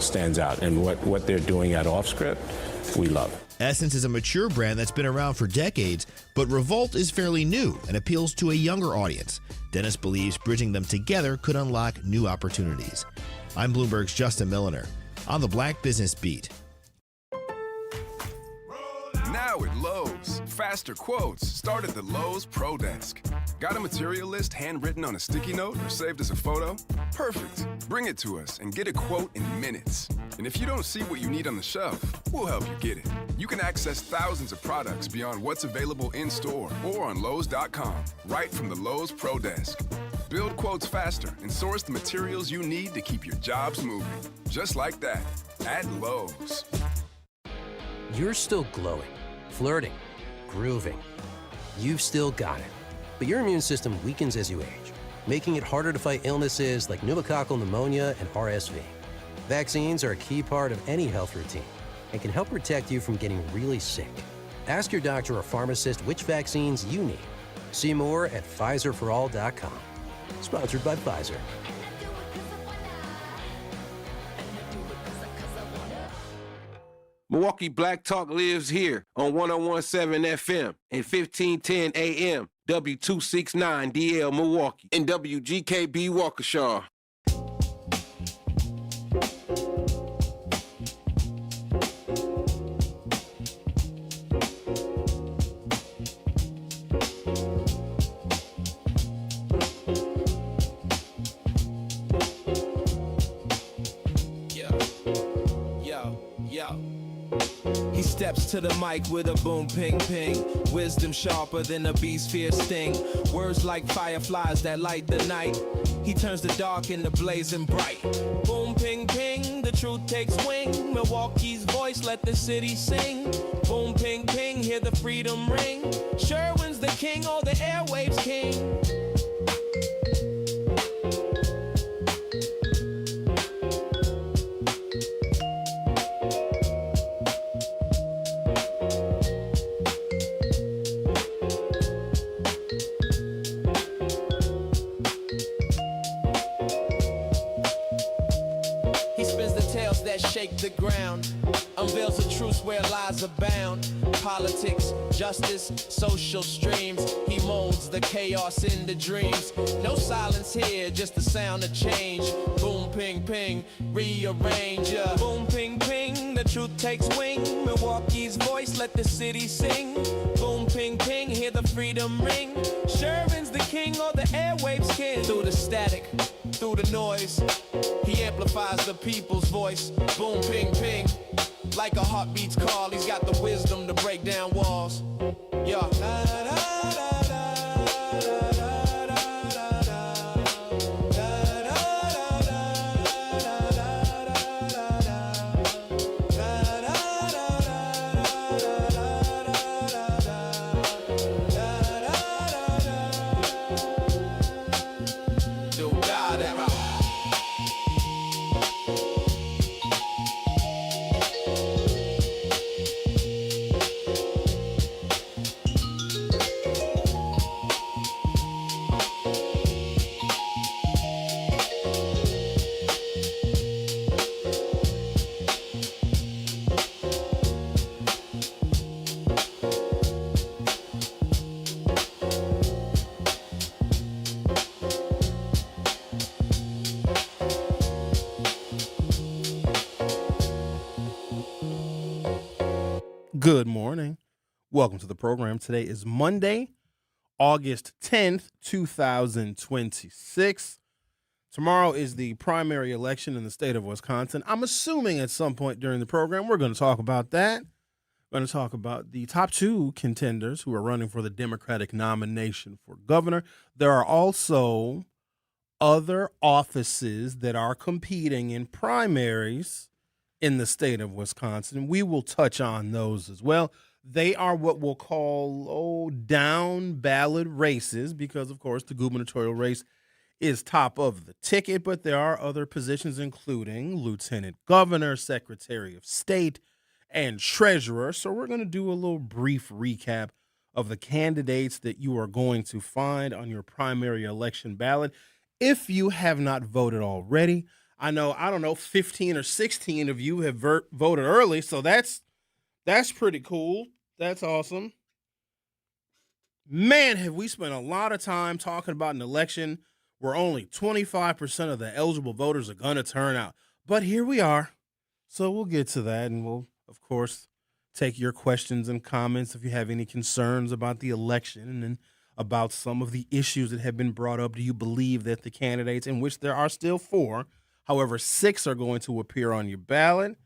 stands out. And what they're doing at Off-Script, we love. Essence is a mature brand that's been around for decades, but Revolt is fairly new and appeals to a younger audience. Dennis believes bridging them together could unlock new opportunities. I'm Bloomberg's Justin Milliner on the Black Business Beat. Now at Lowe's, faster quotes start at the Lowe's Pro Desk. Got a material list handwritten on a sticky note or saved as a photo? Perfect. Bring it to us and get a quote in minutes. And if you don't see what you need on the shelf, we'll help you get it. You can access thousands of products beyond what's available in-store or on Lowe's.com, right from the Lowe's Pro Desk. Build quotes faster and source the materials you need to keep your jobs moving. Just like that, at Lowe's. You're still glowing, flirting, grooving. You've still got it. But your immune system weakens as you age, making it harder to fight illnesses like pneumococcal pneumonia and RSV. Vaccines are a key part of any health routine and can help protect you from getting really sick. Ask your doctor or pharmacist which vaccines you need. See more at PfizerForAll.com. Sponsored by Pfizer. Milwaukee Black Talk lives here on 101.7 FM and 1510 AM, W269DL Milwaukee, and WGKB Waukesha. He steps to the mic with a boom ping ping. Wisdom sharper than a beast's fierce sting. Words like fireflies that light the night. He turns the dark into blazing bright. Boom ping ping, the truth takes wing. Milwaukee's voice, let the city sing. Boom ping ping, hear the freedom ring. Sherwin's the king, all the airwaves king. Shake the ground, unveils the truth where lies abound. Politics, justice, social streams. He molds the chaos into dreams. No silence here, just the sound of change. Boom, ping, ping, rearrange. Boom, ping, ping, the truth takes wing. Milwaukee's voice, let the city sing. Boom, ping, ping, hear the freedom ring. Sherwin's the king, all the airwaves king. Through the static, through the noise, he amplifies the people's voice. Boom, ping, ping, like a heartbeat's call. He's got the wisdom to break down walls. Yeah. Good morning. Welcome to the program. Today is Monday, August 10th, 2026. Tomorrow is the primary election in the state of Wisconsin. I'm assuming at some point during the program we're going to talk about that. We're going to talk about the top two contenders who are running for the Democratic nomination for governor. There are also other offices that are competing in primaries in the state of Wisconsin. We will touch on those as well. They are what we'll call down ballot races because, of course, the gubernatorial race is top of the ticket, but there are other positions including lieutenant governor, secretary of state, and treasurer. So we're going to do a little brief recap of the candidates that you are going to find on your primary election ballot. If you have not voted already, I know, I don't know, 15 or 16 of you have voted early, so that's pretty cool. That's awesome. Man, have we spent a lot of time talking about an election where only 25% of the eligible voters are going to turn out. But here we are. So we'll get to that, and we'll, of course, take your questions and comments if you have any concerns about the election and about some of the issues that have been brought up. Do you believe that the candidates, in which there are still 4, however, 6 are going to appear on your ballot?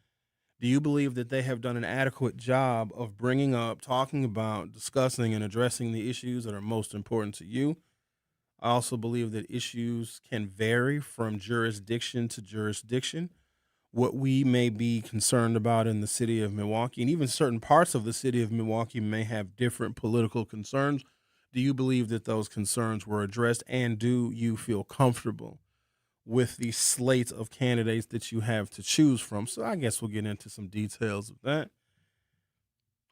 Do you believe that they have done an adequate job of bringing up, talking about, discussing, and addressing the issues that are most important to you? I also believe that issues can vary from jurisdiction to jurisdiction. What we may be concerned about in the city of Milwaukee, and even certain parts of the city of Milwaukee, may have different political concerns. Do you believe that those concerns were addressed, and do you feel comfortable with the slate of candidates that you have to choose from? So I guess we'll get into some details of that.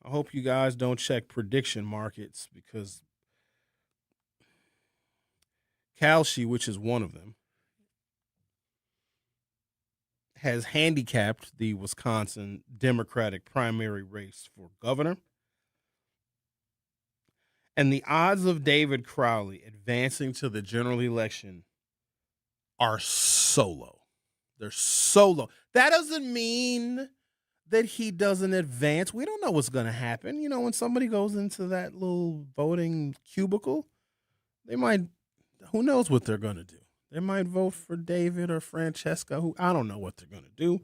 I hope you guys don't check prediction markets, because Kalshi, which is one of them, has handicapped the Wisconsin Democratic primary race for governor. And the odds of David Crowley advancing to the general election are so low. They're so low. That doesn't mean that he doesn't advance. We don't know what's going to happen. You know, when somebody goes into that little voting cubicle, they might, who knows what they're going to do. They might vote for David or Francesca, who I don't know what they're going to do.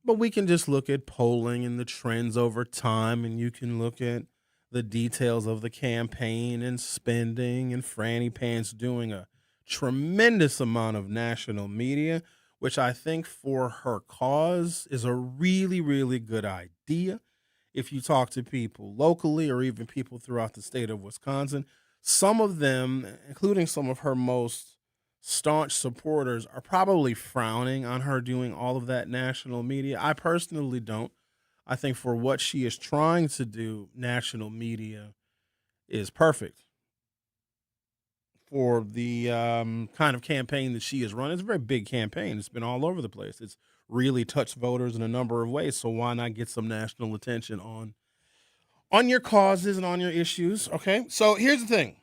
But we can just look at polling and the trends over time, and you can look at the details of the campaign and spending, and Franny Pants doing a tremendous amount of national media, which I think for her cause is a really, really good idea. If you talk to people locally or even people throughout the state of Wisconsin, some of them, including some of her most staunch supporters, are probably frowning on her doing all of that national media. I personally don't. I think for what she is trying to do, national media is perfect for the kind of campaign that she is running. It's a very big campaign. It's been all over the place. It's really touched voters in a number of ways. So why not get some national attention on your causes and on your issues? Okay, so here's the thing.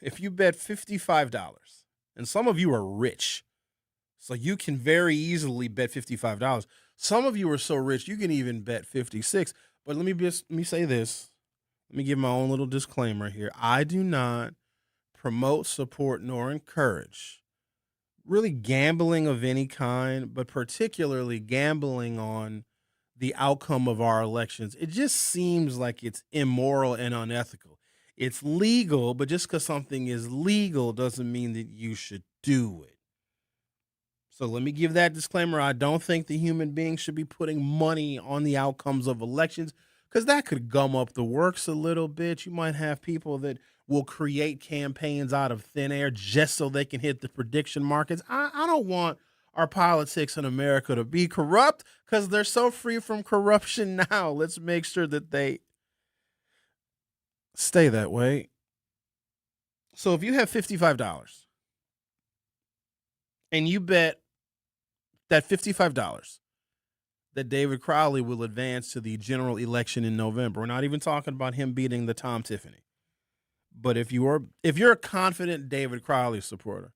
If you bet $55, and some of you are rich, so you can very easily bet $55. Some of you are so rich you can even bet 56. But let me say this. Let me give my own little disclaimer here. I do not promote, support, nor encourage really gambling of any kind, but particularly gambling on the outcome of our elections. It just seems like it's immoral and unethical. It's legal, but just because something is legal doesn't mean that you should do it. So let me give that disclaimer. I don't think the human being should be putting money on the outcomes of elections, because that could gum up the works a little bit. You might have people that will create campaigns out of thin air just so they can hit the prediction markets. I don't want our politics in America to be corrupt, because they're so free from corruption now. Let's make sure that they stay that way. So if you have $55 and you bet that $55 that David Crowley will advance to the general election in November, we're not even talking about him beating the Tom Tiffany. But if you're a confident David Crowley supporter,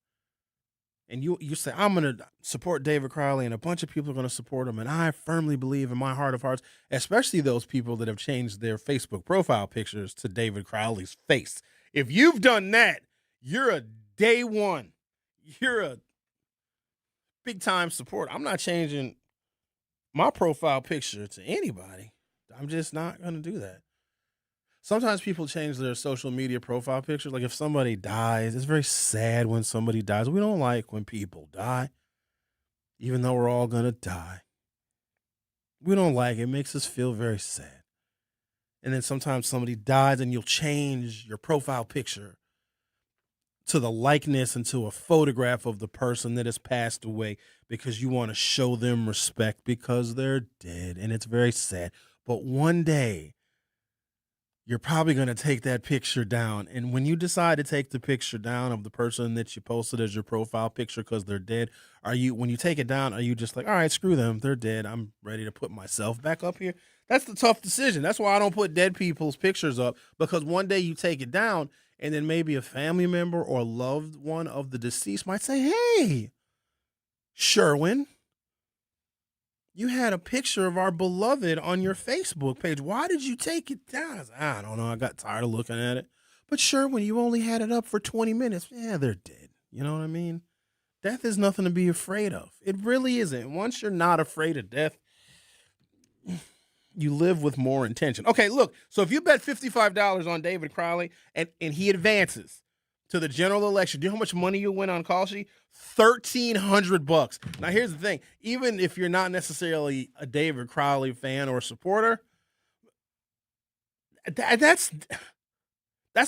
and you say, I'm going to support David Crowley, and a bunch of people are going to support him, and I firmly believe in my heart of hearts, especially those people that have changed their Facebook profile pictures to David Crowley's face. If you've done that, you're a day one. You're a big-time supporter. I'm not changing my profile picture to anybody. I'm just not going to do that. Sometimes people change their social media profile pictures. Like if somebody dies, it's very sad when somebody dies. We don't like when people die, even though we're all going to die. We don't like it. It makes us feel very sad. And then sometimes somebody dies and you'll change your profile picture to the likeness and to a photograph of the person that has passed away, because you want to show them respect because they're dead. And it's very sad. But one day, you're probably going to take that picture down. And when you decide to take the picture down of the person that you posted as your profile picture because they're dead, when you take it down, are you just like, all right, screw them, they're dead, I'm ready to put myself back up here? That's the tough decision. That's why I don't put dead people's pictures up, because one day you take it down and then maybe a family member or loved one of the deceased might say, hey, Sherwin, you had a picture of our beloved on your Facebook page. Why did you take it down? I said, I don't know. I got tired of looking at it. But Sherwin, you only had it up for 20 minutes. Yeah, they're dead. You know what I mean? Death is nothing to be afraid of. It really isn't. Once you're not afraid of death, you live with more intention. Okay, look. So if you bet $55 on David Crowley and he advances to the general election, do you know how much money you'll win on call sheet? $1,300. Now, here's the thing. Even if you're not necessarily a David Crowley fan or supporter, that's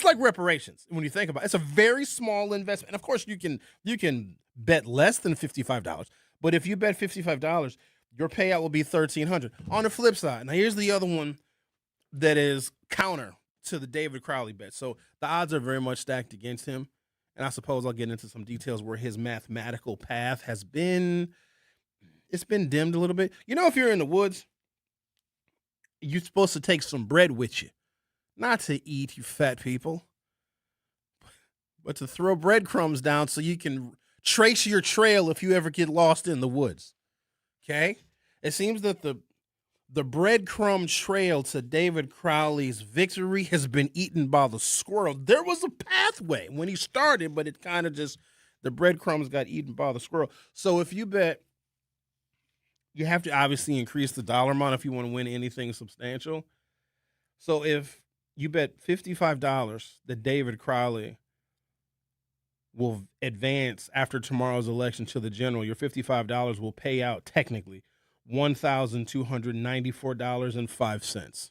like reparations when you think about it. It's a very small investment. And, of course, you can bet less than $55. But if you bet $55, your payout will be $1,300. On the flip side, now here's the other one that is counter to the David Crowley bet. So the odds are very much stacked against him. And I suppose I'll get into some details where his mathematical path it's been dimmed a little bit. You know, if you're in the woods, you're supposed to take some bread with you. Not to eat, you fat people, but to throw breadcrumbs down so you can trace your trail if you ever get lost in the woods. Okay? It seems that the breadcrumb trail to David Crowley's victory has been eaten by the squirrel. There was a pathway when he started, but it kind of just, the breadcrumbs got eaten by the squirrel. So if you bet, you have to obviously increase the dollar amount if you want to win anything substantial. So if you bet $55 that David Crowley will advance after tomorrow's election to the general, your $55 will pay out technically $1,294.05.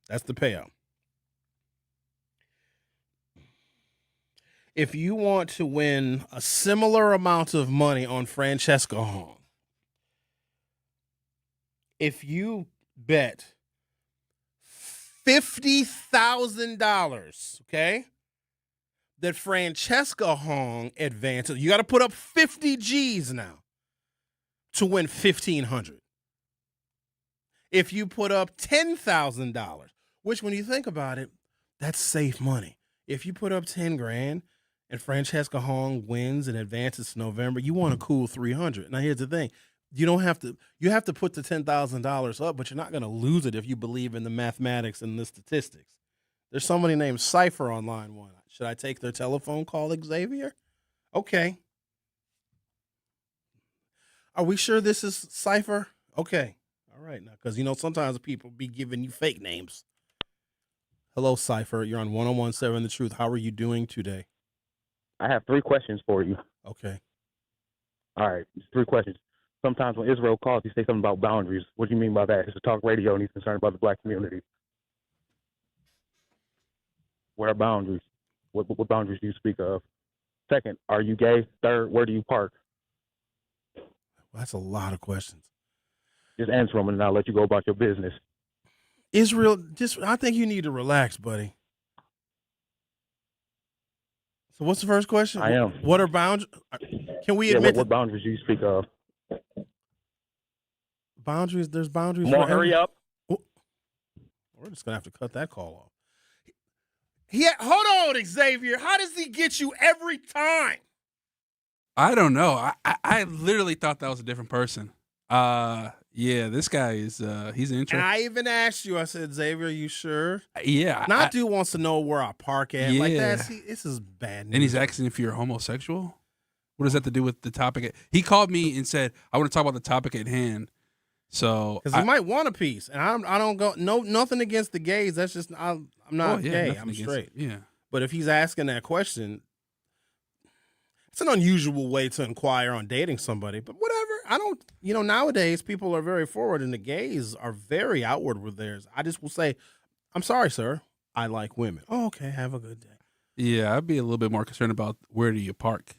That's the payout. If you want to win a similar amount of money on Francesca Hong, if you bet $50,000, okay, that Francesca Hong advances, you got to put up 50 G's now to win $1,500. If you put up $10,000, which when you think about it, that's safe money. If you put up 10 grand and Francesca Hong wins and advances to November, you want a cool $300. Now here's the thing. You have to put the $10,000 up, but you're not going to lose it if you believe in the mathematics and the statistics. There's somebody named Cypher on line one. Should I take their telephone call, Xavier? Okay. Are we sure this is Cypher? Okay. All right. Now, because, sometimes people be giving you fake names. Hello, Cypher. You're on 101.7 The Truth. How are you doing today? I have 3 questions for you. Okay. All right. 3 questions. Sometimes when Israel calls, he says something about boundaries. What do you mean by that? It's a talk radio and he's concerned about the black community. What are boundaries? What boundaries do you speak of? Second, are you gay? Third, where do you park? Well, that's a lot of questions. Just answer them and I'll let you go about your business. Israel, I think you need to relax, buddy. So what's the first question? I am. What are boundaries? Can we admit what boundaries do you speak of? Boundaries? There's boundaries. More hurry up. We're just going to have to cut that call off. Hold on, Xavier. How does he get you every time? I don't know. I literally thought that was a different person. Yeah, this guy is he's interesting. And I even asked you, I said, Xavier, are you sure? Yeah. Dude wants to know where I park at. Yeah. Like this is bad news. And he's asking if you're homosexual. What does that have to do with the topic? He called me and said, I want to talk about the topic at hand. So because he might want a piece. And I don't go nothing against the gays. That's just I'm not gay. I'm straight. Yeah. But if he's asking that question, it's an unusual way to inquire on dating somebody. But whatever. Nowadays people are very forward and the gays are very outward with theirs. I just will say, I'm sorry, sir. I like women. Oh, okay. Have a good day. Yeah, I'd be a little bit more concerned about where do you park.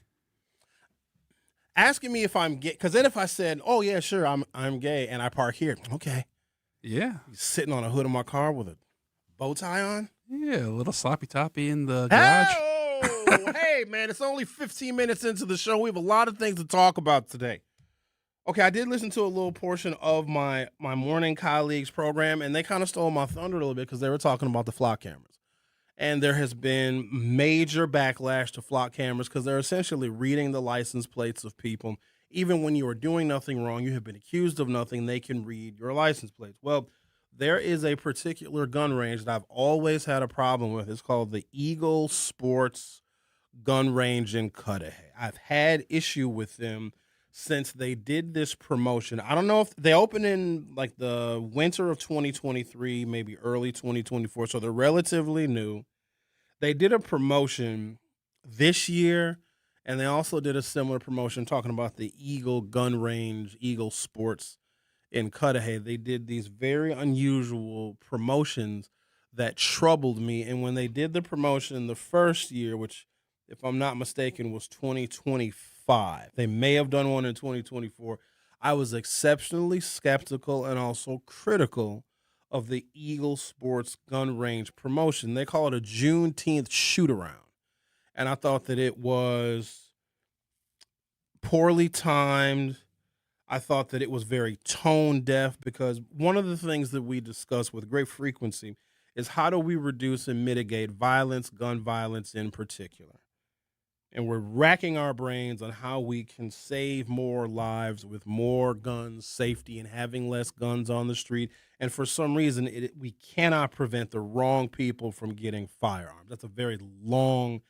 Asking me if I'm gay, because then if I said, oh, yeah, sure, I'm gay, and I park here, okay. Yeah. He's sitting on a hood of my car with a bow tie on? Yeah, a little sloppy toppy in the garage. Oh, hey, man, it's only 15 minutes into the show. We have a lot of things to talk about today. Okay, I did listen to a little portion of my morning colleagues program, and they kind of stole my thunder a little bit because they were talking about the flock cameras. And there has been major backlash to flock cameras because they're essentially reading the license plates of people. Even when you are doing nothing wrong, you have been accused of nothing, they can read your license plates. Well, there is a particular gun range that I've always had a problem with. It's called the Eagle Sports Gun Range in Cudahy. I've had issue with them since they did this promotion. I don't know if they opened in like the winter of 2023, maybe early 2024, so they're relatively new. They did a promotion this year, and they also did a similar promotion talking about the Eagle Gun Range, Eagle Sports in Cudahy. They did these very unusual promotions that troubled me, and when they did the promotion the first year, which if I'm not mistaken was 2025, they may have done one in 2024, I was exceptionally skeptical and also critical of the Eagle Sports Gun Range promotion. They call it a Juneteenth shoot-around, and I thought that it was poorly timed. I thought that it was very tone deaf because one of the things that we discuss with great frequency is how do we reduce and mitigate violence, gun violence in particular. And we're racking our brains on how we can save more lives with more guns, safety, and having less guns on the street. And for some reason, we cannot prevent the wrong people from getting firearms. That's a very long,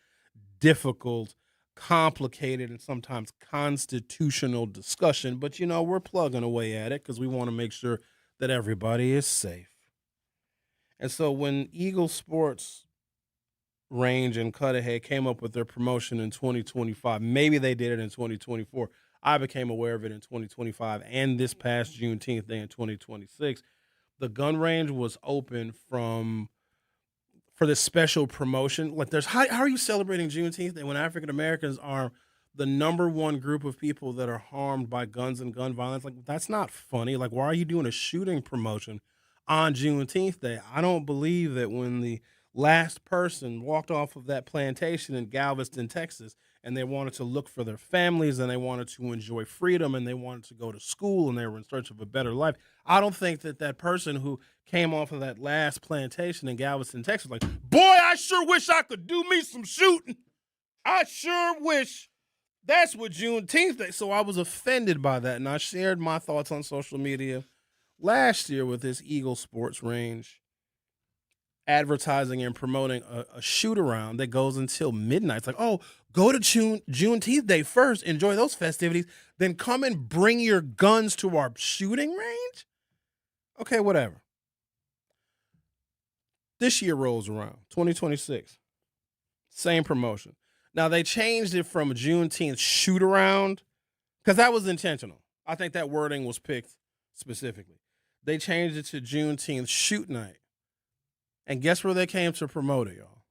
difficult, complicated, and sometimes constitutional discussion. But, we're plugging away at it because we want to make sure that everybody is safe. And so when Eagle Sports Range and Cudahy came up with their promotion in 2025, maybe they did it in 2024. I became aware of it in 2025 and this past Juneteenth day in 2026. The gun range was open for this special promotion. Like, how are you celebrating Juneteenth Day when African Americans are the number one group of people that are harmed by guns and gun violence? Like, that's not funny. Like, why are you doing a shooting promotion on Juneteenth Day? I don't believe that when the last person walked off of that plantation in Galveston, Texas, and they wanted to look for their families and they wanted to enjoy freedom and they wanted to go to school and they were in search of a better life. I don't think that person who came off of that last plantation in Galveston, Texas, like, boy, I sure wish I could do me some shooting. I sure wish that's what Juneteenth Day. So I was offended by that, and I shared my thoughts on social media last year with this Eagle Sports Range advertising and promoting a shoot-around that goes until midnight. It's like, oh, go to Juneteenth Day first, enjoy those festivities, then come and bring your guns to our shooting range? Okay, whatever. This year rolls around, 2026. Same promotion. Now, they changed it from a Juneteenth shoot-around because that was intentional. I think that wording was picked specifically. They changed it to Juneteenth shoot night. And guess where they came to promote it, y'all?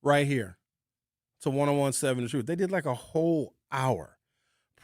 Right here to 101.7 The Truth. They did like a whole hour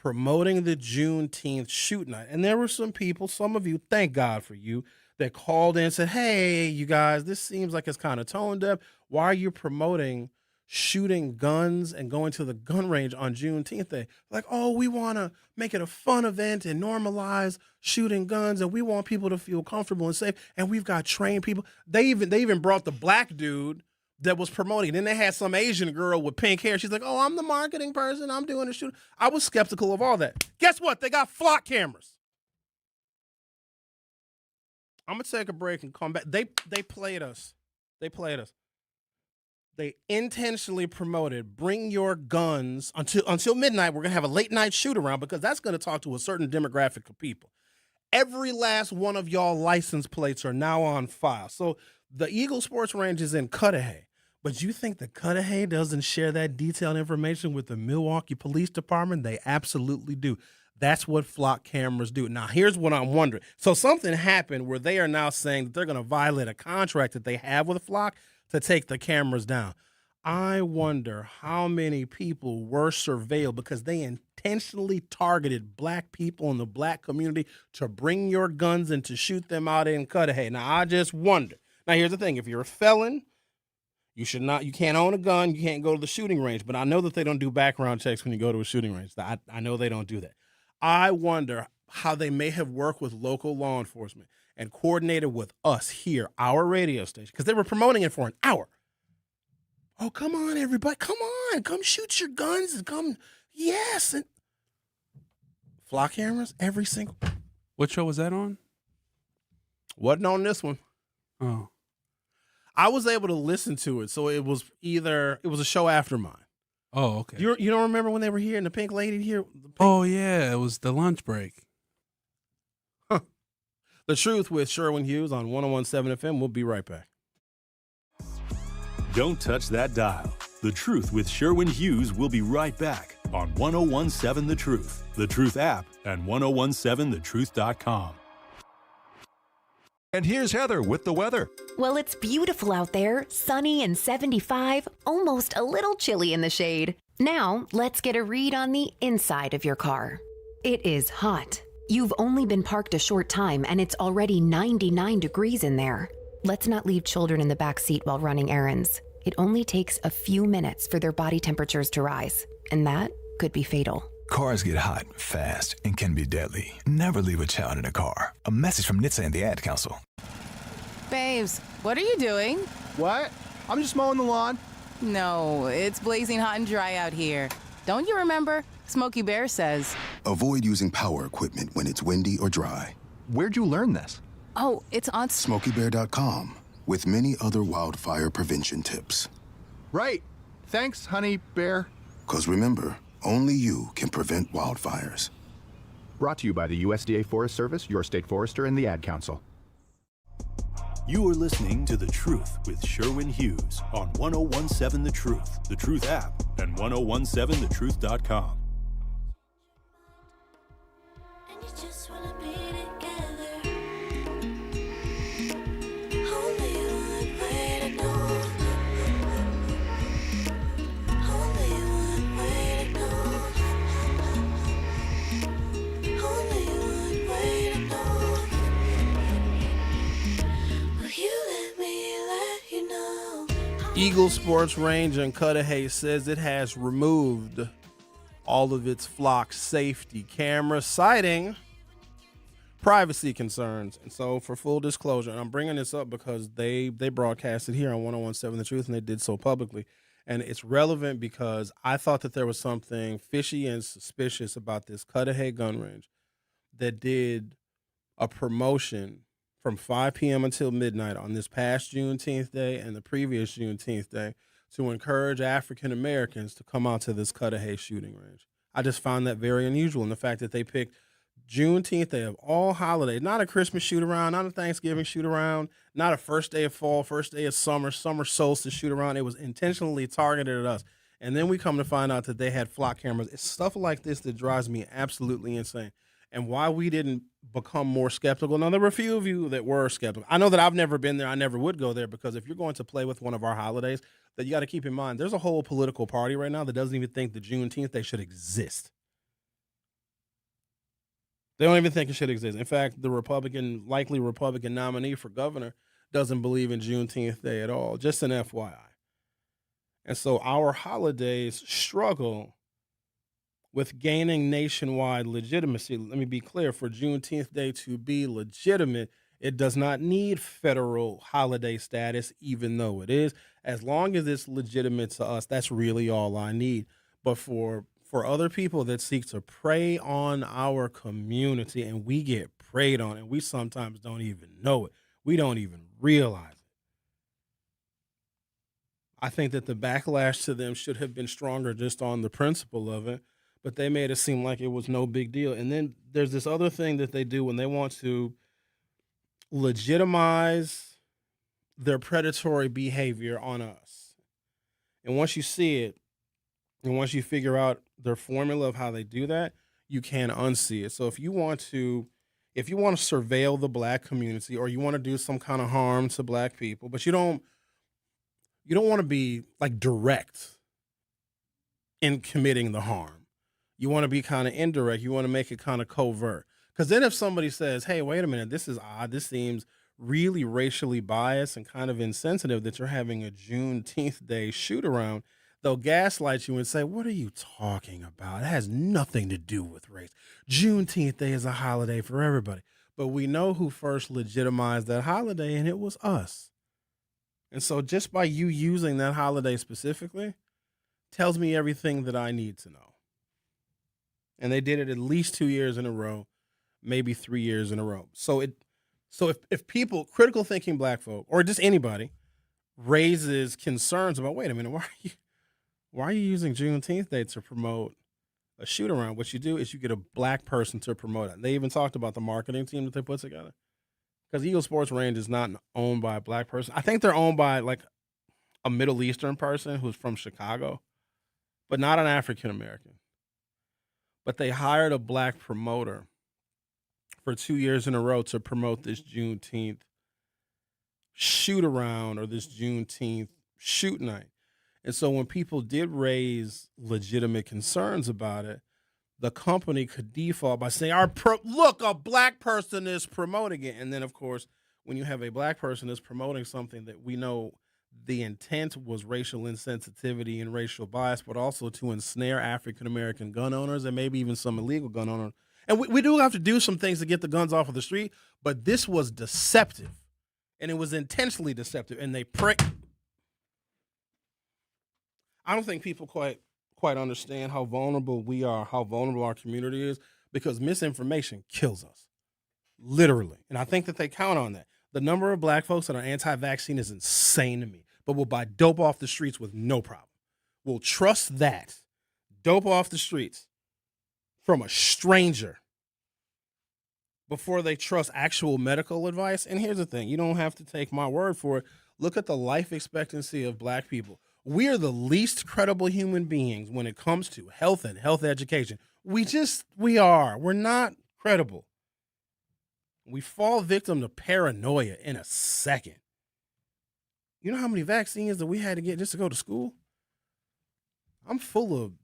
promoting the Juneteenth shoot night. And there were some people, some of you, thank God for you, that called in and said, hey, you guys, this seems like it's kind of tone deaf. Why are you promoting shooting guns and going to the gun range on Juneteenth Day? Like, oh, we want to make it a fun event and normalize shooting guns, and we want people to feel comfortable and safe, and we've got trained people. They even brought the black dude that was promoting. Then they had some Asian girl with pink hair. She's like, oh, I'm the marketing person. I'm doing the shoot. I was skeptical of all that. Guess what? They got flock cameras. I'm going to take a break and come back. They played us. They played us. They intentionally promoted bring your guns until midnight. We're going to have a late night shoot around because that's going to talk to a certain demographic of people. Every last one of y'all license plates are now on file. So the Eagle Sports Range is in Cudahy. But you think the Cudahy doesn't share that detailed information with the Milwaukee Police Department? They absolutely do. That's what flock cameras do. Now, here's what I'm wondering. So something happened where they are now saying that they're going to violate a contract that they have with Flock to take the cameras down. I wonder how many people were surveilled because they intentionally targeted black people in the black community to bring your guns and to shoot them out in Cudahy. Now, I just wonder. Now, here's the thing. If you're a felon, You can't own a gun. You can't go to the shooting range. But I know that they don't do background checks when you go to a shooting range. I know they don't do that. I wonder how they may have worked with local law enforcement and coordinated with us here, our radio station, because they were promoting it for an hour. Oh, come on, everybody. Come on. Come shoot your guns and come. Yes. And flock cameras, every single. What show was that on? Wasn't on this one. Oh. I was able to listen to it, so it was a show after mine. Oh, okay. You don't remember when they were here and the pink lady here? Oh, yeah. It was the lunch break. Huh. The Truth with Sherwin Hughes on 101.7 FM. We'll be right back. Don't touch that dial. The Truth with Sherwin Hughes will be right back on 101.7 The Truth, The Truth app, and 1017thetruth.com. And here's Heather with the weather. Well, it's beautiful out there, sunny and 75, almost a little chilly in the shade. Now, let's get a read on the inside of your car. It is hot. You've only been parked a short time and it's already 99 degrees in there. Let's not leave children in the back seat while running errands. It only takes a few minutes for their body temperatures to rise, and that could be fatal. Cars get hot, fast, and can be deadly. Never leave a child in a car. A message from NHTSA and the Ad Council. Babes, what are you doing? What? I'm just mowing the lawn. No, it's blazing hot and dry out here. Don't you remember? Smokey Bear says. Avoid using power equipment when it's windy or dry. Where'd you learn this? Oh, it's on SmokeyBear.com with many other wildfire prevention tips. Right. Thanks, honey bear. 'Cause remember, only you can prevent wildfires. Brought to you by the USDA Forest Service, your state forester, and the Ad Council. You are listening to The Truth with Sherwin Hughes on 1017 The Truth app, and 1017thetruth.com. Eagle Sports Range in Cudahy says it has removed all of its flock safety cameras, citing privacy concerns. And so, for full disclosure, and I'm bringing this up because they broadcasted here on 1017 The Truth, and they did so publicly. And it's relevant because I thought that there was something fishy and suspicious about this Cudahy gun range that did a promotion from 5 p.m. until midnight on this past Juneteenth Day and the previous Juneteenth Day to encourage African Americans to come out to this Cudahy shooting range. I just found that very unusual, and the fact that they picked Juneteenth Day of all holidays, not a Christmas shoot around, not a Thanksgiving shoot around, not a first day of fall, first day of summer solstice shoot around. It was intentionally targeted at us. And then we come to find out that they had flock cameras. It's stuff like this that drives me absolutely insane. And why we didn't become more skeptical. Now, there were a few of you that were skeptical. I know that I've never been there. I never would go there, because if you're going to play with one of our holidays, that you got to keep in mind, there's a whole political party right now that doesn't even think the Juneteenth Day should exist. They don't even think it should exist. In fact, the likely Republican nominee for governor doesn't believe in Juneteenth Day at all. Just an FYI. And so our holidays struggle with gaining nationwide legitimacy. Let me be clear, for Juneteenth Day to be legitimate, it does not need federal holiday status, even though it is. As long as it's legitimate to us, that's really all I need. But for other people that seek to prey on our community, and we get preyed on, and we sometimes don't even know it, we don't even realize it. I think that the backlash to them should have been stronger just on the principle of it, but they made it seem like it was no big deal. And then there's this other thing that they do when they want to legitimize their predatory behavior on us. And once you see it, and once you figure out their formula of how they do that, you can't unsee it. So if you want to surveil the black community, or you want to do some kind of harm to black people, but you don't want to be like direct in committing the harm. You want to be kind of indirect. You want to make it kind of covert. Because then if somebody says, hey, wait a minute, this is odd, this seems really racially biased and kind of insensitive that you're having a Juneteenth Day shoot around. They'll gaslight you and say, "What are you talking about? It has nothing to do with race. Juneteenth Day is a holiday for everybody." But we know who first legitimized that holiday, and it was us. And so just by you using that holiday specifically tells me everything that I need to know. And they did it at least 2 years in a row, maybe 3 years in a row. So if people, critical thinking black folk, or just anybody, raises concerns about, wait a minute, why are you using Juneteenth Day to promote a shoot around? What you do is you get a black person to promote it. They even talked about the marketing team that they put together. Because Eagle Sports Range is not owned by a black person. I think they're owned by like a Middle Eastern person who's from Chicago, but not an African American. But they hired a black promoter for 2 years in a row to promote this Juneteenth shoot around or this Juneteenth shoot night. And so when people did raise legitimate concerns about it, the company could default by saying, look, a black person is promoting it. And then, of course, when you have a black person that's promoting something that we know the intent was racial insensitivity and racial bias, but also to ensnare African-American gun owners and maybe even some illegal gun owners. And we do have to do some things to get the guns off of the street, but this was deceptive. And it was intentionally deceptive. And I don't think people quite understand how vulnerable we are, how vulnerable our community is, because misinformation kills us, literally. And I think that they count on that. The number of black folks that are anti-vaccine is insane to me, but will buy dope off the streets with no problem. Will trust that dope off the streets from a stranger before they trust actual medical advice. And here's the thing, you don't have to take my word for it. Look at the life expectancy of black people. We are the least credible human beings when it comes to health and health education. We are. We're not credible. We fall victim to paranoia in a second. You know how many vaccines that we had to get just to go to school? I'm full of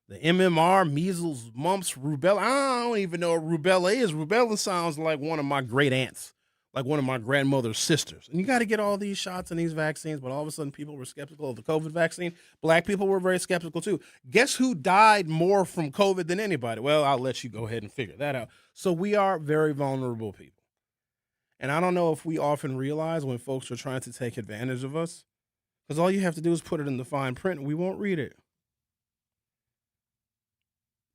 the MMR, measles, mumps, rubella. I don't even know what rubella is. Rubella sounds like one of my great aunts, like one of my grandmother's sisters. And you got to get all these shots and these vaccines, but all of a sudden people were skeptical of the COVID vaccine. Black people were very skeptical too. Guess who died more from COVID than anybody? Well, I'll let you go ahead and figure that out. So we are very vulnerable people. And I don't know if we often realize when folks are trying to take advantage of us, because all you have to do is put it in the fine print and we won't read it.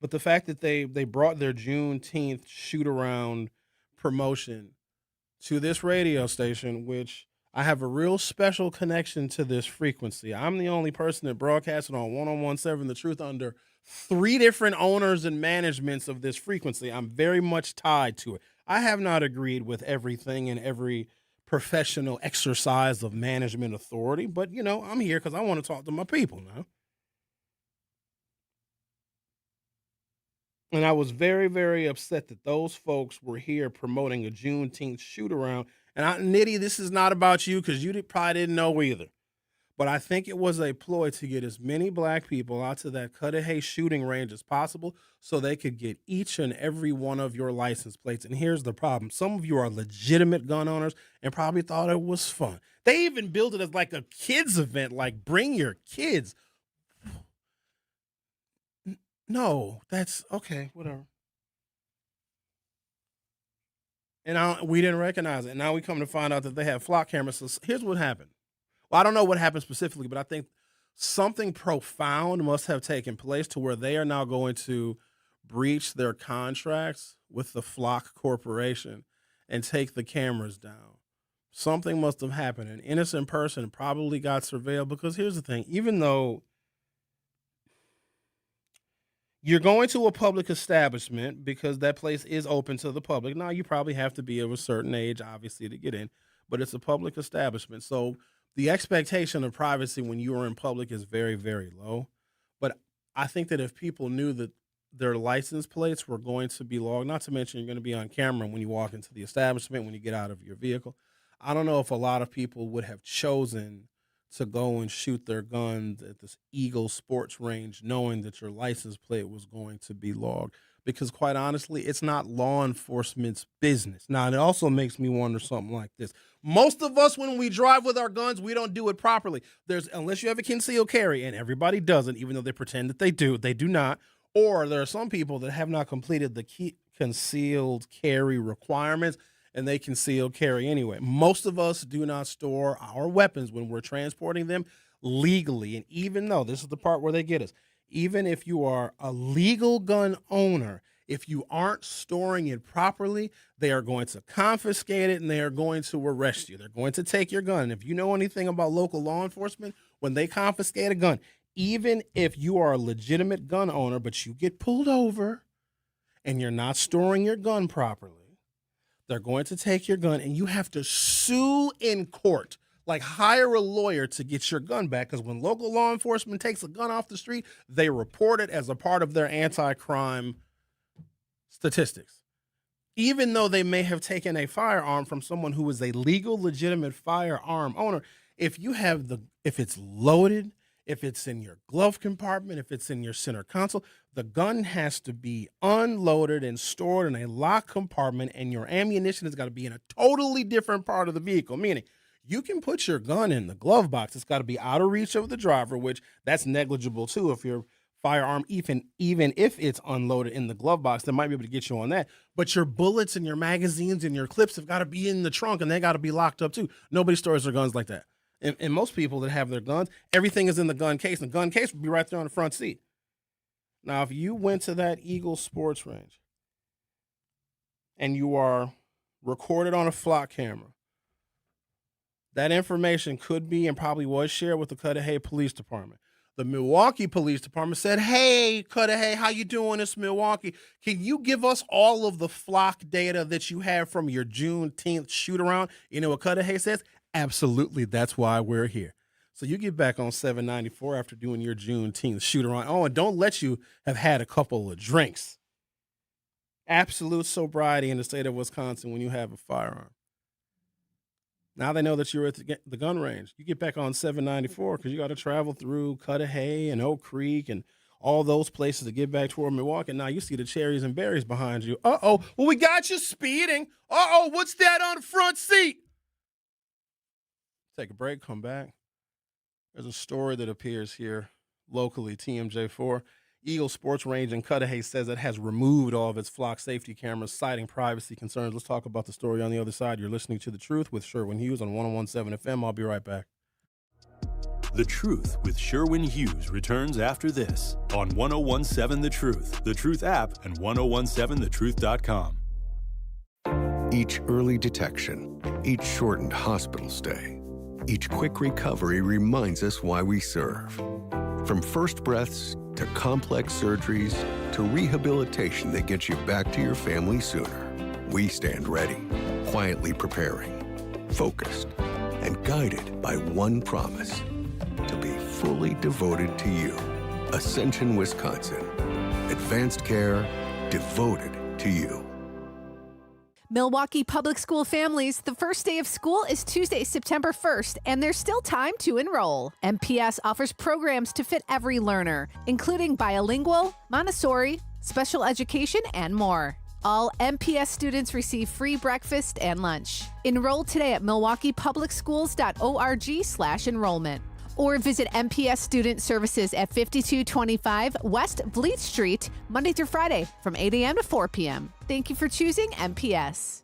But the fact that they brought their Juneteenth shoot-around promotion to this radio station, which I have a real special connection to this frequency. I'm the only person that broadcasted on 101.7 The Truth under 3 different owners and managements of this frequency. I'm very much tied to it. I have not agreed with everything and every professional exercise of management authority, but, I'm here because I want to talk to my people now. And I was very, very upset that those folks were here promoting a Juneteenth shoot-around. And Nitty, this is not about you because you probably didn't know either. But I think it was a ploy to get as many black people out to that Cudahy shooting range as possible so they could get each and every one of your license plates. And here's the problem. Some of you are legitimate gun owners and probably thought it was fun. They even built it as like a kids event, like bring your kids. No, that's okay, whatever. And we didn't recognize it. Now we come to find out that they have flock cameras. So here's what happened. Well, I don't know what happened specifically, but I think something profound must have taken place to where they are now going to breach their contracts with the Flock Corporation and take the cameras down. Something must have happened. An innocent person probably got surveilled because here's the thing. Even though you're going to a public establishment because that place is open to the public. Now, you probably have to be of a certain age, obviously, to get in, but it's a public establishment. So the expectation of privacy when you are in public is very, very low. But I think that if people knew that their license plates were going to be logged, not to mention you're going to be on camera when you walk into the establishment, when you get out of your vehicle, I don't know if a lot of people would have chosen to go and shoot their guns at this Eagle Sports Range knowing that your license plate was going to be logged. because quite honestly, it's not law enforcement's business. Now, it also makes me wonder something like this. Most of us, when we drive with our guns, we don't do it properly. Unless you have a concealed carry, and everybody doesn't, even though they pretend that they do not. Or there are some people that have not completed the concealed carry requirements, and they concealed carry anyway. Most of us do not store our weapons when we're transporting them legally. And even though, this is the part where they get us, even if you are a legal gun owner, if you aren't storing it properly, they are going to confiscate it and they are going to arrest you. They're going to take your gun. And if you know anything about local law enforcement, when they confiscate a gun, even if you are a legitimate gun owner, but you get pulled over and you're not storing your gun properly, they're going to take your gun and you have to sue in court. Like, hire a lawyer to get your gun back, because when local law enforcement takes a gun off the street, they report it as a part of their anti-crime statistics. Even though they may have taken a firearm from someone who is a legal, legitimate firearm owner, if it's loaded, if it's in your glove compartment, if it's in your center console, the gun has to be unloaded and stored in a locked compartment, and your ammunition has got to be in a totally different part of the vehicle, meaning you can put your gun in the glove box. It's got to be out of reach of the driver, which that's negligible too. If your firearm, even if it's unloaded in the glove box, they might be able to get you on that. But your bullets and your magazines and your clips have got to be in the trunk, and they got to be locked up too. Nobody stores their guns like that. And most people that have their guns, everything is in the gun case, and the gun case would be right there on the front seat. Now, if you went to that Eagle Sports Range and you are recorded on a flock camera, that information could be and probably was shared with the Cudahy Police Department. The Milwaukee Police Department said, "Hey, Cudahy, how you doing? It's Milwaukee. Can you give us all of the flock data that you have from your Juneteenth shoot-around?" You know what Cudahy says? Absolutely, that's why we're here. So you get back on 794 after doing your Juneteenth shoot-around. Oh, and don't let you have had a couple of drinks. Absolute sobriety in the state of Wisconsin when you have a firearm. Now they know that you're at the gun range. You get back on 794 because you got to travel through Cudahy and Oak Creek and all those places to get back toward Milwaukee. And now you see the cherries and berries behind you. Uh-oh, well, we got you speeding. Uh-oh, what's that on the front seat? Take a break, come back. There's a story that appears here locally, TMJ4. Eagle Sports Range in Cudahy says it has removed all of its flock safety cameras, citing privacy concerns. Let's talk about the story on the other side. You're listening to The Truth with Sherwin Hughes on 101.7 FM. I'll be right back. The Truth with Sherwin Hughes returns after this on 101.7 The Truth, The Truth app, and 101.7thetruth.com. Each early detection, each shortened hospital stay, each quick recovery reminds us why we serve. From first breaths to complex surgeries to rehabilitation that gets you back to your family sooner, we stand ready, quietly preparing, focused, and guided by one promise: to be fully devoted to you. Ascension, Wisconsin. Advanced care devoted to you. Milwaukee Public School families, the first day of school is Tuesday, September 1st, and there's still time to enroll. MPS offers programs to fit every learner, including bilingual, Montessori, special education, and more. All MPS students receive free breakfast and lunch. Enroll today at milwaukeepublicsschools.org/enrollment. Or visit MPS Student Services at 5225 West Bleeth Street, Monday through Friday from 8 a.m. to 4 p.m. Thank you for choosing MPS.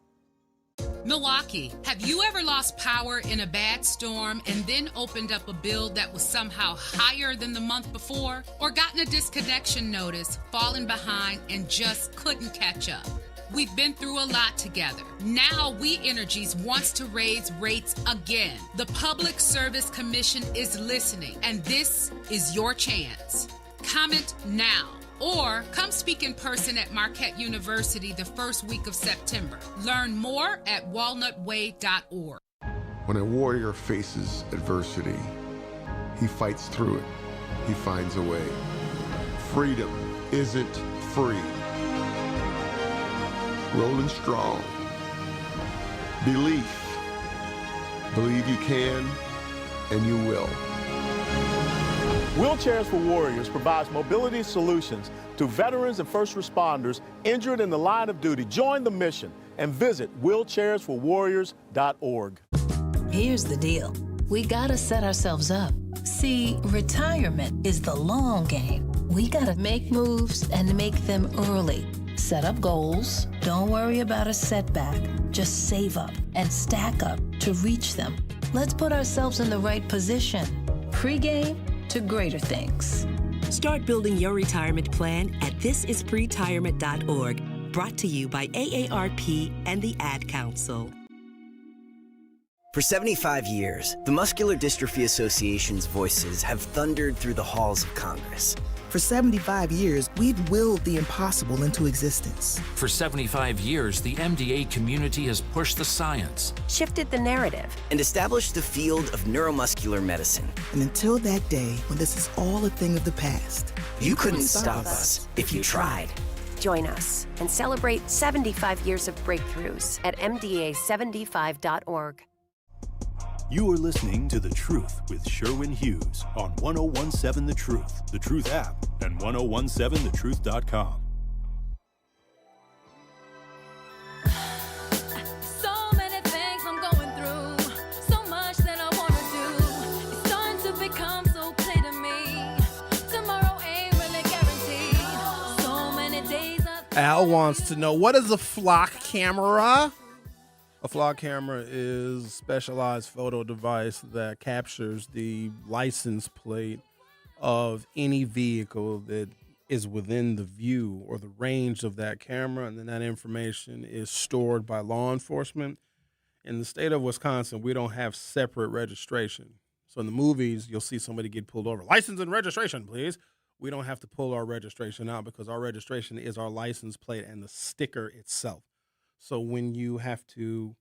Milwaukee, have you ever lost power in a bad storm and then opened up a bill that was somehow higher than the month before? Or gotten a disconnection notice, fallen behind, and just couldn't catch up? We've been through a lot together. Now We Energies wants to raise rates again. The Public Service Commission is listening, and this is your chance. Comment now, or come speak in person at Marquette University the first week of September. Learn more at walnutway.org. When a warrior faces adversity, he fights through it. He finds a way. Freedom isn't free. Rolling strong. Belief. Believe you can, and you will. Wheelchairs for Warriors provides mobility solutions to veterans and first responders injured in the line of duty. Join the mission and visit wheelchairsforwarriors.org. Here's the deal. We gotta set ourselves up. See, retirement is the long game. We gotta make moves and make them early. Set up goals. Don't worry about a setback. Just save up and stack up to reach them. Let's put ourselves in the right position. Pre-game to greater things. Start building your retirement plan at thisispretirement.org. Brought to you by AARP and the Ad Council. For 75 years, the Muscular Dystrophy Association's voices have thundered through the halls of Congress. For 75 years, we've willed the impossible into existence. For 75 years, the MDA community has pushed the science, shifted the narrative, and established the field of neuromuscular medicine. And until that day, when this is all a thing of the past, you couldn't stop us if you tried. Join us and celebrate 75 years of breakthroughs at MDA75.org. You are listening to The Truth with Sherwin Hughes on 1017 The Truth app, and 1017thetruth.com. So many things I'm going through, so much that I want to do. It's starting to become so clear to me. Tomorrow ain't really guaranteed. So many days Al wants to know, what is a flock camera? A flock camera is a specialized photo device that captures the license plate of any vehicle that is within the view or the range of that camera, and then that information is stored by law enforcement. In the state of Wisconsin, we don't have separate registration. So in the movies, you'll see somebody get pulled over. License and registration, please. We don't have to pull our registration out because our registration is our license plate and the sticker itself. So when you have to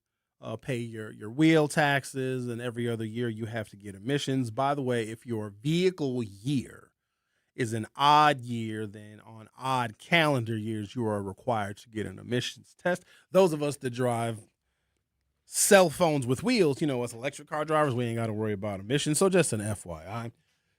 pay your wheel taxes and every other year you have to get emissions. By the way, if your vehicle year is an odd year, then on odd calendar years, you are required to get an emissions test. Those of us that drive cell phones with wheels, us electric car drivers, we ain't got to worry about emissions. So just an FYI.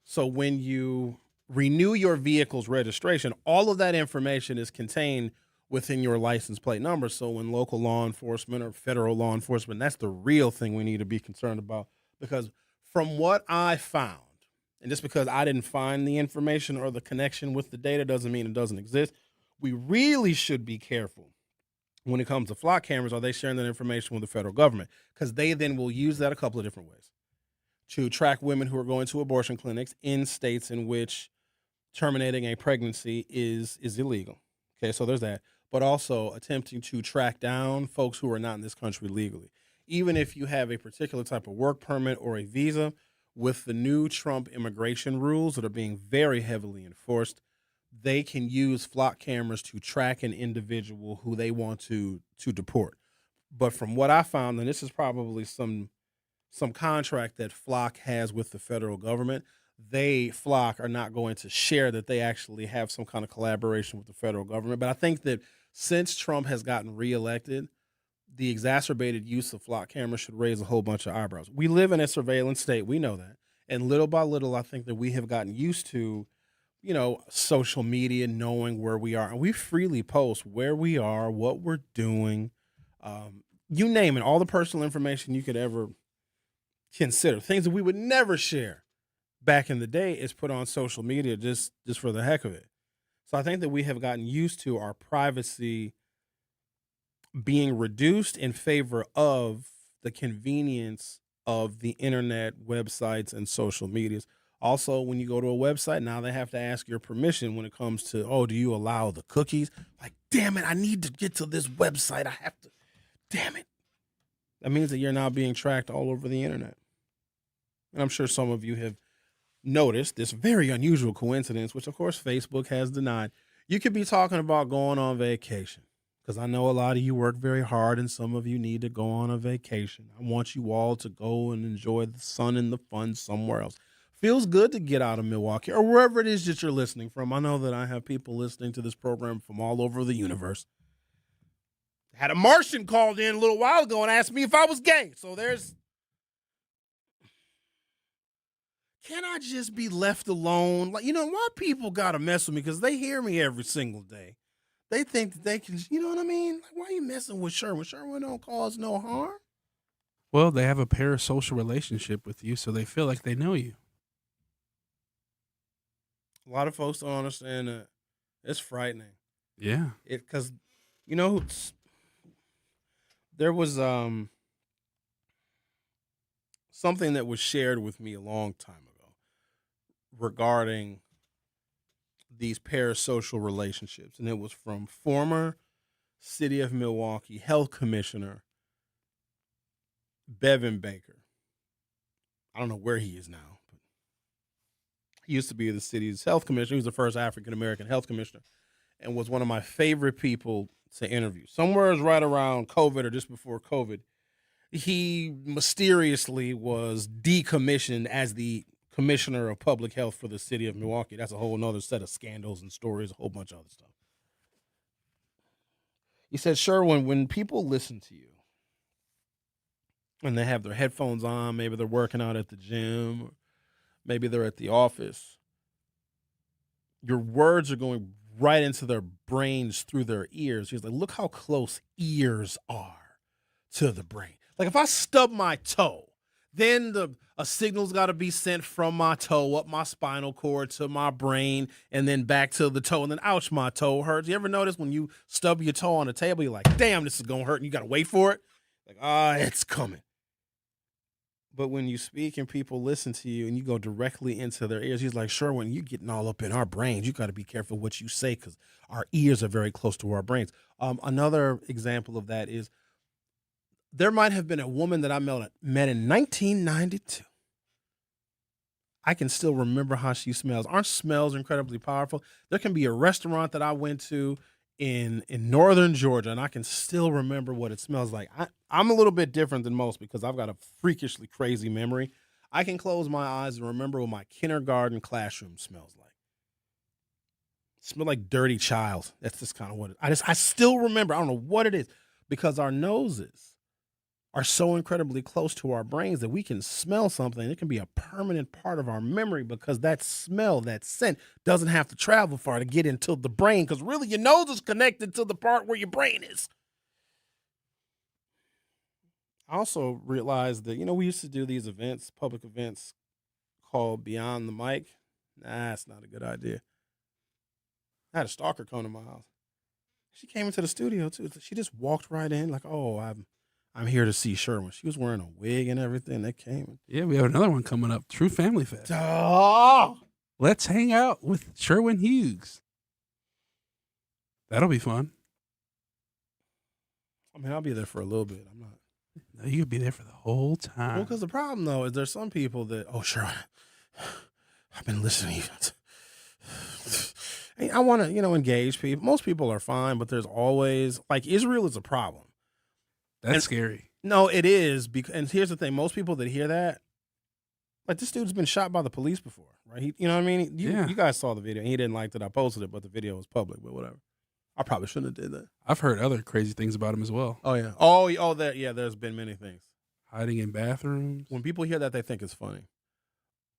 So when you renew your vehicle's registration, all of that information is contained within your license plate number. So when local law enforcement or federal law enforcement, that's the real thing we need to be concerned about. Because from what I found, and just because I didn't find the information or the connection with the data doesn't mean it doesn't exist. We really should be careful when it comes to flock cameras. Are they sharing that information with the federal government? Because they then will use that a couple of different ways to track women who are going to abortion clinics in states in which terminating a pregnancy is illegal. Okay, so there's that. But also attempting to track down folks who are not in this country legally. Even if you have a particular type of work permit or a visa, with the new Trump immigration rules that are being very heavily enforced, they can use flock cameras to track an individual who they want to deport. But from what I found, and this is probably some contract that Flock has with the federal government, Flock are not going to share that they actually have some kind of collaboration with the federal government. But I think that since Trump has gotten reelected, the exacerbated use of flock cameras should raise a whole bunch of eyebrows. We live in a surveillance state. We know that. And little by little, I think that we have gotten used to, social media, knowing where we are. And we freely post where we are, what we're doing, you name it, all the personal information you could ever consider. Things that we would never share back in the day is put on social media just for the heck of it. So I think that we have gotten used to our privacy being reduced in favor of the convenience of the internet, websites, and social medias. Also, when you go to a website, now they have to ask your permission when it comes to, do you allow the cookies? Like, damn it, I need to get to this website. I have to, damn it. That means that you're now being tracked all over the internet. And I'm sure some of you have noticed this very unusual coincidence, which of course Facebook has denied. You could be talking about going on vacation, because I know a lot of you work very hard and some of you need to go on a vacation. I want you all to go and enjoy the sun and the fun somewhere else. Feels good to get out of Milwaukee or wherever it is that you're listening from. I know that I have people listening to this program from all over the universe. Had a Martian called in a little while ago and asked me if I was gay. So can I just be left alone? Like, why people got to mess with me? Because they hear me every single day. They think that they can, you know what I mean? Like, why are you messing with Sherwin? Sherwin don't cause no harm. Well, they have a parasocial relationship with you, so they feel like they know you. A lot of folks don't understand that. It's frightening. Yeah. Because, there was something that was shared with me a long time ago regarding these parasocial relationships, and it was from former City of Milwaukee Health Commissioner Bevan Baker. I don't know where he is now, but he used to be the city's health commissioner. He was the first African-American health commissioner and was one of my favorite people to interview. Somewhere right around COVID or just before COVID, he mysteriously was decommissioned as the commissioner of public health for the city of Milwaukee. That's a whole nother set of scandals and stories, a whole bunch of other stuff. He said, Sherwin, when people listen to you and they have their headphones on, maybe they're working out at the gym, or maybe they're at the office, your words are going right into their brains through their ears. He's like, look how close ears are to the brain. Like if I stub my toe, then a signal's got to be sent from my toe up my spinal cord to my brain and then back to the toe and then ouch, my toe hurts. You ever notice when you stub your toe on the table, you're like, damn, this is going to hurt and you got to wait for it? Like, it's coming. But when you speak and people listen to you and you go directly into their ears, he's like, sure, when you're getting all up in our brains, you got to be careful what you say because our ears are very close to our brains. Another example of that is there might have been a woman that I met in 1992. I can still remember how she smells. Aren't smells incredibly powerful? There can be a restaurant that I went to in northern Georgia, and I can still remember what it smells like. I'm a little bit different than most because I've got a freakishly crazy memory. I can close my eyes and remember what my kindergarten classroom smells like. It smells like dirty child. That's just kind of what it is. I still remember. I don't know what it is because our noses are so incredibly close to our brains that we can smell something. It can be a permanent part of our memory because that smell, that scent, doesn't have to travel far to get into the brain because really your nose is connected to the part where your brain is. I also realized that, we used to do these events, public events called Beyond the Mic. Nah, it's not a good idea. I had a stalker come to my house. She came into the studio too. She just walked right in like, oh, I'm here to see Sherwin. She was wearing a wig and everything. That came. Yeah, we have another one coming up. True Family Fest. Oh! Let's hang out with Sherwin Hughes. That'll be fun. I mean, I'll be there for a little bit. I'm not. No, you could be there for the whole time. Well, because the problem, though, is there's some people that, Sherwin, I've been listening. I want to, engage people. Most people are fine, but there's always, like, Israel is a problem. That's scary. No, it is. And here's the thing. Most people that hear that, like this dude's been shot by the police before, right? You know what I mean? You guys saw the video. He didn't like that I posted it, but the video was public, but whatever. I probably shouldn't have did that. I've heard other crazy things about him as well. Oh, yeah. There's been many things. Hiding in bathrooms. When people hear that, they think it's funny.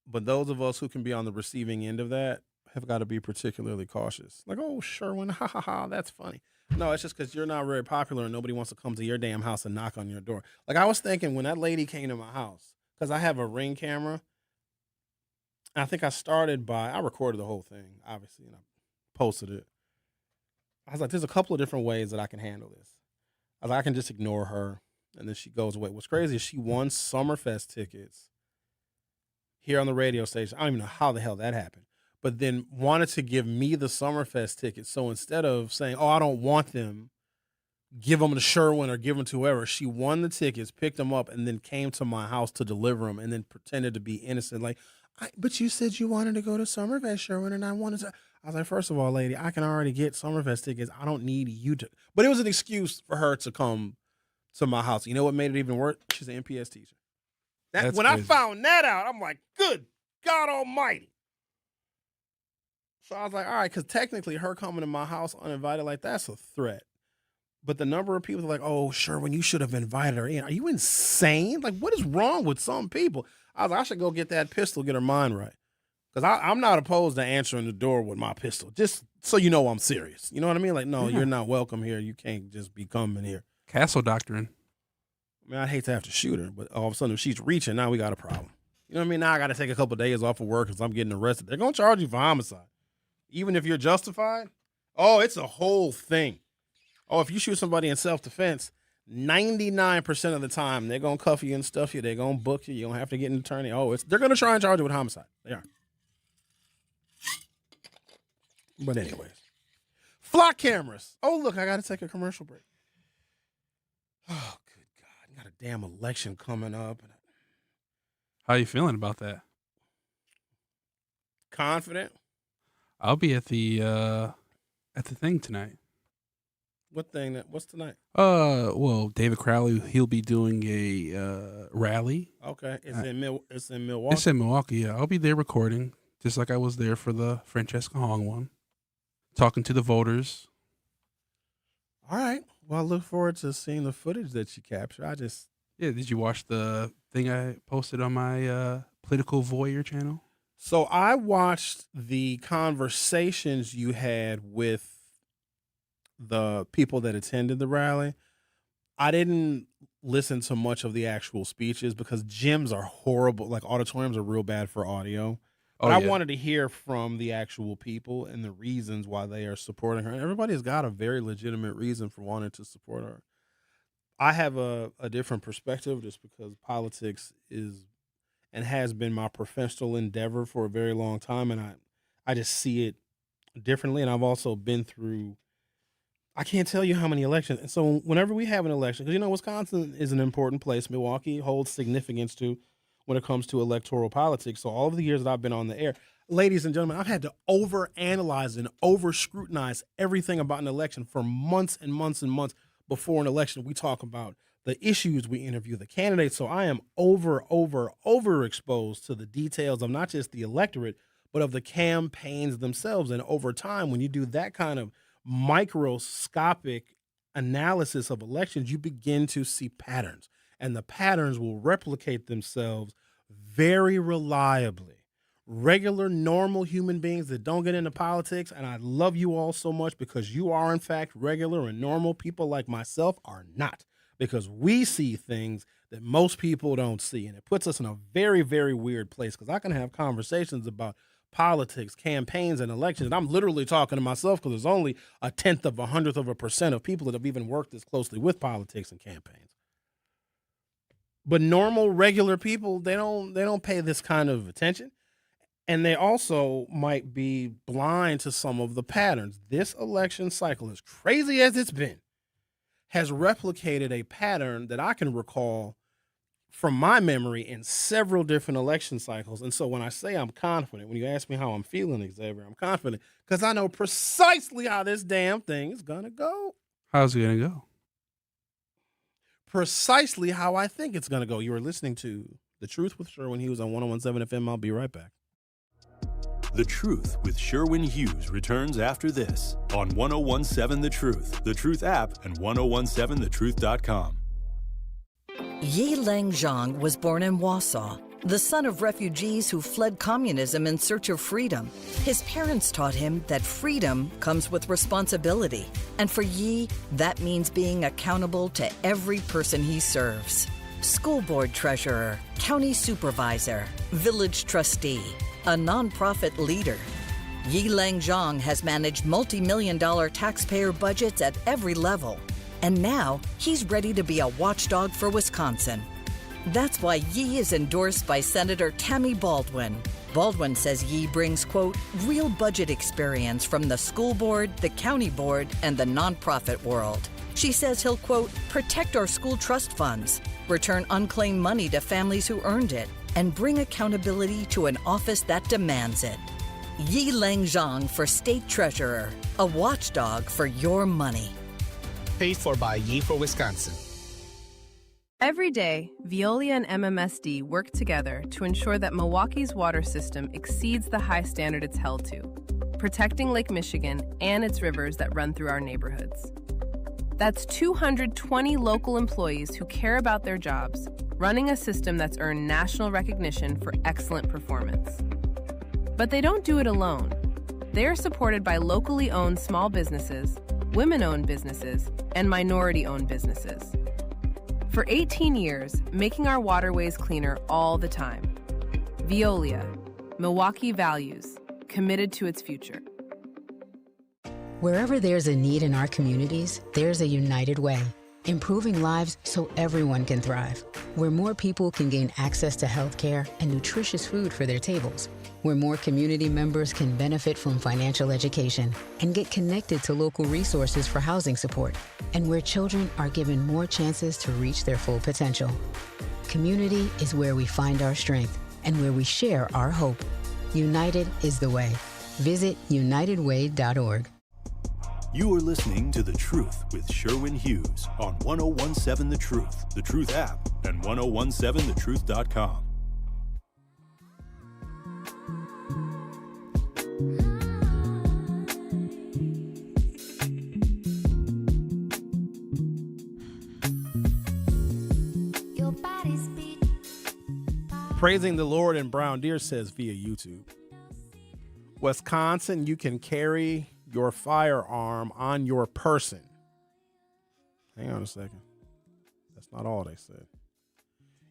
But those of us who can be on the receiving end of that have got to be particularly cautious. Like, Sherwin, ha, ha, ha, that's funny. No, it's just because you're not very popular and nobody wants to come to your damn house and knock on your door. Like I was thinking when that lady came to my house, because I have a Ring camera, and I think I recorded the whole thing, obviously, and I posted it. I was like, there's a couple of different ways that I can handle this. I was like, I can just ignore her, and then she goes away. What's crazy is she won Summerfest tickets here on the radio station. I don't even know how the hell that happened. But then wanted to give me the Summerfest tickets. So instead of saying, I don't want them, give them to Sherwin or give them to whoever, she won the tickets, picked them up, and then came to my house to deliver them and then pretended to be innocent. Like, but you said you wanted to go to Summerfest, Sherwin, and I wanted to. I was like, first of all, lady, I can already get Summerfest tickets. I don't need you to. But it was an excuse for her to come to my house. You know what made it even worse? She's an MPS teacher. When crazy. I found that out, I'm like, good God almighty. So I was like, all right, because technically her coming to my house uninvited, like that's a threat. But the number of people are like, oh, Sherwin, you should have invited her in. Are you insane? Like, what is wrong with some people? I was like, I should go get that pistol, get her mind right. Because I'm not opposed to answering the door with my pistol, just so you know I'm serious. You know what I mean? Like, no, you're not welcome here. You can't just be coming here. Castle doctrine. I mean, I'd hate to have to shoot her, but all of a sudden, if she's reaching, now we got a problem. You know what I mean? Now I got to take a couple of days off of work because I'm getting arrested. They're going to charge you for homicide. Even if you're justified, oh, it's a whole thing. Oh, if you shoot somebody in self-defense, 99% of the time, they're going to cuff you and stuff you. They're going to book you. You don't have to get an attorney. Oh, they're going to try and charge you with homicide. They are. But anyways. Flock cameras. Oh, look, I got to take a commercial break. Oh, good God. Got a damn election coming up. How you feeling about that? Confident. I'll be at the thing tonight. What thing? What's tonight? Well, David Crowley, he'll be doing a rally. Okay, it's in Milwaukee. It's in Milwaukee. Yeah, I'll be there recording, just like I was there for the Francesca Hong one, talking to the voters. All right. Well, I look forward to seeing the footage that you capture. Did you watch the thing I posted on my Political Voyeur channel? So I watched the conversations you had with the people that attended the rally. I didn't listen to much of the actual speeches because gyms are horrible. Like auditoriums are real bad for audio. But I wanted to hear from the actual people and the reasons why they are supporting her. And everybody's got a very legitimate reason for wanting to support her. I have a different perspective just because politics is and has been my professional endeavor for a very long time. And I just see it differently. And I've also been through, I can't tell you how many elections. And so whenever we have an election, because, Wisconsin is an important place. Milwaukee holds significance to when it comes to electoral politics. So all of the years that I've been on the air, ladies and gentlemen, I've had to overanalyze and over-scrutinize everything about an election for months and months and months before an election. We talk about the issues, we interview the candidates. So I am overexposed to the details of not just the electorate, but of the campaigns themselves. And over time, when you do that kind of microscopic analysis of elections, you begin to see patterns. And the patterns will replicate themselves very reliably. Regular, normal human beings that don't get into politics, and I love you all so much because you are, in fact, regular and normal. People like myself are not, because we see things that most people don't see. And it puts us in a very, very weird place because I can have conversations about politics, campaigns, and elections. And I'm literally talking to myself because there's only 0.1% of people that have even worked this closely with politics and campaigns. But normal, regular people, they don't pay this kind of attention. And they also might be blind to some of the patterns. This election cycle, as crazy as it's been, has replicated a pattern that I can recall from my memory in several different election cycles. And so when I say I'm confident, when you ask me how I'm feeling, Xavier, I'm confident because I know precisely how this damn thing is going to go. How's it going to go? Precisely how I think it's going to go. You are listening to The Truth with Sherwin Hughes on 101.7 FM. I'll be right back. The Truth with Sherwin Hughes returns after this on 101.7 The Truth app, and 1017thetruth.com. Yi Leng Zhang was born in Warsaw, the son of refugees who fled communism in search of freedom. His parents taught him that freedom comes with responsibility. And for Yi, that means being accountable to every person he serves. School board treasurer, county supervisor, village trustee, a nonprofit leader. Yi Leng Zhang has managed multi-million-dollar taxpayer budgets at every level. And now he's ready to be a watchdog for Wisconsin. That's why Yi is endorsed by Senator Tammy Baldwin. Baldwin says Yi brings, quote, real budget experience from the school board, the county board, and the nonprofit world. She says he'll, quote, protect our school trust funds, return unclaimed money to families who earned it, and bring accountability to an office that demands it. Yi Leng Zhang for State Treasurer, a watchdog for your money. Paid for by Yi for Wisconsin. Every day, Veolia and MMSD work together to ensure that Milwaukee's water system exceeds the high standard it's held to, protecting Lake Michigan and its rivers that run through our neighborhoods. That's 220 local employees who care about their jobs, running a system that's earned national recognition for excellent performance. But they don't do it alone. They're supported by locally owned small businesses, women-owned businesses, and minority-owned businesses. For 18 years, making our waterways cleaner all the time. Veolia, Milwaukee values, committed to its future. Wherever there's a need in our communities, there's a United Way, improving lives so everyone can thrive. Where more people can gain access to healthcare and nutritious food for their tables. Where more community members can benefit from financial education and get connected to local resources for housing support. And where children are given more chances to reach their full potential. Community is where we find our strength and where we share our hope. United is the way. Visit unitedway.org. You are listening to The Truth with Sherwin Hughes on 1017 The Truth app, and 1017thetruth.com. Praising the Lord in Brown Deer says via YouTube. Wisconsin, you can carry your firearm on your person. Hang on a second. That's not all they said.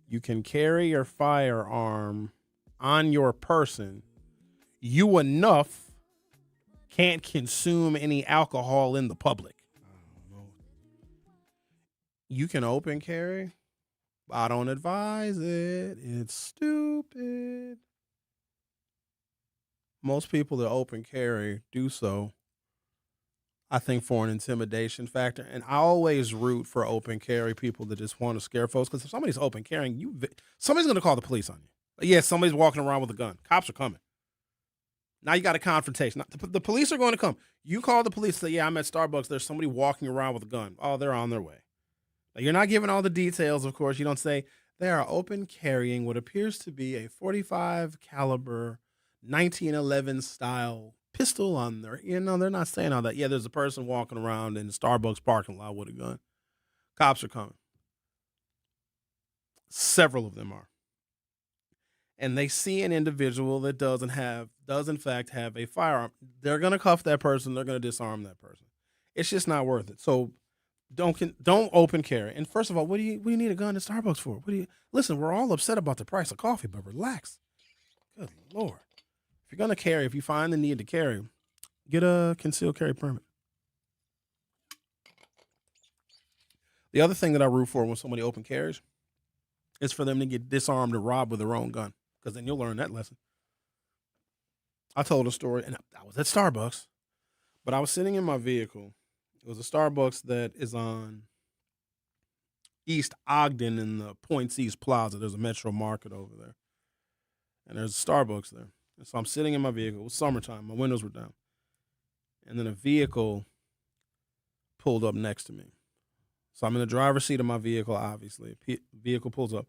You can carry your firearm on your person. You enough can't consume any alcohol in the public. I don't know. You can open carry. I don't advise it. It's stupid. Most people that open carry do so, I think, for an intimidation factor. And I always root for open carry people that just want to scare folks. Because if somebody's open carrying, somebody's going to call the police on you. Yeah, somebody's walking around with a gun. Cops are coming. Now you got a confrontation. The police are going to come. You call the police, say, yeah, I'm at Starbucks. There's somebody walking around with a gun. Oh, they're on their way. Now, you're not giving all the details, of course. You don't say they are open carrying what appears to be a .45 caliber 1911 style pistol on there. You know, they're not saying all that. Yeah, there's a person walking around in the Starbucks parking lot with a gun. Cops are coming. Several of them are. And they see an individual that does in fact have a firearm. They're going to cuff that person. They're going to disarm that person. It's just not worth it. So don't open carry. And first of all, what do you need a gun at Starbucks for? Listen, we're all upset about the price of coffee, but relax. Good Lord. If you're going to carry, if you find the need to carry, get a concealed carry permit. The other thing that I root for when somebody open carries is for them to get disarmed or robbed with their own gun, because then you'll learn that lesson. I told a story, and I was at Starbucks, but I was sitting in my vehicle. It was a Starbucks that is on East Ogden in the Points East Plaza. There's a Metro Market over there, and there's a Starbucks there. And so I'm sitting in my vehicle. It was summertime. My windows were down. And then a vehicle pulled up next to me. So I'm in the driver's seat of my vehicle, obviously. Vehicle pulls up.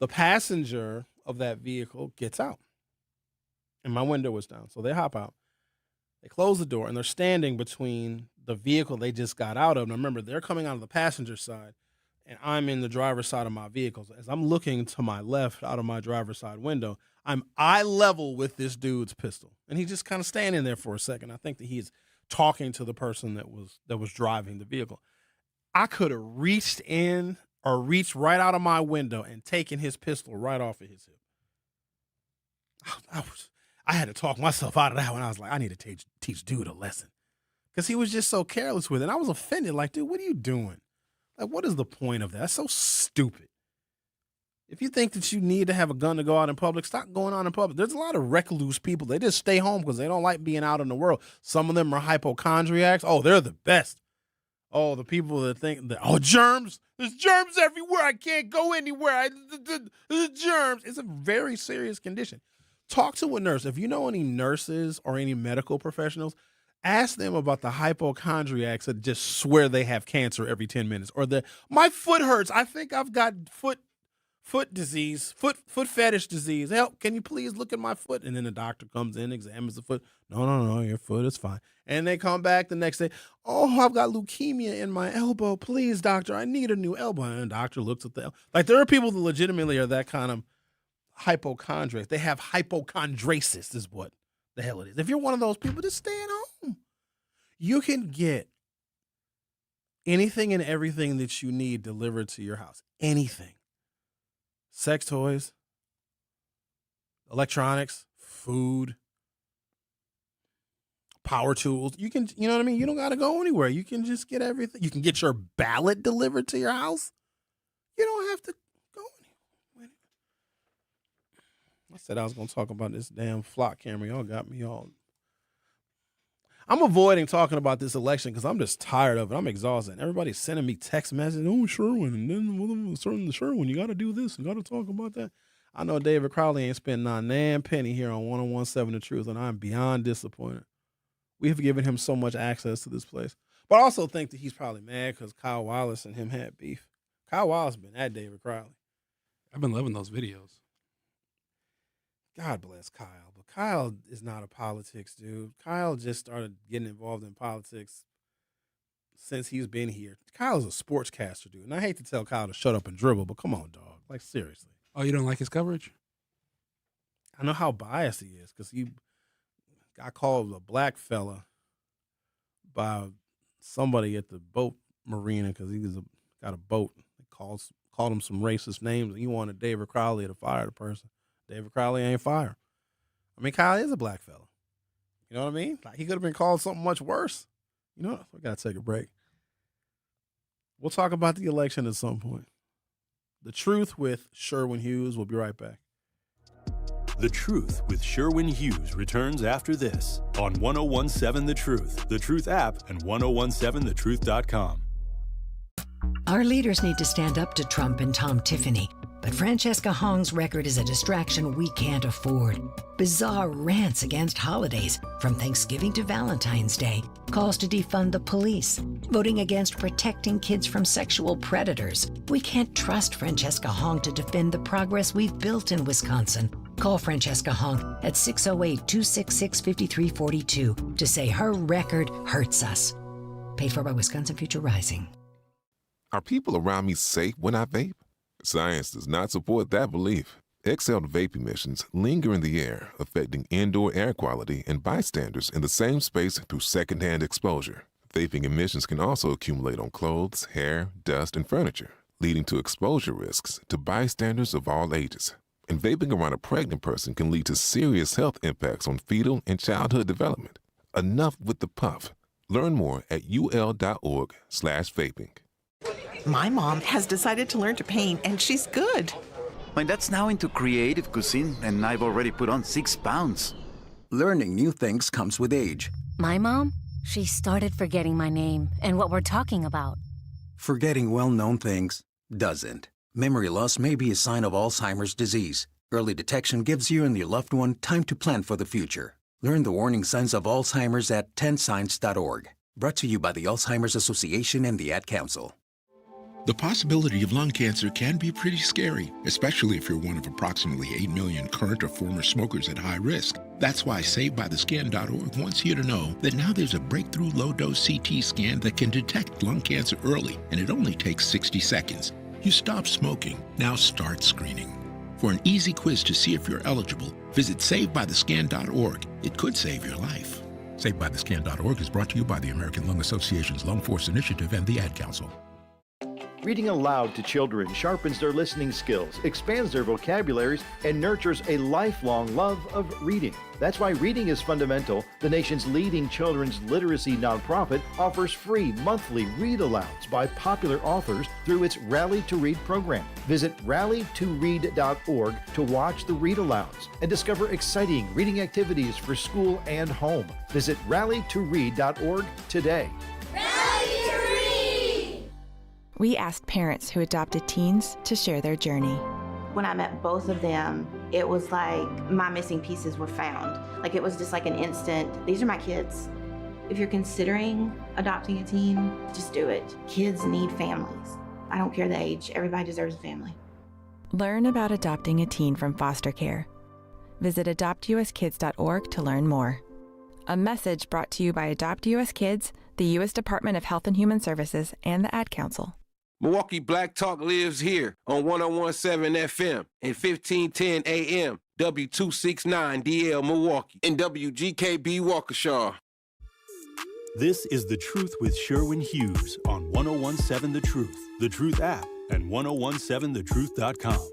The passenger of that vehicle gets out. And my window was down. So they hop out. They close the door, and they're standing between the vehicle they just got out of. And remember, they're coming out of the passenger side, and I'm in the driver's side of my vehicle. So as I'm looking to my left out of my driver's side window, I'm eye level with this dude's pistol. And he's just kind of standing there for a second. I think that he's talking to the person that was driving the vehicle. I could have reached in or reached right out of my window and taken his pistol right off of his hip. I had to talk myself out of that one. I was like, I need to teach dude a lesson. Because he was just so careless with it. And I was offended. Like, dude, what are you doing? Like, what is the point of that? That's so stupid. If you think that you need to have a gun to go out in public, stop going out in public. There's a lot of recluse people. They just stay home because they don't like being out in the world. Some of them are hypochondriacs. Oh, they're the best. Oh, the people that think that, oh, germs. There's germs everywhere. I can't go anywhere. There's germs. It's a very serious condition. Talk to a nurse. If you know any nurses or any medical professionals, ask them about the hypochondriacs that just swear they have cancer every 10 minutes. Or my foot hurts. I think I've got foot foot disease, foot fetish disease. Help, can you please look at my foot? And then the doctor comes in, examines the foot. No, your foot is fine. And they come back the next day. Oh, I've got leukemia in my elbow. Please, doctor, I need a new elbow. And the doctor looks at the elbow. Like, there are people that legitimately are that kind of hypochondriac. They have hypochondriasis is what the hell it is. If you're one of those people, just stay at home. You can get anything and everything that you need delivered to your house. Anything. Sex toys, electronics, food, power tools. You can, you know what I mean? You don't got to go anywhere. You can just get everything. You can get your ballot delivered to your house. You don't have to go anywhere. I said I was going to talk about this damn flock camera. Y'all got me all. I'm avoiding talking about this election because I'm just tired of it. I'm exhausted. Everybody's sending me text messages. Oh, Sherwin, and then Sherwin, you got to do this. You got to talk about that. I know David Crowley ain't spent not nan penny here on 101.7 The Truth, and I'm beyond disappointed. We have given him so much access to this place. But I also think that he's probably mad because Kyle Wallace and him had beef. Kyle Wallace been at David Crowley. I've been loving those videos. God bless Kyle, but Kyle is not a politics dude. Kyle just started getting involved in politics since he's been here. Kyle's a sportscaster dude, and I hate to tell Kyle to shut up and dribble, but come on, dog. Like, seriously. Oh, you don't like his coverage? I know how biased he is because he got called a black fella by somebody at the boat marina because got a boat. They called him some racist names, and he wanted David Crowley to fire the person. David Crowley ain't fire. I mean, Kyle is a black fella. You know what I mean? Like, he could have been called something much worse. You know, we got to take a break. We'll talk about the election at some point. The Truth with Sherwin Hughes. We'll be right back. The Truth with Sherwin Hughes returns after this on 101.7 The Truth app, and 1017thetruth.com. Our leaders need to stand up to Trump and Tom Tiffany. But Francesca Hong's record is a distraction we can't afford. Bizarre rants against holidays, from Thanksgiving to Valentine's Day, calls to defund the police, voting against protecting kids from sexual predators. We can't trust Francesca Hong to defend the progress we've built in Wisconsin. Call Francesca Hong at 608-266-5342 to say her record hurts us. Paid for by Wisconsin Future Rising. Are people around me safe when I vape? Science does not support that belief. Exhaled vape emissions linger in the air, affecting indoor air quality and bystanders in the same space through secondhand exposure. Vaping emissions can also accumulate on clothes, hair, dust, and furniture, leading to exposure risks to bystanders of all ages. And vaping around a pregnant person can lead to serious health impacts on fetal and childhood development. Enough with the puff. Learn more at ul.org/vaping. My mom has decided to learn to paint, and she's good. My dad's now into creative cuisine, and I've already put on 6 pounds. Learning new things comes with age. My mom, she started forgetting my name and what we're talking about. Forgetting well-known things doesn't. Memory loss may be a sign of Alzheimer's disease. Early detection gives you and your loved one time to plan for the future. Learn the warning signs of Alzheimer's at 10signs.org. Brought to you by the Alzheimer's Association and the Ad Council. The possibility of lung cancer can be pretty scary, especially if you're one of approximately 8 million current or former smokers at high risk. That's why SaveByTheScan.org wants you to know that now there's a breakthrough low-dose CT scan that can detect lung cancer early, and it only takes 60 seconds. You stop smoking, now start screening. For an easy quiz to see if you're eligible, visit SaveByTheScan.org. It could save your life. SaveByTheScan.org is brought to you by the American Lung Association's Lung Force Initiative and the Ad Council. Reading aloud to children sharpens their listening skills, expands their vocabularies, and nurtures a lifelong love of reading. That's why Reading is Fundamental, the nation's leading children's literacy nonprofit, offers free monthly read-alouds by popular authors through its Rally to Read program. Visit rallytoread.org to watch the read-alouds and discover exciting reading activities for school and home. Visit rallytoread.org today. We asked parents who adopted teens to share their journey. When I met both of them, it was like my missing pieces were found. Like, it was just like an instant, these are my kids. If you're considering adopting a teen, just do it. Kids need families. I don't care the age, everybody deserves a family. Learn about adopting a teen from foster care. Visit adoptuskids.org to learn more. A message brought to you by Adopt US Kids, the U.S. Department of Health and Human Services, and the Ad Council. Milwaukee Black Talk lives here on 1017 FM and 1510 AM, W269DL Milwaukee, and WGKB Waukesha. This is The Truth with Sherwin Hughes on 1017 The Truth, The Truth app, and 1017thetruth.com.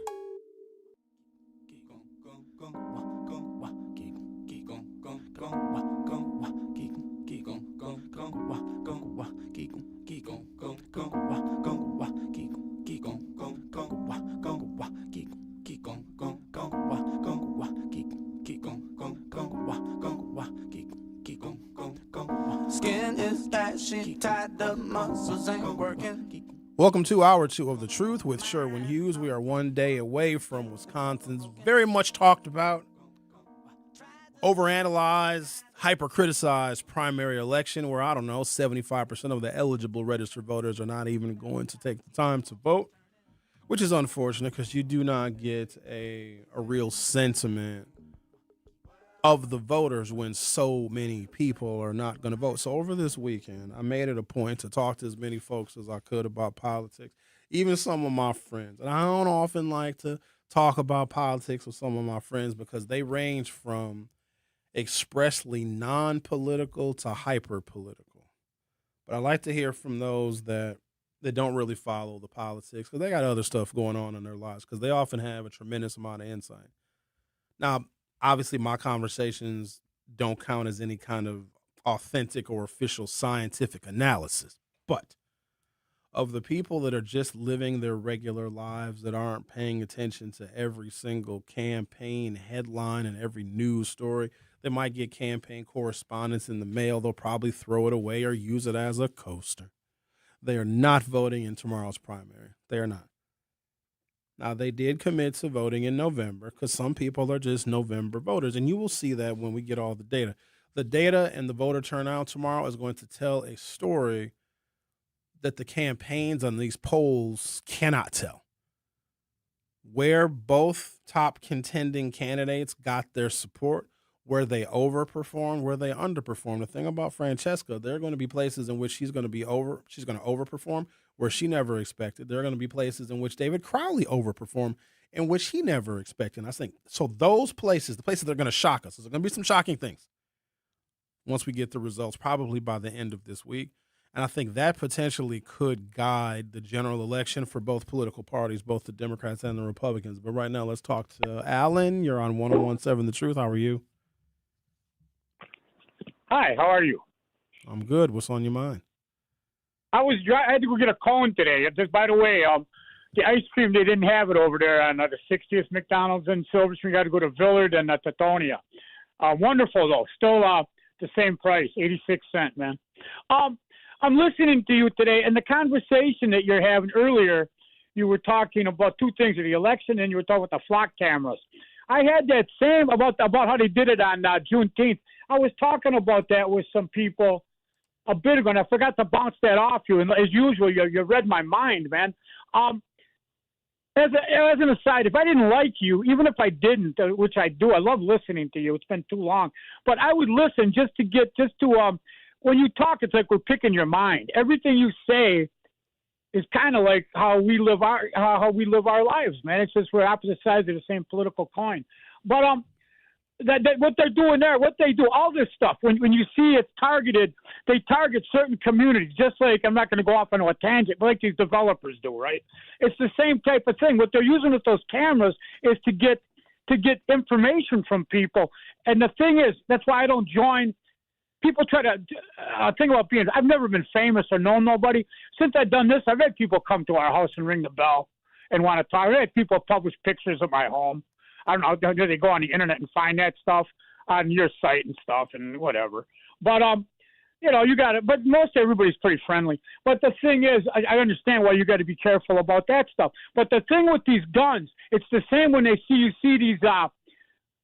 Skin is ashy, tied the muscles ain't working. Welcome to Hour 2 of The Truth with Sherwin Hughes. We are one day away from Wisconsin's very much talked about, overanalyzed, hyper-criticized primary election where, 75% of the eligible registered voters are not even going to take the time to vote, which is unfortunate because you do not get a real sentiment of the voters when so many people are not going to vote. So over this weekend, I made it a point to talk to as many folks as I could about politics, even some of my friends. And I don't often like to talk about politics with some of my friends because they range from expressly non-political to hyper-political. But I like to hear from those that don't really follow the politics because they got other stuff going on in their lives because they often have a tremendous amount of insight. Now, obviously, my conversations don't count as any kind of authentic or official scientific analysis. But of the people that are just living their regular lives, that aren't paying attention to every single campaign headline and every news story, they might get campaign correspondence in the mail. They'll probably throw it away or use it as a coaster. They are not voting in tomorrow's primary. They are not. Now, they did commit to voting in November because some people are just November voters, and you will see that when we get all the data. The data and the voter turnout tomorrow is going to tell a story that the campaigns on these polls cannot tell. Where both top contending candidates got their support, where they overperformed, where they underperformed. The thing about Francesca, there are going to be places in which she's going to overperform, where she never expected. There are going to be places in which David Crowley overperformed, in which he never expected. And I think so. Those places, the places that are going to shock us, there's going to be some shocking things once we get the results, probably by the end of this week. And I think that potentially could guide the general election for both political parties, both the Democrats and the Republicans. But right now, let's talk to Alan. You're on 1017 The Truth. How are you? Hi, how are you? I'm good. What's on your mind? I had to go get a cone today. Just by the way, the ice cream, they didn't have it over there on the 60th McDonald's in Silver Spring. Got to go to Villard and Teutonia. Wonderful, though. Still the same price, 86 cents, man. I'm listening to you today, and the conversation that you're having earlier, you were talking about two things, the election, and you were talking about the flock cameras. I had that same about how they did it on Juneteenth. I was talking about that with some people a bit ago, and I forgot to bounce that off you. And as usual, you read my mind, man. As an aside, if I didn't like you, even if I didn't, which I do, I love listening to you. It's been too long, but I would listen just to when you talk, it's like we're picking your mind. Everything you say is kind of like how we live our lives, man. It's just we're opposite sides of the same political coin. But that what they're doing there, what they do, all this stuff. When you see it's targeted, they target certain communities. Just like, I'm not going to go off on a tangent, but like these developers do, right? It's the same type of thing. What they're using with those cameras is to get information from people. And the thing is, that's why I don't join. People try to think about I've never been famous or known nobody. Since I've done this, I've had people come to our house and ring the bell and want to talk. I've had people publish pictures of my home. I don't know, they go on the internet and find that stuff on your site and stuff and whatever. But, you got it. But most everybody's pretty friendly. But the thing is, I understand why you got to be careful about that stuff. But the thing with these guns, it's the same when you see these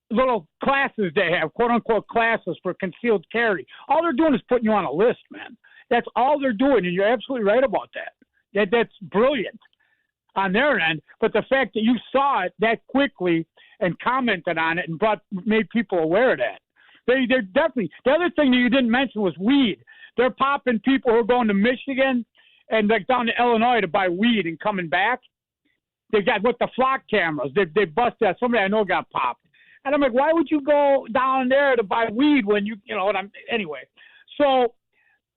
little classes they have, quote-unquote classes for concealed carry. All they're doing is putting you on a list, man. That's all they're doing, and you're absolutely right about that. That's brilliant. on their end. But the fact that you saw it that quickly and commented on it and made people aware of that. They're definitely. The other thing that you didn't mention was weed. They're popping people who are going to Michigan and like down to Illinois to buy weed and coming back. They got with the flock cameras. They busted that. Somebody I know got popped. And I'm like, why would you go down there to buy weed when you know what I'm anyway? So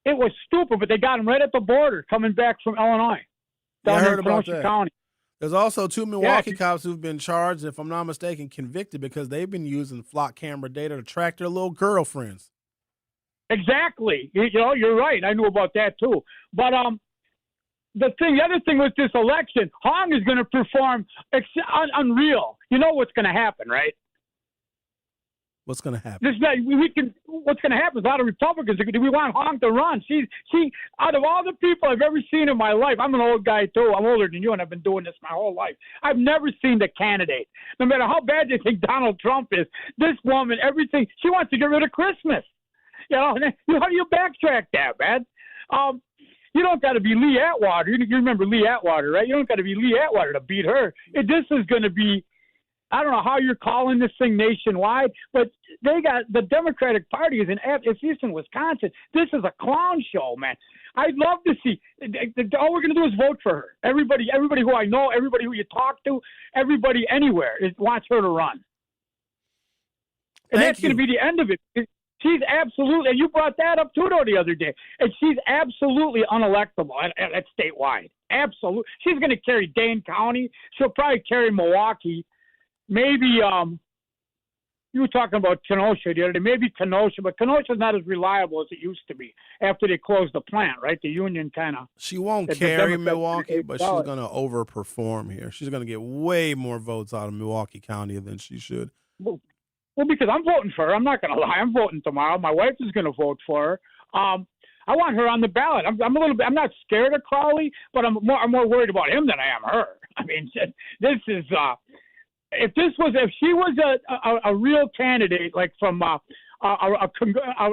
it was stupid, but they got him right at the border coming back from Illinois. Yeah, I Down heard in about Kenosha that. County. There's also 2 Milwaukee cops who've been charged, if I'm not mistaken, convicted because they've been using flock camera data to track their little girlfriends. Exactly. You know, you're right. I knew about that too. But the other thing with this election, Hong is going to perform unreal. You know what's going to happen, right? What's going to happen? What's going to happen is a lot of Republicans. We want Hong to run. She, out of all the people I've ever seen in my life, I'm an old guy too. I'm older than you, and I've been doing this my whole life. I've never seen the candidate. No matter how bad they think Donald Trump is, this woman, everything, she wants to get rid of Christmas. You know, how do you backtrack that, man? You don't got to be Lee Atwater. You remember Lee Atwater, right? You don't got to be Lee Atwater to beat her. This is going to be, I don't know how you're calling this thing nationwide, but they got the Democratic Party is it's in Wisconsin. This is a clown show, man. I'd love to see. All we're going to do is vote for her. Everybody who I know, everybody who you talk to, everybody anywhere wants her to run. And that's going to be the end of it. She's absolutely, and you brought that up too, though, the other day. And she's absolutely unelectable at statewide. Absolutely. She's going to carry Dane County. She'll probably carry Milwaukee. Maybe you were talking about Kenosha the other day. Maybe Kenosha, but Kenosha's not as reliable as it used to be after they closed the plant, right? The union kind of. She won't carry Milwaukee, but she's going to overperform here. She's going to get way more votes out of Milwaukee County than she should. Well, because I'm voting for her. I'm not going to lie. I'm voting tomorrow. My wife is going to vote for her. I want her on the ballot. I'm I'm not scared of Crowley, but I'm more worried about him than I am her. I mean, this is if she was a real candidate, like from a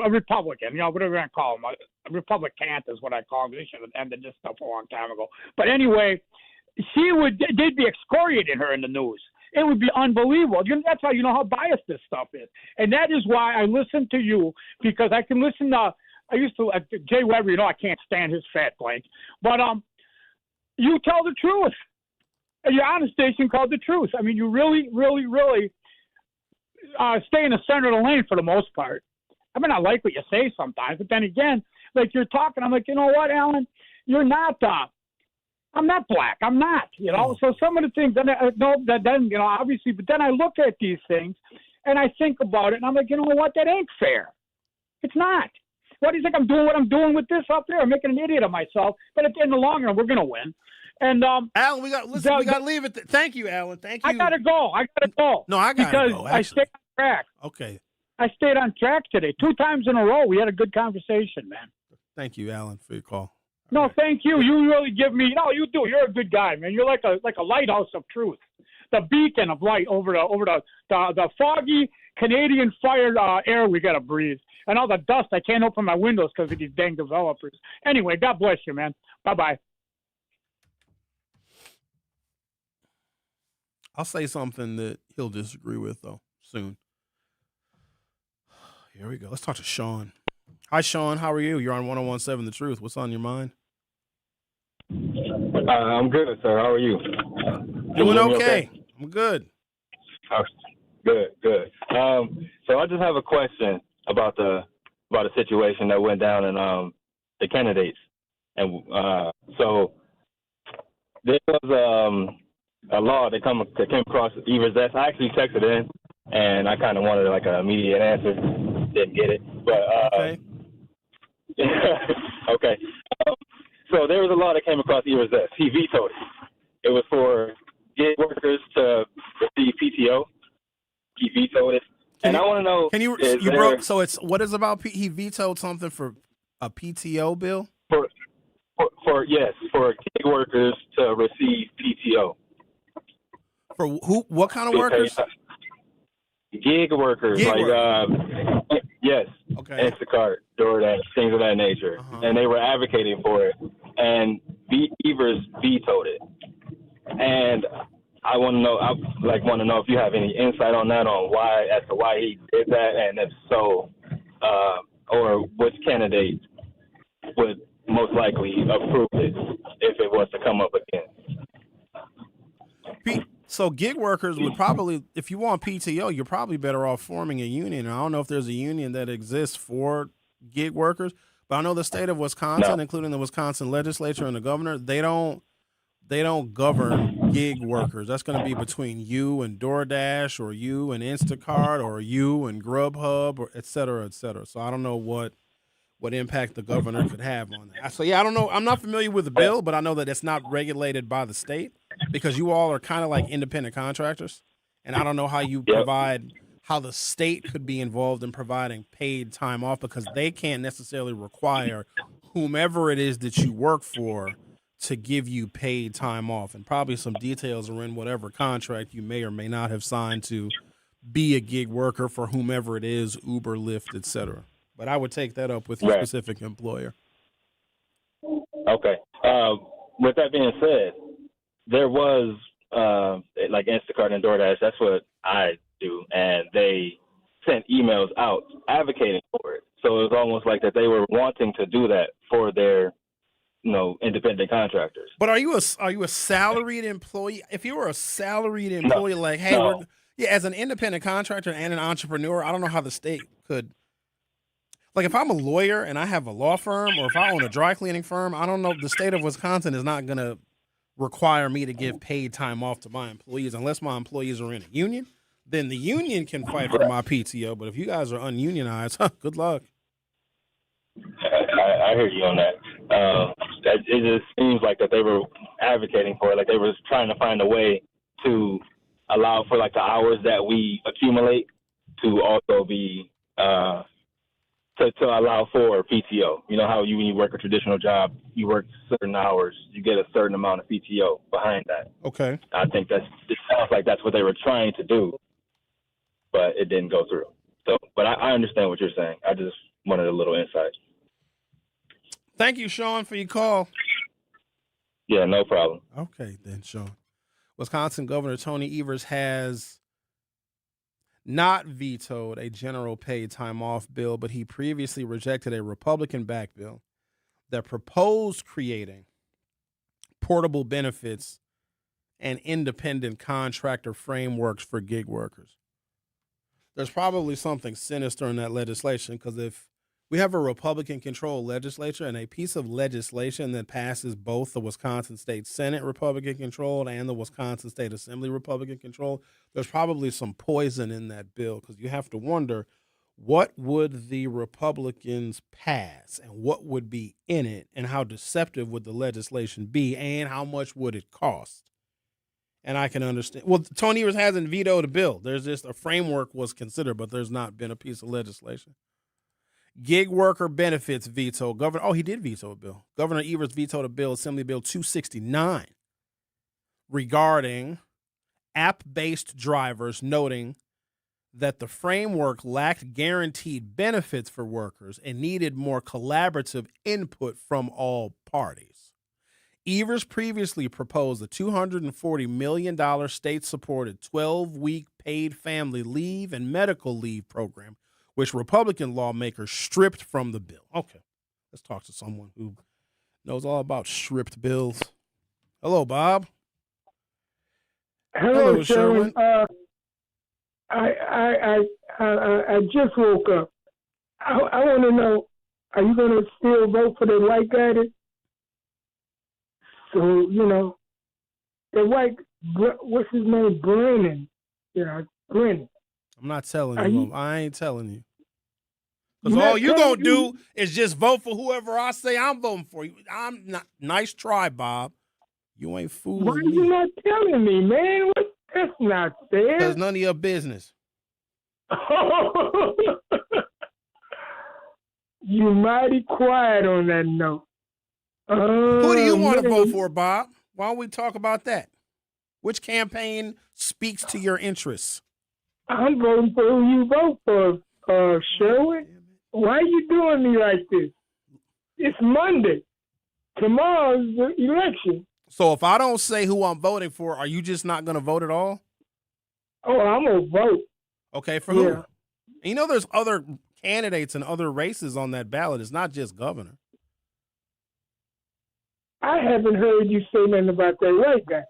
Republican, you know, whatever you want to call him, a Republican is what I call him. They should have ended this stuff a long time ago. But anyway, they'd be excoriating her in the news. It would be unbelievable. That's how you know how biased this stuff is. And that is why I listen to you, because I can listen to, I used to, Jay Weber, you know, I can't stand his fat blank. But you tell the truth. And you're on a station called The Truth. I mean, you really, really, really stay in the center of the lane for the most part. I mean, I like what you say sometimes, but then again, like you're talking, I'm like, you know what, Alan? You're not I'm not black. I'm not, you know. So some of the things, then, you know, obviously, but then I look at these things and I think about it and I'm like, you know what? That ain't fair. It's not. What do you think I'm doing? What I'm doing with this up there? I'm making an idiot of myself. But in the long run, we're going to win. And Alan, we got to leave it. Thank you, Alan. Thank you. I gotta go. No, I gotta because go. I stayed on track. Okay. I stayed on track today 2 times in a row. We had a good conversation, man. Thank you, Alan, for your call. No, thank you. You really give me. No, you do. You're a good guy, man. You're like a lighthouse of truth, the beacon of light over the foggy Canadian fire air we gotta breathe, and all the dust. I can't open my windows because of these dang developers. Anyway, God bless you, man. Bye bye. I'll say something that he'll disagree with, though, soon. Here we go. Let's talk to Sean. Hi, Sean. How are you? You're on 101.7 The Truth. What's on your mind? I'm good, sir. How are you? Doing okay. I'm good. Oh, good. So I just have a question about the situation that went down in the candidates. And so there was a law that came across Eva Zech. I actually texted in, and I kind of wanted like an immediate answer. Didn't get it, but okay. Okay. So there was a law that came across Eva Zech. He vetoed it. It was for gig workers to receive PTO. He vetoed it, and I want to know. Can you broke? So it's what is about? He vetoed something for a PTO bill. For gig workers to receive PTO. For who? What kind of workers? Gig workers, yes, okay. Instacart, DoorDash, things of that nature, and they were advocating for it, and Evers vetoed it. And I want to know if you have any insight on that, on why he did that, and if so, or which candidate would most likely approve it if it was to come up again. So gig workers would probably, if you want PTO, you're probably better off forming a union. I don't know if there's a union that exists for gig workers, but I know the state of Wisconsin, including the Wisconsin legislature and the governor, they don't govern gig workers. That's going to be between you and DoorDash, or you and Instacart, or you and Grubhub, or et cetera, et cetera. So I don't know what impact the governor could have on that. So yeah, I don't know. I'm not familiar with the bill, but I know that it's not regulated by the state, because you all are kind of like independent contractors, and I don't know how you provide, how the state could be involved in providing paid time off, because they can't necessarily require whomever it is that you work for to give you paid time off. And probably some details are in whatever contract you may or may not have signed to be a gig worker for whomever it is, Uber, Lyft, et cetera. But I would take that up with your specific employer. Okay. With that being said, there was like Instacart and DoorDash. That's what I do, and they sent emails out advocating for it. So it was almost like that they were wanting to do that for their, independent contractors. But are you a salaried employee? If you were a salaried employee, as an independent contractor and an entrepreneur, I don't know how the state could. Like, if I'm a lawyer and I have a law firm, or if I own a dry cleaning firm, I don't know. The state of Wisconsin is not going to require me to give paid time off to my employees unless my employees are in a union. Then the union can fight for my PTO. But if you guys are ununionized, good luck. I hear you on that. It just seems like that they were advocating for it. Like they were trying to find a way to allow for like the hours that we accumulate to also be to allow for PTO. You know how when you work a traditional job, you work certain hours, you get a certain amount of PTO behind that. Okay. I think it sounds like that's what they were trying to do, but it didn't go through. So, but I understand what you're saying. I just wanted a little insight. Thank you, Sean, for your call. Yeah, no problem. Okay, then, Sean. Wisconsin Governor Tony Evers has not vetoed a general paid time off bill, but he previously rejected a Republican-backed bill that proposed creating portable benefits and independent contractor frameworks for gig workers. There's probably something sinister in that legislation, because if we have a Republican-controlled legislature and a piece of legislation that passes both the Wisconsin State Senate Republican-controlled and the Wisconsin State Assembly Republican-controlled, there's probably some poison in that bill, because you have to wonder, what would the Republicans pass and what would be in it, and how deceptive would the legislation be, and how much would it cost? And I can understand. Well, Tony Evers hasn't vetoed a bill. There's just a framework was considered, but there's not been a piece of legislation. Gig worker benefits veto. He did veto a bill. Governor Evers vetoed a bill, Assembly Bill 269, regarding app-based drivers, noting that the framework lacked guaranteed benefits for workers and needed more collaborative input from all parties. Evers previously proposed a $240 million state-supported 12-week paid family leave and medical leave program, which Republican lawmakers stripped from the bill. Okay, let's talk to someone who knows all about stripped bills. Hello, Bob. Hello, Sherwin. I just woke up. I want to know, are you going to still vote for the white guy? So, the white, what's his name? Brennan. Yeah, Brennan. I'm not telling you. I ain't telling you. Because all you're going to do is just vote for whoever I say I'm voting for. I'm not. Nice try, Bob. You ain't fooling me. Why are you not telling me, man? That's not fair. Because none of your business. You mighty quiet on that note. Who do you want to vote for, Bob? Why don't we talk about that? Which campaign speaks to your interests? I'm voting for who you vote for, Sherwin. Why are you doing me like this? It's Monday. Tomorrow's the election. So if I don't say who I'm voting for, are you just not going to vote at all? Oh, I'm gonna vote. Okay, for who? And there's other candidates and other races on that ballot. It's not just governor. I haven't heard you say nothing about that white guy.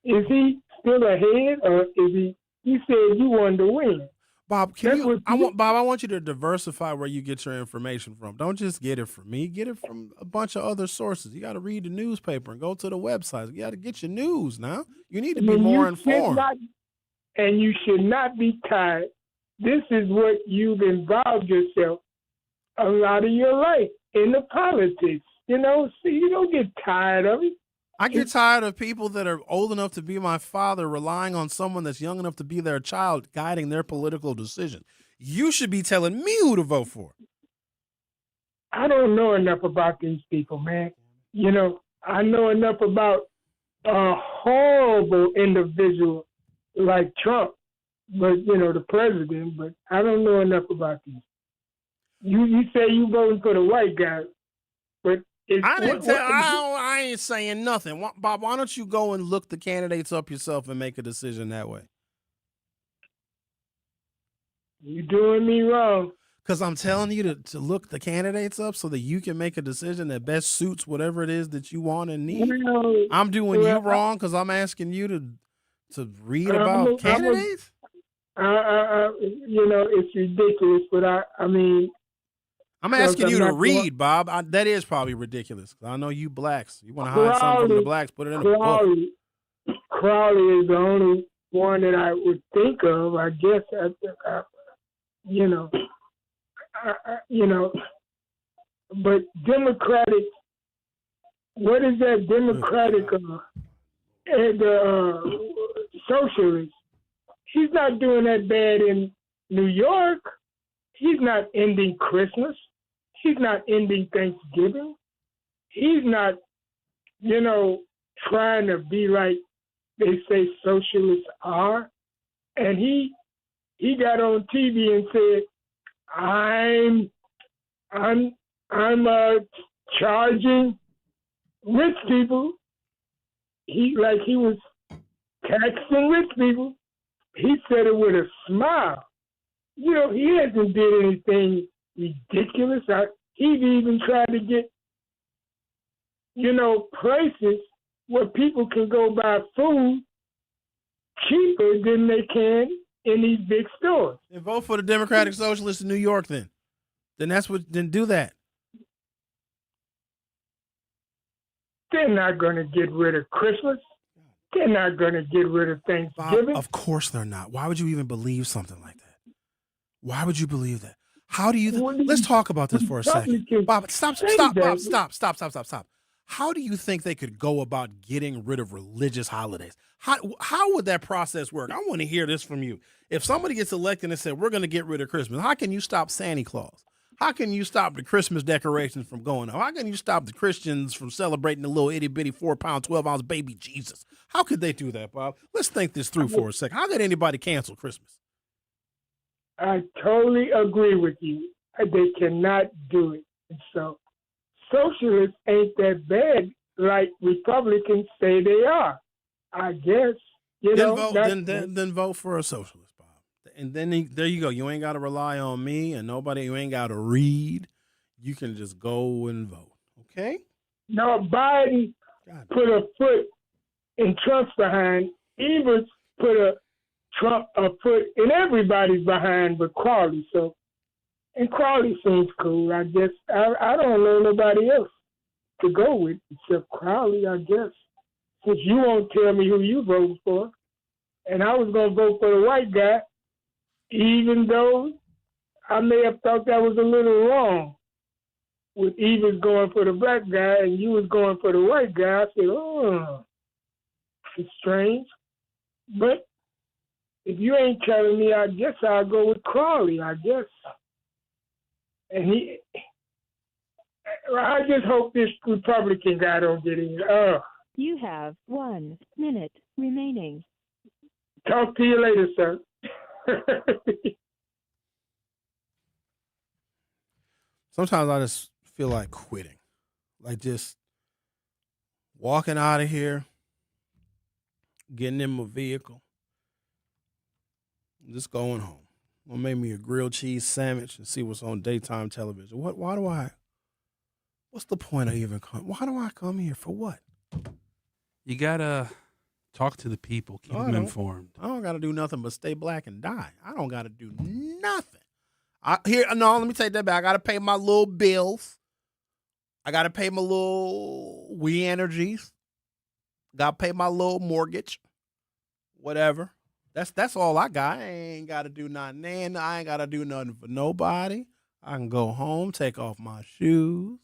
Is he still ahead, or is he? You said you wanted to win. Bob, I want you to diversify where you get your information from. Don't just get it from me. Get it from a bunch of other sources. You got to read the newspaper and go to the websites. You got to get your news now. You need to be more informed. And you should not be tired. This is what you've involved yourself a lot of your life in the politics. So you don't get tired of it. I get tired of people that are old enough to be my father relying on someone that's young enough to be their child guiding their political decision. You should be telling me who to vote for. I don't know enough about these people, man. I know enough about a horrible individual like Trump, but, the president, but I don't know enough about these. You say you voting for the white guy, but I ain't saying nothing. Bob, why don't you go and look the candidates up yourself and make a decision that way? You're doing me wrong. Because I'm telling you to look the candidates up so that you can make a decision that best suits whatever it is that you want and need. I'm doing you wrong because I'm asking you to read about candidates? It's ridiculous, but I'm asking you to read, Bob. That is probably ridiculous. I know you blacks. You want to hide something from the blacks, put it in a book. Crowley is the only one that I would think of. I guess, but Democratic, what is that Democratic socialist? He's not doing that bad in New York. He's not ending Christmas. He's not ending Thanksgiving. He's not, trying to be like they say socialists are. And he got on TV and said, I'm charging rich people. He was taxing rich people. He said it with a smile. He hasn't did anything ridiculous. He'd even tried to get, places where people can go buy food cheaper than they can in these big stores. And vote for the Democratic Socialists in New York then. Then do that. They're not going to get rid of Christmas. They're not going to get rid of Thanksgiving. Bob, of course they're not. Why would you even believe something like that? Why would you believe that? How do you? Let's talk about this for a second. Bob, stop. How do you think they could go about getting rid of religious holidays? How would that process work? I want to hear this from you. If somebody gets elected and said, we're going to get rid of Christmas, how can you stop Santa Claus? How can you stop the Christmas decorations from going up? How can you stop the Christians from celebrating the little itty-bitty 4-pound, 12-ounce baby Jesus? How could they do that, Bob? Let's think this through for a second. How could anybody cancel Christmas? I totally agree with you. They cannot do it. So socialists ain't that bad like Republicans say they are. I guess. Then vote for a socialist, Bob. And then there you go. You ain't got to rely on me and nobody. You ain't got to read. You can just go and vote. Okay? No, Biden put a foot in Trump's behind. Evers put a foot in everybody's behind but Crowley. So, and Crowley seems cool. I guess I don't know nobody else to go with except Crowley, I guess. Since you won't tell me who you voted for. And I was going to vote for the white guy, even though I may have thought that was a little wrong. With Evers going for the black guy and you was going for the white guy, I said, oh, it's strange. But if you ain't telling me, I guess I'll go with Crowley, I guess. And I just hope this Republican guy don't get in. You have 1 minute remaining. Talk to you later, sir. Sometimes I just feel like quitting. Like just, walking out of here, getting in my vehicle, just going home. I'm gonna make me a grilled cheese sandwich and see what's on daytime television. What's the point of even coming? Why do I come here? For what? You gotta talk to the people, keep them informed. I don't gotta do nothing but stay black and die. I don't gotta do nothing. Let me take that back. I gotta pay my little bills. I gotta pay my little We Energies. Gotta pay my little mortgage. Whatever. That's all I got. I ain't gotta do nothing. And I ain't gotta do nothing for nobody. I can go home, take off my shoes,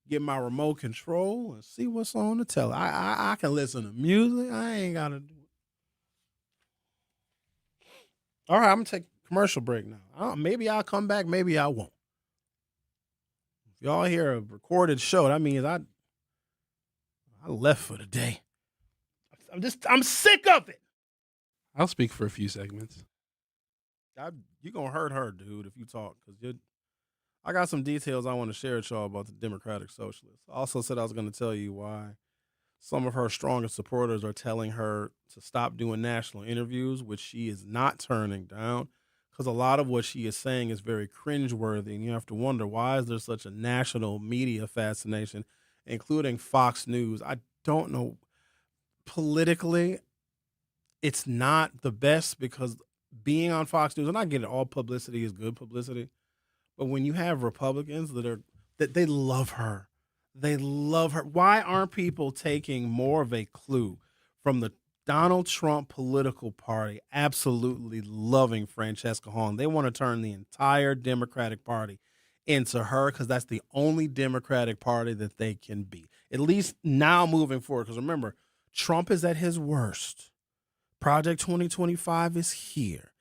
get my remote control, and see what's on the telly. I can listen to music. I ain't gotta do it. All right, I'm gonna take a commercial break now. Maybe I'll come back, maybe I won't. If y'all hear a recorded show, that means I left for the day. I'm sick of it. I'll speak for a few segments. You're going to hurt her, dude, if you talk. Because I got some details I want to share with y'all about the Democratic Socialists. I also said I was going to tell you why some of her strongest supporters are telling her to stop doing national interviews, which she is not turning down. Because a lot of what she is saying is very cringeworthy. And you have to wonder, why is there such a national media fascination, including Fox News? I don't know. Politically, it's not the best because being on Fox News, and I get it, all publicity is good publicity, but when you have Republicans that they love her, they love her. Why aren't people taking more of a clue from the Donald Trump political party absolutely loving Francesca Hong? They want to turn the entire Democratic Party into her because that's the only Democratic Party that they can be, at least now moving forward. Because remember, Trump is at his worst. Project 2025 is here.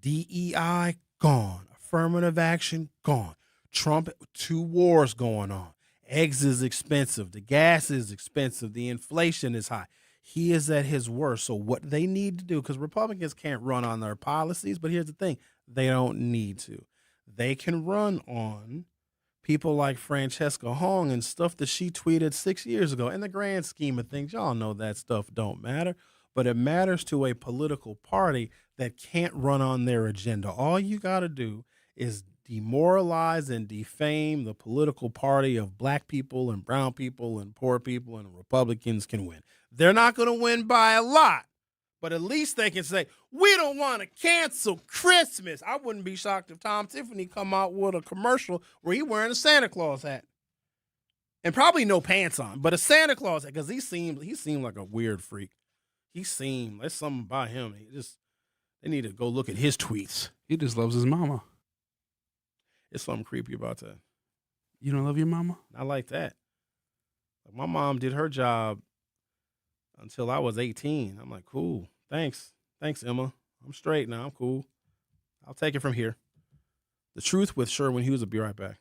DEI gone. Affirmative action gone. Trump, 2 wars going on. Eggs is expensive. The gas is expensive. The inflation is high. He is at his worst. So what they need to do, because Republicans can't run on their policies, but here's the thing, they don't need to. They can run on people like Francesca Hong and stuff that she tweeted 6 years ago. In the grand scheme of things, y'all know that stuff don't matter. But it matters to a political party that can't run on their agenda. All you got to do is demoralize and defame the political party of black people and brown people and poor people, and Republicans can win. They're not going to win by a lot, but at least they can say, we don't want to cancel Christmas. I wouldn't be shocked if Tom Tiffany come out with a commercial where he wearing a Santa Claus hat. And probably no pants on, but a Santa Claus hat, because he seemed like a weird freak. There's something about him. They need to go look at his tweets. He just loves his mama. It's something creepy about that. You don't love your mama? Not like that. My mom did her job until I was 18. I'm like, cool. Thanks, Emma. I'm straight now. I'm cool. I'll take it from here. The Truth with Sherwin Hughes will be right back.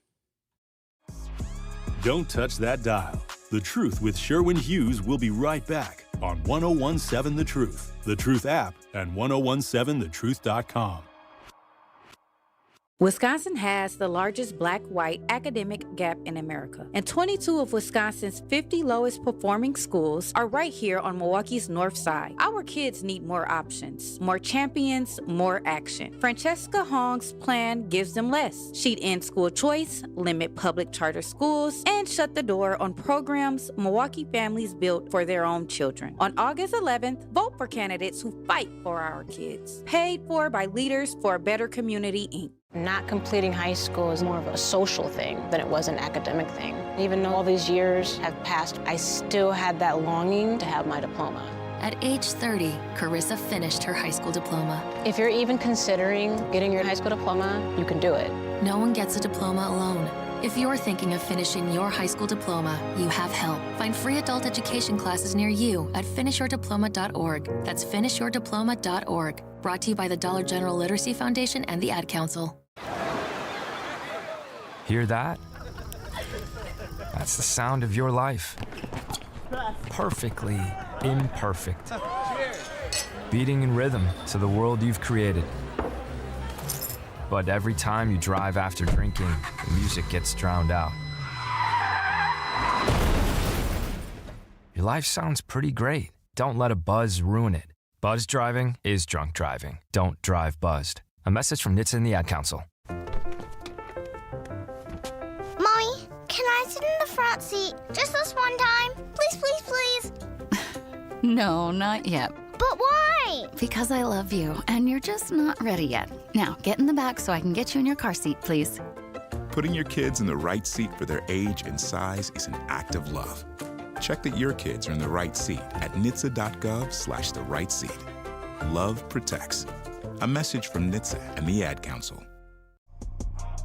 Don't touch that dial. The Truth with Sherwin Hughes will be right back on 1017 The Truth, The Truth app, and 1017thetruth.com. Wisconsin has the largest black-white academic gap in America, and 22 of Wisconsin's 50 lowest performing schools are right here on Milwaukee's north side. Our kids need more options, more champions, more action. Francesca Hong's plan gives them less. She'd end school choice, limit public charter schools, and shut the door on programs Milwaukee families built for their own children. On August 11th, vote for candidates who fight for our kids. Paid for by Leaders for a Better Community, Inc. Not completing high school is more of a social thing than it was an academic thing. Even though all these years have passed, I still had that longing to have my diploma. At age 30, Carissa finished her high school diploma. If you're even considering getting your high school diploma, you can do it. No one gets a diploma alone. If you're thinking of finishing your high school diploma, you have help. Find free adult education classes near you at finishyourdiploma.org. That's finishyourdiploma.org. Brought to you by the Dollar General Literacy Foundation and the Ad Council. Hear that? That's the sound of your life. Perfectly imperfect. Beating in rhythm to the world you've created. But every time you drive after drinking, the music gets drowned out. your life sounds pretty great. Don't let a buzz ruin it. Buzz driving is drunk driving. Don't drive buzzed. A message from NHTSA and the Ad Council. Mommy, can I sit in the front seat just this one time? Please, please, please. No, not yet. But why? Because I love you, and you're just not ready yet. Now, get in the back so I can get you in your car seat, please. Putting your kids in the right seat for their age and size is an act of love. Check that your kids are in the right seat at nhtsa.gov/the right seat. Love protects. A message from NHTSA and the Ad Council.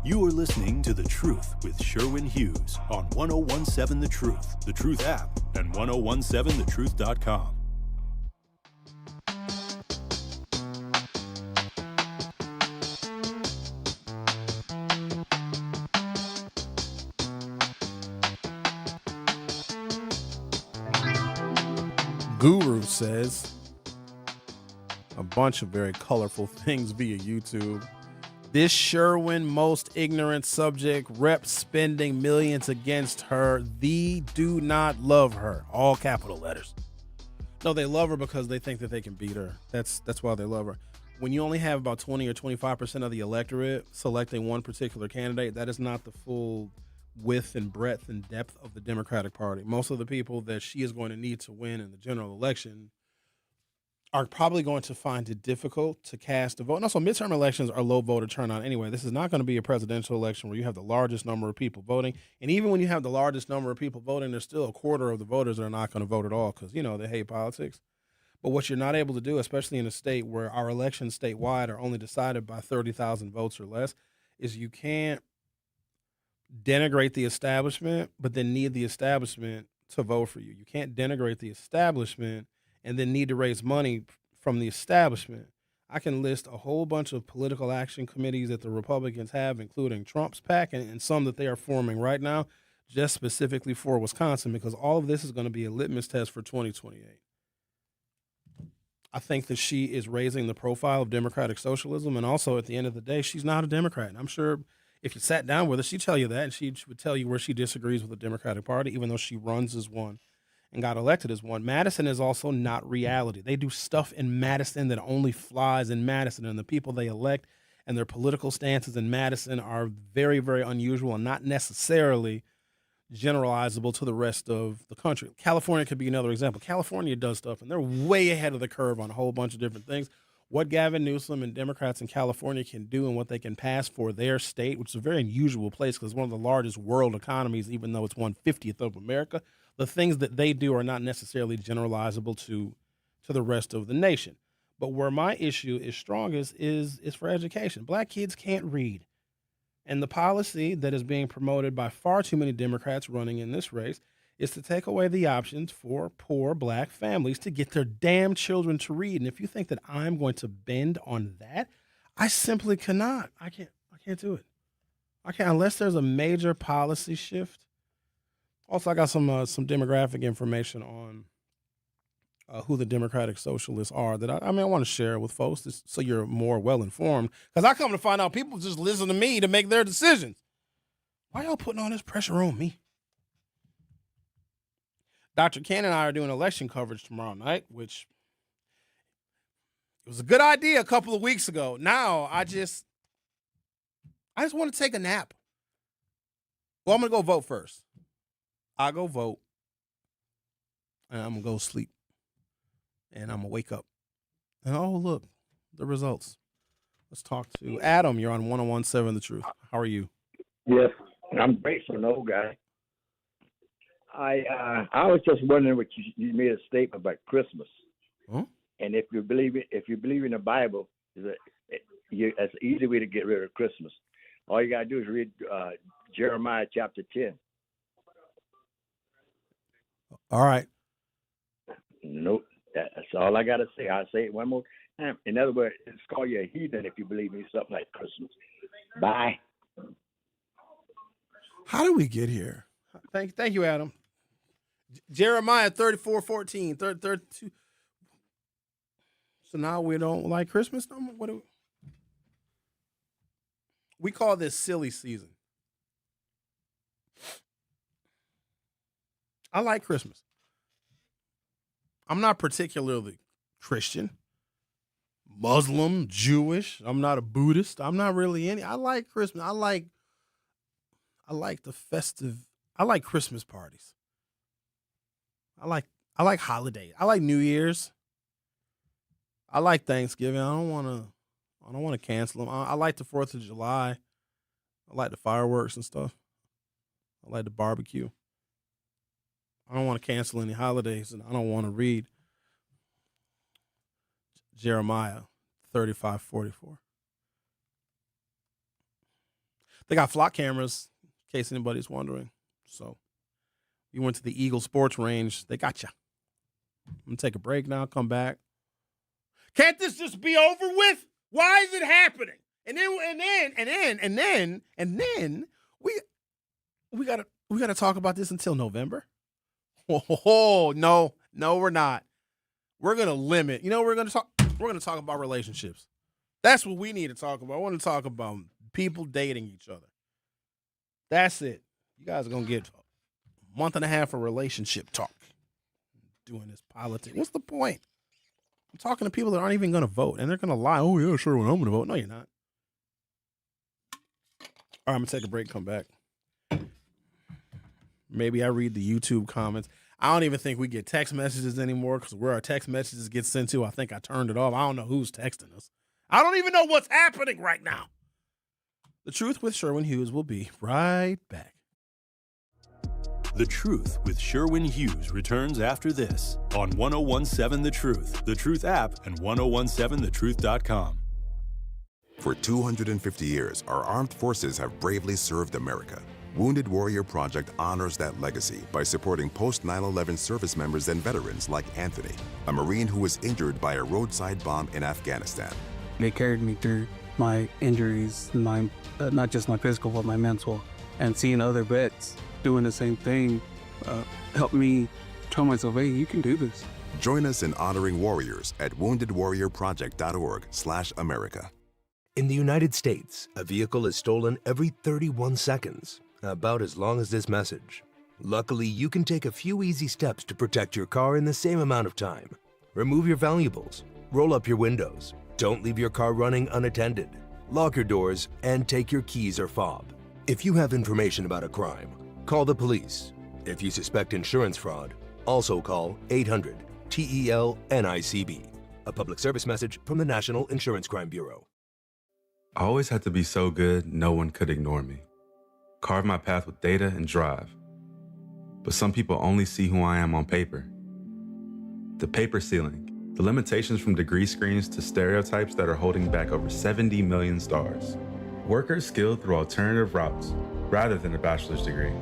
You are listening to The Truth with Sherwin Hughes on 1017 The Truth app, and 1017thetruth.com. Guru says a bunch of very colorful things via YouTube. This Sherwin most ignorant subject rep spending millions against her. They do not love her. All capital letters. No, they love her because they think that they can beat her. That's why they love her. When you only have about 20 or 25% of the electorate selecting one particular candidate, that is not the full width and breadth and depth of the Democratic Party. Most of the people that she is going to need to win in the general election are probably going to find it difficult to cast a vote. And also, midterm elections are low voter turnout anyway. This is not going to be a presidential election where you have the largest number of people voting. And even when you have the largest number of people voting, there's still a quarter of the voters that are not going to vote at all because, they hate politics. But what you're not able to do, especially in a state where our elections statewide are only decided by 30,000 votes or less, is you can't denigrate the establishment, but then need the establishment to vote for you. You can't denigrate the establishment and then need to raise money from the establishment. I can list a whole bunch of political action committees that the Republicans have, including Trump's PAC and some that they are forming right now, just specifically for Wisconsin, because all of this is going to be a litmus test for 2028. I think that she is raising the profile of democratic socialism, and also at the end of the day, she's not a Democrat. And I'm sure if you sat down with her, she'd tell you that, and she would tell you where she disagrees with the Democratic Party, even though she runs as one and got elected as one. Madison is also not reality. They do stuff in Madison that only flies in Madison, and the people they elect and their political stances in Madison are very, very unusual and not necessarily generalizable to the rest of the country. California could be another example. California does stuff, and they're way ahead of the curve on a whole bunch of different things. What Gavin Newsom and Democrats in California can do and what they can pass for their state, which is a very unusual place because it's one of the largest world economies, even though it's 1/50th of America, the things that they do are not necessarily generalizable to the rest of the nation. But where my issue is strongest is for education. Black kids can't read. And the policy that is being promoted by far too many Democrats running in this race is to take away the options for poor black families to get their damn children to read. And if you think that I'm going to bend on that, I simply cannot. I can't do it. I can't unless there's a major policy shift. Also, I got some demographic information on who the Democratic Socialists are that I want to share with folks so you're more well-informed. Because I come to find out people just listen to me to make their decisions. Why y'all putting all this pressure on me? Dr. Ken and I are doing election coverage tomorrow night, which it was a good idea a couple of weeks ago. Now, I just want to take a nap. Well, I'm going to go vote first. I'll go vote, and I'm going to go sleep. And I'm going to wake up. And look, the results. Let's talk to Adam. You're on 1017 The Truth. How are you? Yes, I'm great for an old guy. I was just wondering what you made a statement about Christmas. Huh? And if you believe in the Bible, it's an easy way to get rid of Christmas. All you got to do is read Jeremiah chapter 10. All right. Nope. That's all I got to say. I'll say it one more time. In other words, it's call you a heathen if you believe in something like Christmas. Bye. How do we get here? Thank you, Adam. Jeremiah 34:14, 32. So now we don't like Christmas no more? What do we call this silly season? I like Christmas. I'm not particularly Christian, Muslim, Jewish. I'm not a Buddhist. I'm not really any. I like Christmas. I like the festive. I like Christmas parties. I like holidays. I like New Year's. I like Thanksgiving. I don't want to cancel them. I like the 4th of July. I like the fireworks and stuff. I like the barbecue. I don't want to cancel any holidays, and I don't want to read Jeremiah 35:44. They got flock cameras, in case anybody's wondering. So you went to the Eagle Sports Range. They got you. I'm going to take a break now, come back. Can't this just be over with? Why is it happening? And then we gotta talk about this until November. Oh no, we're not. We're gonna limit. You know, we're gonna talk about relationships. That's what we need to talk about. I want to talk about people dating each other. That's it. You guys are gonna get a month and a half of relationship talk. Doing this politics. What's the point? I'm talking to people that aren't even gonna vote, and they're gonna lie. Oh yeah, sure, when I'm gonna vote. No, you're not. All right, I'm gonna take a break. Come back. Maybe I read the YouTube comments. I don't even think we get text messages anymore because where our text messages get sent to, I think I turned it off. I don't know who's texting us. I don't even know what's happening right now. The Truth with Sherwin Hughes will be right back. The Truth with Sherwin Hughes returns after this on 1017 The Truth app, and 1017thetruth.com. For 250 years, our armed forces have bravely served America. Wounded Warrior Project honors that legacy by supporting post-9/11 service members and veterans like Anthony, a Marine who was injured by a roadside bomb in Afghanistan. They carried me through my injuries, not just my physical, but my mental. And seeing other vets doing the same thing helped me tell myself, hey, you can do this. Join us in honoring warriors at woundedwarriorproject.org/America. In the United States, a vehicle is stolen every 31 seconds, about as long as this message. Luckily, you can take a few easy steps to protect your car in the same amount of time. Remove your valuables, roll up your windows, don't leave your car running unattended, lock your doors, and take your keys or fob. If you have information about a crime, call the police. If you suspect insurance fraud, also call 800-TEL-NICB. A public service message from the National Insurance Crime Bureau. I always had to be so good, no one could ignore me. Carve my path with data and drive. But some people only see who I am on paper. The paper ceiling, the limitations from degree screens to stereotypes that are holding back over 70 million stars. Workers skilled through alternative routes, rather than a bachelor's degree.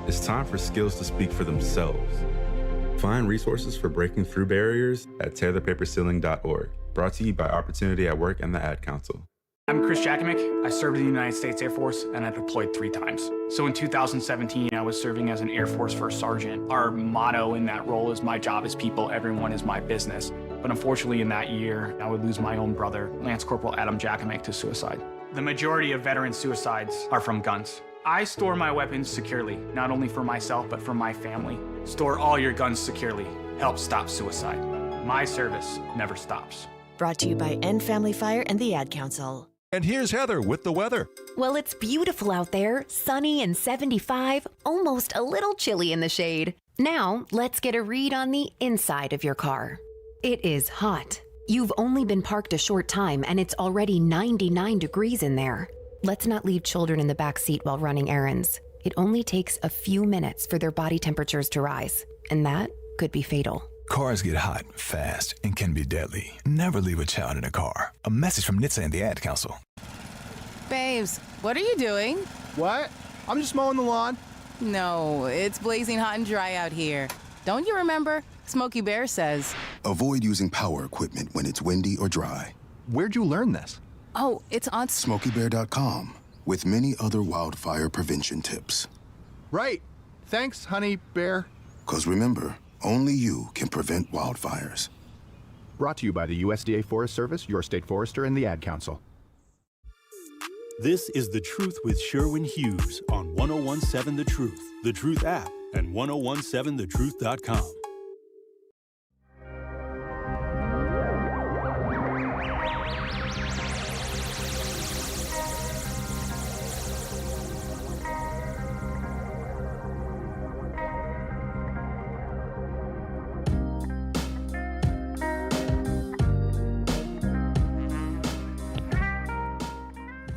It's time for skills to speak for themselves. Find resources for breaking through barriers at tearthepaperceiling.org. Brought to you by Opportunity at Work and the Ad Council. I'm Chris Jackamick. I served in the United States Air Force and I deployed 3 times. So in 2017, I was serving as an Air Force First Sergeant. Our motto in that role is my job is people, everyone is my business. But unfortunately in that year, I would lose my own brother, Lance Corporal Adam Jackamick, to suicide. The majority of veteran suicides are from guns. I store my weapons securely, not only for myself, but for my family. Store all your guns securely. Help stop suicide. My service never stops. Brought to you by End Family Fire and the Ad Council. And here's Heather with the weather. Well, it's beautiful out there, sunny and 75, almost a little chilly in the shade. Now, let's get a read on the inside of your car. It is hot. You've only been parked a short time and it's already 99 degrees in there. Let's not leave children in the back seat while running errands. It only takes a few minutes for their body temperatures to rise, and that could be fatal. Cars get hot fast and can be deadly. Never leave a child in a car. A message from NHTSA and the Ad Council. Babes, what are you doing? What? I'm just mowing the lawn. No, it's blazing hot and dry out here. Don't you remember? Smokey Bear says. Avoid using power equipment when it's windy or dry. Where'd you learn this? Oh, it's on SmokeyBear.com with many other wildfire prevention tips. Right. Thanks, honey bear. 'Cause remember, only you can prevent wildfires. Brought to you by the USDA Forest Service, your state forester, and the Ad Council. This is The Truth with Sherwin Hughes on 1017 The Truth, The Truth app, and 1017thetruth.com.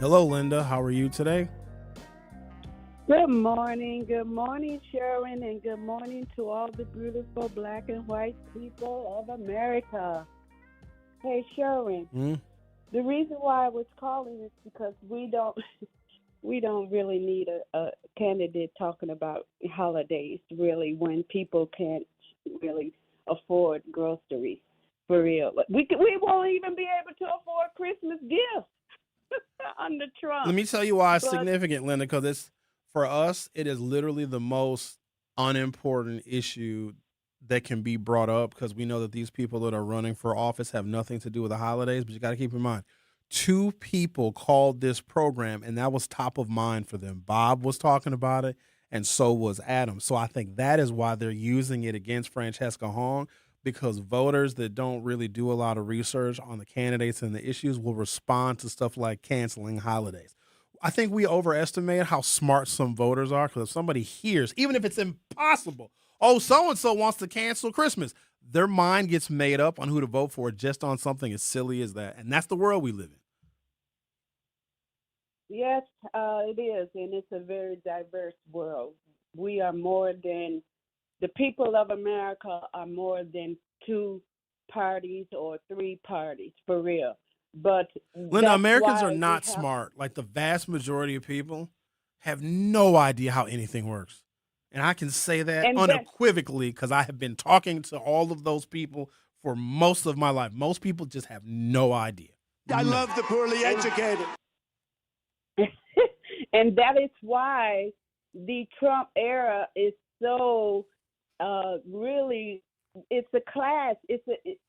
Hello, Linda. How are you today? Good morning, Sherwin, and good morning to all the beautiful black and white people of America. Hey, Sherwin, the reason why I was calling is because we don't really need a candidate talking about holidays, really, when people can't really afford groceries, for real. We won't even be able to afford Christmas gifts under Trump. Let me tell you why it's significant, Linda, because for us, it is literally the most unimportant issue that can be brought up, because we know that these people that are running for office have nothing to do with the holidays. But you got to keep in mind, 2 people called this program, and that was top of mind for them. Bob was talking about it, and so was Adam. So I think that is why they're using it against Francesca Hong, because voters that don't really do a lot of research on the candidates and the issues will respond to stuff like canceling holidays. I think we overestimate how smart some voters are, because if somebody hears, even if it's impossible, oh, so-and-so wants to cancel Christmas, their mind gets made up on who to vote for just on something as silly as that. And that's the world we live in. Yes, it is, and it's a very diverse world. We are more than, the people of America are more than 2 parties or 3 parties, for real. But Linda, Americans are not smart. Like, the vast majority of people have no idea how anything works. And I can say that unequivocally, because I have been talking to all of those people for most of my life. Most people just have no idea. I love the poorly educated. And that is why the Trump era is so really, it's a class.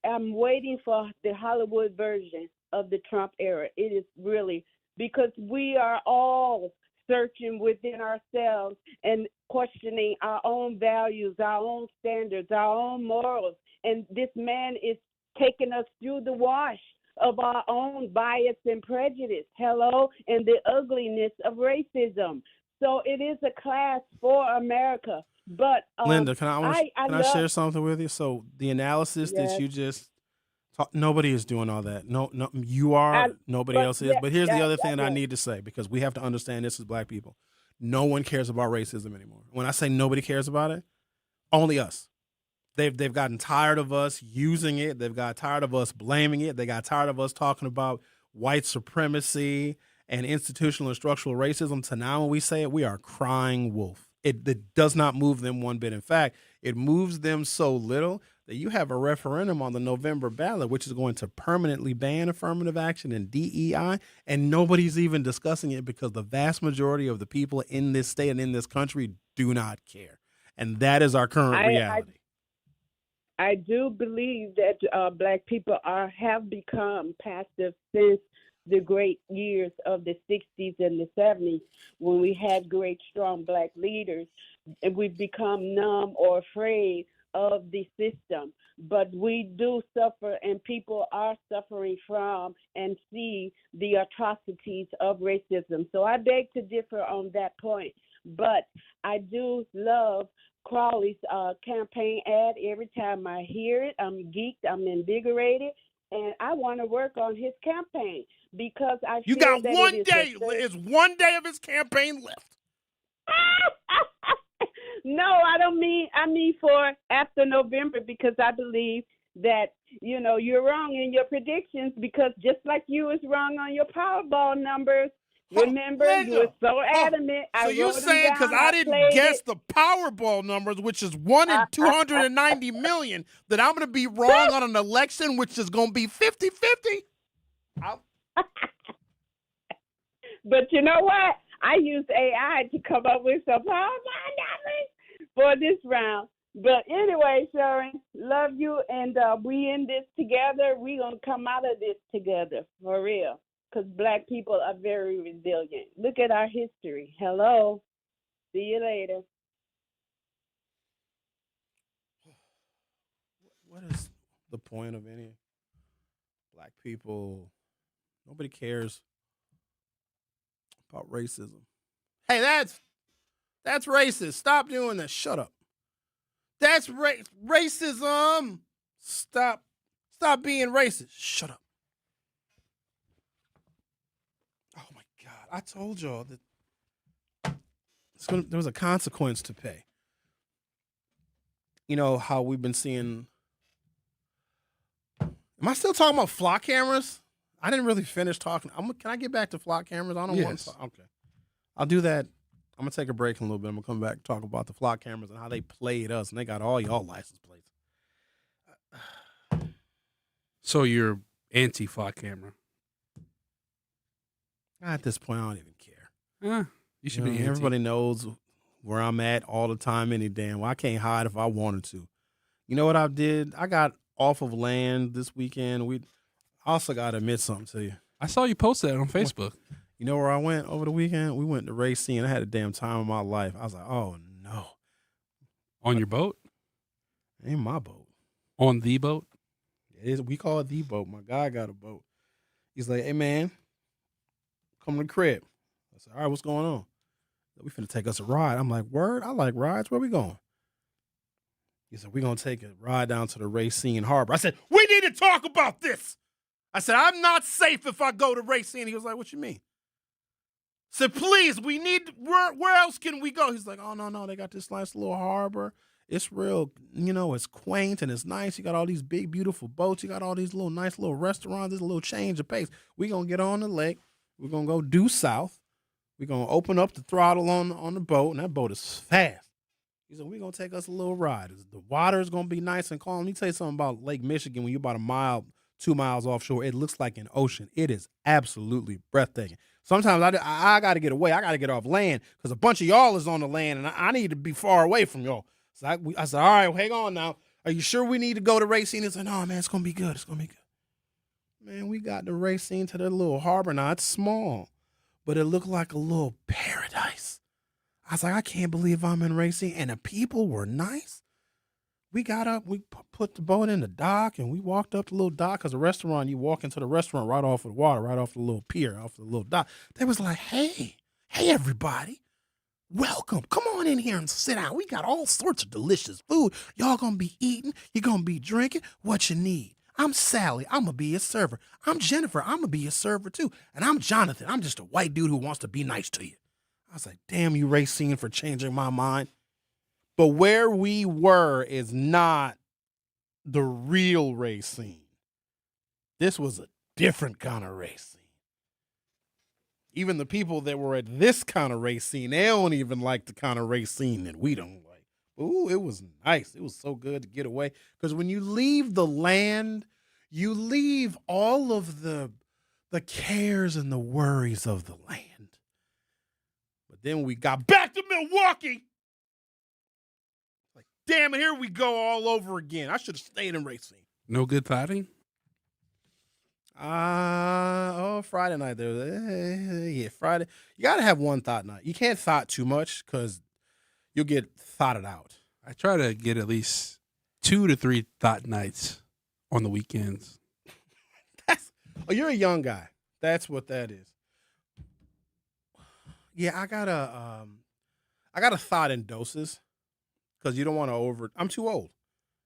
I'm waiting for the Hollywood version of the Trump era. It is really, because we are all searching within ourselves and questioning our own values, our own standards, our own morals. And this man is taking us through the wash of our own bias and prejudice, and the ugliness of racism. So it is a class for America. But Linda, can I share something with you? So the analysis that you just nobody is doing all that. No, you are. Nobody else is. But here's the other thing that I need to say, because we have to understand this as black people. No one cares about racism anymore. When I say nobody cares about it, only us. They've gotten tired of us using it. They've got tired of us blaming it. They got tired of us talking about white supremacy and institutional and structural racism. So now when we say it, we are crying wolf. It does not move them one bit. In fact, it moves them so little that you have a referendum on the November ballot, which is going to permanently ban affirmative action and DEI, and nobody's even discussing it, because the vast majority of the people in this state and in this country do not care. And that is our current reality. I do believe that black people have become passive since the great years of the 60s and the 70s, when we had great, strong black leaders, and we've become numb or afraid of the system. But we do suffer, and people are suffering from and see the atrocities of racism. So I beg to differ on that point. But I do love Crowley's campaign ad. Every time I hear it, I'm geeked, I'm invigorated, and I want to work on his campaign, because I feel got that one day. It's one day of his campaign left. No, I don't mean. I mean for after November, because I believe that you're wrong in your predictions, because just like you was wrong on your Powerball numbers. Remember, you were so adamant. So you're saying because I didn't guess the Powerball numbers, which is 1 in 290 million, that I'm going to be wrong on an election, which is going to be 50-50? But you know what? I used AI to come up with some Powerball numbers for this round. But anyway, Sharon, love you, and we in this together. We going to come out of this together, for real. Because black people are very resilient. Look at our history. Hello. See you later. What is the point of any black people? Nobody cares about racism. Hey, that's racist. Stop doing that. Shut up. That's racism. Stop being racist. Shut up. I told y'all that there was a consequence to pay. You know how we've been seeing. Am I still talking about flock cameras? I didn't really finish talking. Can I get back to flock cameras? I don't want to. Okay. I'll do that. I'm going to take a break in a little bit. I'm going to come back and talk about the flock cameras and how they played us, and they got all y'all license plates. So you're anti-flock camera? At this point, I don't even care. You should be anti. Everybody knows where I'm at all the time, any damn. Well, I can't hide if I wanted to. You know what I did? I got off of land this weekend. I also got to admit something to you. I saw you post that on Facebook. You know where I went over the weekend? We went to Racine. I had a damn time of my life. I was like, oh, no. On your boat? It ain't my boat. On the boat? It is. We call it the boat. My guy got a boat. He's like, hey, man, come to the crib. I said, all right, what's going on? We finna take us a ride. I'm like, word? I like rides. Where we going? He said, we're going to take a ride down to the Racine Harbor. I said, we need to talk about this. I said, I'm not safe if I go to Racine. He was like, what you mean? I said, please, we need, where else can we go? He's like, oh, no, they got this nice little harbor. It's real, it's quaint and it's nice. You got all these big, beautiful boats. You got all these little nice little restaurants. There's a little change of pace. We're going to get on the lake. We're going to go due south. We're going to open up the throttle on the boat, and that boat is fast. He said, we're going to take us a little ride. The water is going to be nice and calm. Let me tell you something about Lake Michigan. When you're about a mile, 2 miles offshore, it looks like an ocean. It is absolutely breathtaking. Sometimes I got to get away. I got to get off land because a bunch of y'all is on the land, and I need to be far away from y'all. So I said, all right, well, hang on now. Are you sure we need to go to Racine? He said, no, man, it's going to be good. It's going to be good. Man, we got the Racine to the little harbor. Now, it's small, but it looked like a little paradise. I was like, I can't believe I'm in Racine. And the people were nice. We got up, we put the boat in the dock, and we walked up the little dock because the restaurant, you walk into the restaurant right off of the water, right off the little pier, off the little dock. They was like, hey, everybody. Welcome. Come on in here and sit down. We got all sorts of delicious food. Y'all going to be eating. You're going to be drinking. What you need. I'm Sally. I'm going to be a server. I'm Jennifer. I'm going to be a server too. And I'm Jonathan. I'm just a white dude who wants to be nice to you. I was like, damn you, Racine, for changing my mind. But where we were is not the real Racine. This was a different kind of Racine. Even the people that were at this kind of Racine, they don't even like the kind of Racine that we don't like. Ooh, it was nice. It was so good to get away. Because when you leave the land, you leave all of the cares and the worries of the land. But then we got back to Milwaukee. Like, damn it, here we go all over again. I should have stayed in Racine. No good thotting? Friday night there. Yeah, Friday. You got to have one thought night. You can't thought too much because you'll get thoughted out. I try to get at least 2 to 3 thought nights on the weekends. You're a young guy. That's what that is. Yeah, I got a thought in doses because you don't want to I'm too old.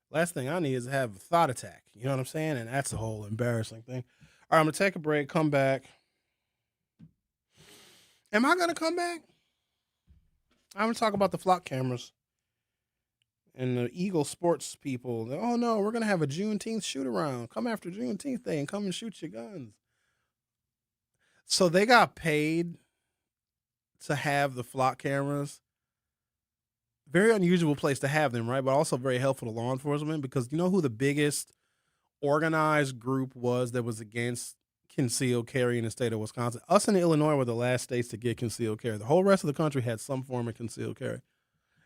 Last thing I need is to have a thought attack. You know what I'm saying? And that's a whole embarrassing thing. All right, I'm going to take a break, come back. Am I going to come back? I'm going to talk about the flock cameras and the Eagle sports people. Oh, no, we're going to have a Juneteenth shoot around. Come after Juneteenth Day and come and shoot your guns. So they got paid to have the flock cameras. Very unusual place to have them, right? But also very helpful to law enforcement because you know who the biggest organized group was that was against concealed carry in the state of Wisconsin? Us and Illinois were the last states to get concealed carry. The whole rest of the country had some form of concealed carry.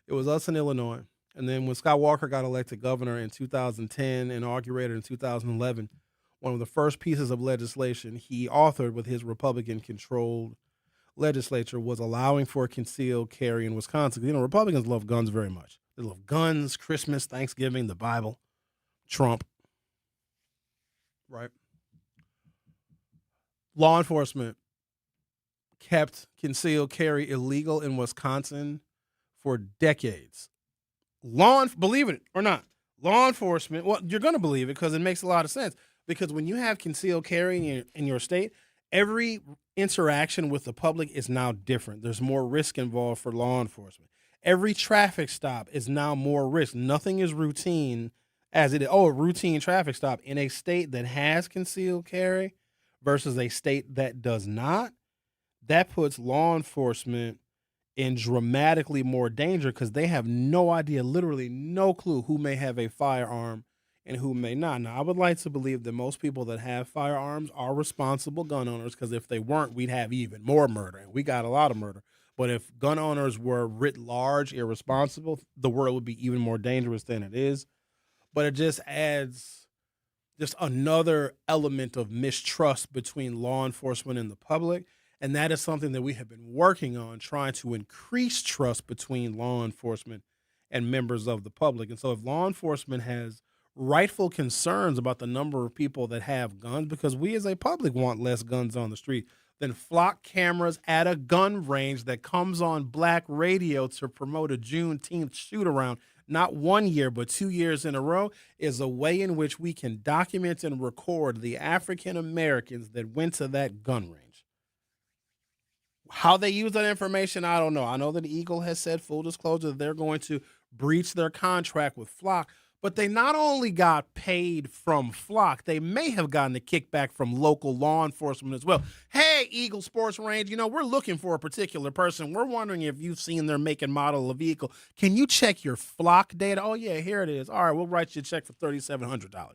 It was us and Illinois. And then when Scott Walker got elected governor in 2010, inaugurated in 2011, one of the first pieces of legislation he authored with his Republican-controlled legislature was allowing for concealed carry in Wisconsin. You know, Republicans love guns very much. They love guns, Christmas, Thanksgiving, the Bible, Trump. Right? Law enforcement kept concealed carry illegal in Wisconsin for decades. Believe it or not, law enforcement, well, you're going to believe it because it makes a lot of sense. Because when you have concealed carry in your state, every interaction with the public is now different. There's more risk involved for law enforcement. Every traffic stop is now more risk. Nothing is routine as it is. Oh, a routine traffic stop in a state that has concealed carry versus a state that does not. That puts law enforcement in dramatically more danger because they have no idea, literally no clue who may have a firearm and who may not. Now, I would like to believe that most people that have firearms are responsible gun owners, because if they weren't, we'd have even more murder, and we got a lot of murder. But if gun owners were writ large irresponsible, the world would be even more dangerous than it is. But it just adds just another element of mistrust between law enforcement and the public, and that is something that we have been working on, trying to increase trust between law enforcement and members of the public. And so if law enforcement has rightful concerns about the number of people that have guns, because we as a public want less guns on the street, then flock cameras at a gun range that comes on black radio to promote a Juneteenth shoot-around, not 1 year, but 2 years in a row, is a way in which we can document and record the African Americans that went to that gun range. How they use that information, I don't know. I know that Eagle has said, full disclosure, that they're going to breach their contract with Flock, but they not only got paid from Flock, they may have gotten a kickback from local law enforcement as well. Hey, Eagle Sports Range, we're looking for a particular person. We're wondering if you've seen their make and model of vehicle. Can you check your Flock data? Oh, yeah, here it is. All right, we'll write you a check for $3,700.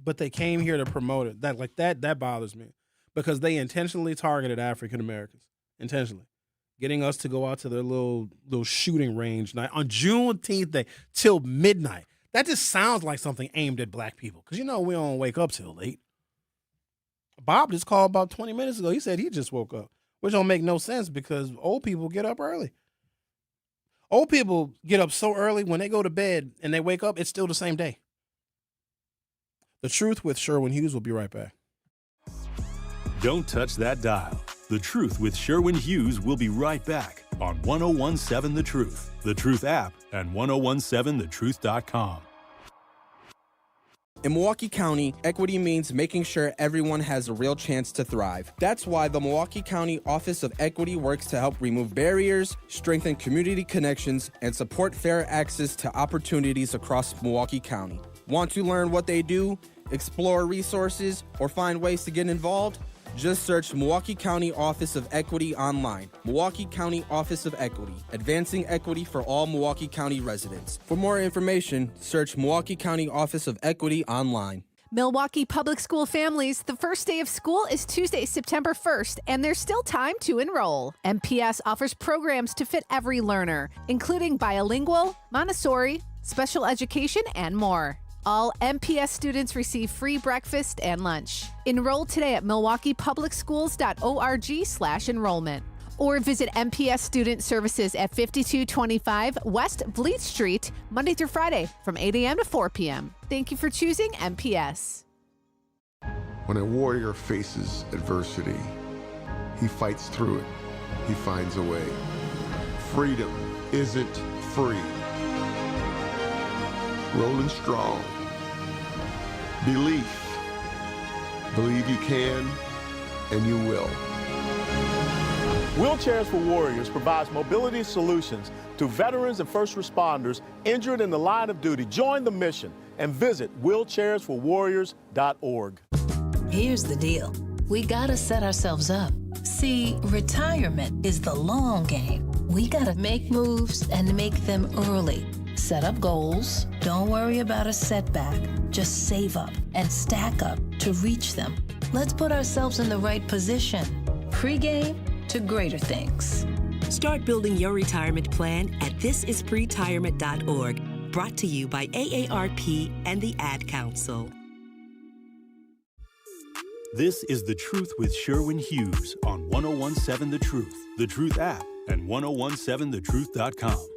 But they came here to promote it. That bothers me, because they intentionally targeted African Americans, intentionally, getting us to go out to their little shooting range night on Juneteenth day till midnight. That just sounds like something aimed at black people, because we don't wake up till late. Bob just called about 20 minutes ago. He said he just woke up, which don't make no sense because old people get up early. Old people get up so early, when they go to bed and they wake up, it's still the same day. The Truth with Sherwin Hughes will be right back. Don't touch that dial. The Truth with Sherwin Hughes will be right back on 1017 The Truth, The Truth app, and 1017thetruth.com. In Milwaukee County, equity means making sure everyone has a real chance to thrive. That's why the Milwaukee County Office of Equity works to help remove barriers, strengthen community connections, and support fair access to opportunities across Milwaukee County. Want to learn what they do, explore resources, or find ways to get involved? Just search Milwaukee County Office of Equity online. Milwaukee County Office of Equity, advancing equity for all Milwaukee County residents. For more information, search Milwaukee County Office of Equity online. Milwaukee Public School families, the first day of school is Tuesday, September 1st, and there's still time to enroll. MPS offers programs to fit every learner, including bilingual, Montessori, special education, and more. All MPS students receive free breakfast and lunch. Enroll today at milwaukeepublicsschools.org/enrollment or visit MPS Student Services at 5225 West Bleeth Street, Monday through Friday from 8 a.m. to 4 p.m. Thank you for choosing MPS. When a warrior faces adversity, he fights through it. He finds a way. Freedom isn't free. Rolling strong. Belief. Believe you can, and you will. Wheelchairs for Warriors provides mobility solutions to veterans and first responders injured in the line of duty. Join the mission and visit wheelchairsforwarriors.org. Here's the deal. We gotta set ourselves up. See, retirement is the long game. We gotta make moves and make them early. Set up goals. Don't worry about a setback. Just save up and stack up to reach them. Let's put ourselves in the right position. Pre-game to greater things. Start building your retirement plan at thisispretirement.org. Brought to you by AARP and the Ad Council. This is The Truth with Sherwin Hughes on 1017 The Truth, The Truth app, and 1017thetruth.com.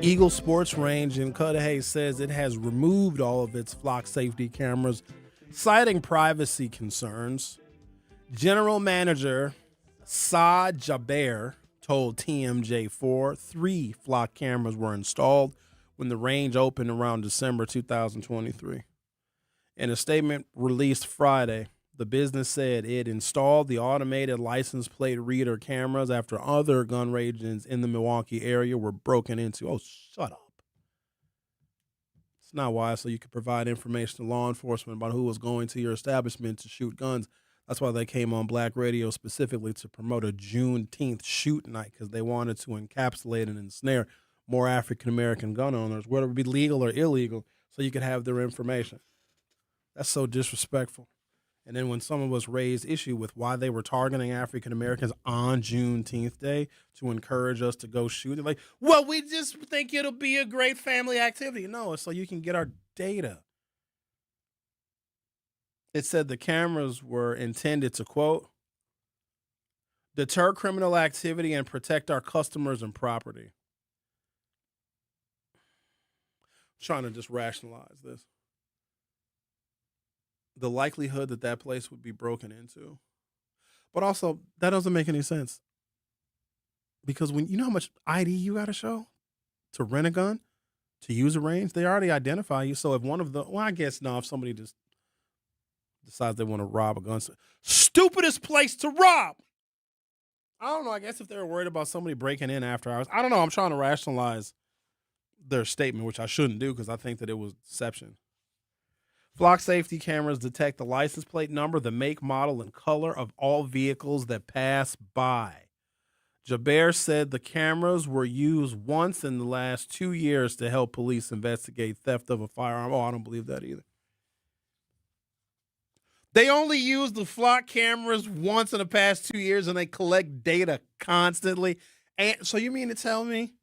Eagle Sports Range in Cudahy says it has removed all of its flock safety cameras, citing privacy concerns. General Manager Xavier told TMJ4 3 flock cameras were installed when the range opened around December 2023. In a statement released Friday, the business said it installed the automated license plate reader cameras after other gun ranges in the Milwaukee area were broken into. Oh, shut up. It's not why, so you could provide information to law enforcement about who was going to your establishment to shoot guns. That's why they came on Black radio specifically to promote a Juneteenth shoot night, because they wanted to encapsulate and ensnare more African-American gun owners, whether it be legal or illegal, so you could have their information. That's so disrespectful. And then when some of us raised issue with why they were targeting African-Americans on Juneteenth Day to encourage us to go shoot, they're like, well, we just think it'll be a great family activity. No, it's so you can get our data. It said the cameras were intended to, quote, deter criminal activity and protect our customers and property. I'm trying to just rationalize this. The likelihood that that place would be broken into. But also, that doesn't make any sense. Because when you know how much ID you got to show to rent a gun, to use a range, they already identify you. So if one of the, well, I guess no, if somebody just decides they want to rob a gun, stupidest place to rob. I don't know. I guess if they were worried about somebody breaking in after hours, I don't know. I'm trying to rationalize their statement, which I shouldn't do because I think that it was deception. Flock safety cameras detect the license plate number, the make, model, and color of all vehicles that pass by. Xavier said the cameras were used once in the last 2 years to help police investigate theft of a firearm. Oh, I don't believe that either. They only use the flock cameras once in the past 2 years, and they collect data constantly. And so you mean to tell me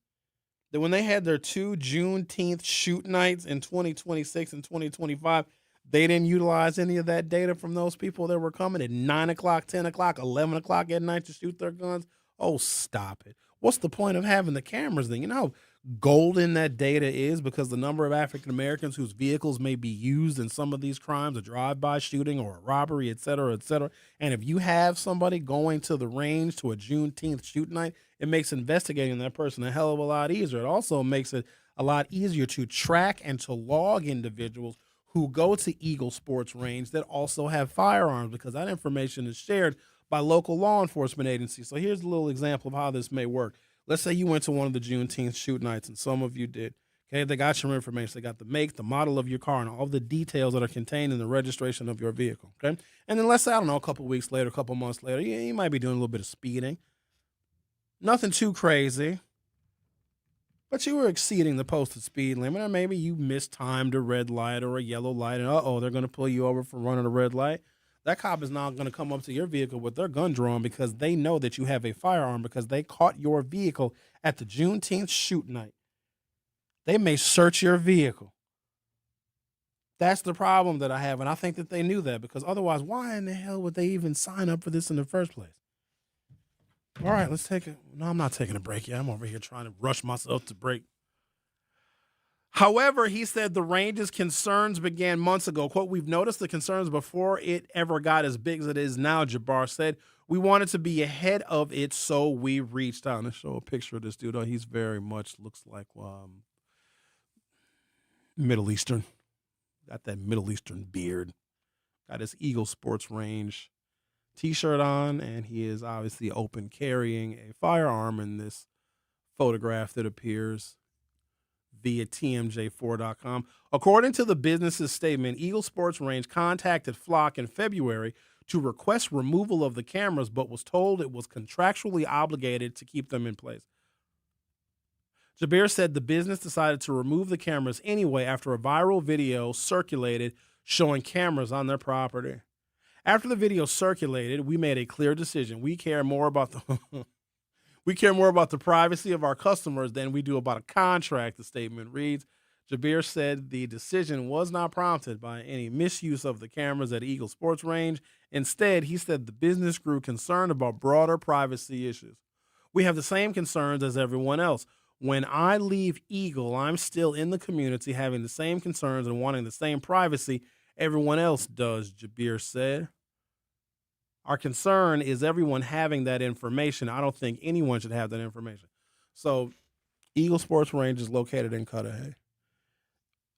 that when they had their 2 Juneteenth shoot nights in 2026 and 2025, they didn't utilize any of that data from those people that were coming at 9 o'clock, 10 o'clock, 11 o'clock at night to shoot their guns? Oh, stop it. What's the point of having the cameras then? You know how golden that data is, because the number of African Americans whose vehicles may be used in some of these crimes, a drive-by shooting or a robbery, et cetera, et cetera. And if you have somebody going to the range to a Juneteenth shoot night, it makes investigating that person a hell of a lot easier. It also makes it a lot easier to track and to log individuals who go to Eagle Sports Range that also have firearms, because that information is shared by local law enforcement agencies. So here's a little example of how this may work. Let's say you went to one of the Juneteenth shoot nights, and some of you did. Okay, they got your information. They got the make, the model of your car, and all the details that are contained in the registration of your vehicle. Okay, and then let's say, I don't know, a couple weeks later, a couple months later, you might be doing a little bit of speeding. Nothing too crazy, but you were exceeding the posted speed limit, or maybe you mistimed a red light or a yellow light, and they're going to pull you over for running a red light. That cop is now going to come up to your vehicle with their gun drawn because they know that you have a firearm, because they caught your vehicle at the Juneteenth shoot night. They may search your vehicle. That's the problem that I have, and I think that they knew that, because otherwise, why in the hell would they even sign up for this in the first place? All right, let's take it. No, I'm not taking a break yet. I'm over here trying to rush myself to break. However, he said the range's concerns began months ago. Quote, we've noticed the concerns before it ever got as big as it is now, Jabbar said. We wanted to be ahead of it, so we reached out. And show a picture of this dude. Oh, he's very much looks like Middle Eastern. Got that Middle Eastern beard. Got his Eagle Sports Range T-shirt on, and he is obviously open carrying a firearm in this photograph that appears via TMJ4.com. According to the business's statement, Eagle Sports Range contacted Flock in February to request removal of the cameras, but was told it was contractually obligated to keep them in place. Xavier said the business decided to remove the cameras anyway after a viral video circulated showing cameras on their property. After the video circulated, we made a clear decision. We care more about the privacy of our customers than we do about a contract, the statement reads. Xavier said the decision was not prompted by any misuse of the cameras at Eagle Sports Range. Instead, he said the business grew concerned about broader privacy issues. We have the same concerns as everyone else. When I leave Eagle, I'm still in the community having the same concerns and wanting the same privacy everyone else does, Xavier said. Our concern is everyone having that information. I don't think anyone should have that information. So Eagle Sports Range is located in Cudahy.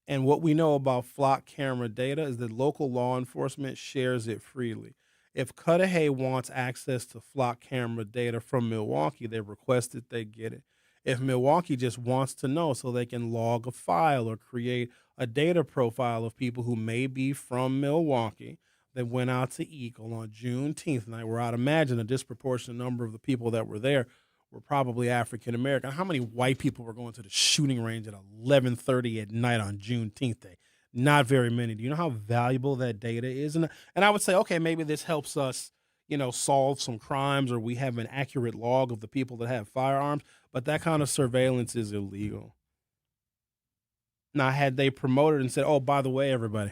And what we know about flock camera data is that local law enforcement shares it freely. If Cudahy wants access to flock camera data from Milwaukee, they request that they get it. If Milwaukee just wants to know so they can log a file or create a data profile of people who may be from Milwaukee that went out to Eagle on Juneteenth night, where I'd imagine a disproportionate number of the people that were there were probably African American. How many white people were going to the shooting range at 11:30 at night on Juneteenth Day? Not very many. Do you know how valuable that data is? And I would say, okay, maybe this helps us, solve some crimes, or we have an accurate log of the people that have firearms, but that kind of surveillance is illegal. Now, had they promoted and said, oh, by the way, everybody,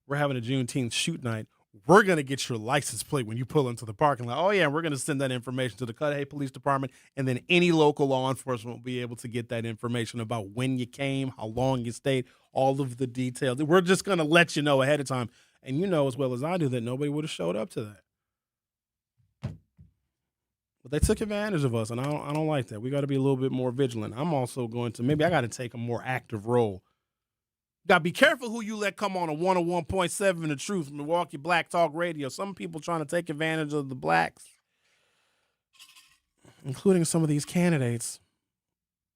we're having a Juneteenth shoot night, we're going to get your license plate when you pull into the parking lot. Oh, yeah, we're going to send that information to the Cudahy Police Department, and then any local law enforcement will be able to get that information about when you came, how long you stayed, all of the details. We're just going to let you know ahead of time. And you know as well as I do that nobody would have showed up to that. But they took advantage of us, and I don't like that. We got to be a little bit more vigilant. I'm also going to, maybe I got to take a more active role. Got to be careful who you let come on a 101.7 The Truth, Milwaukee Black Talk Radio. Some people trying to take advantage of the blacks, including some of these candidates.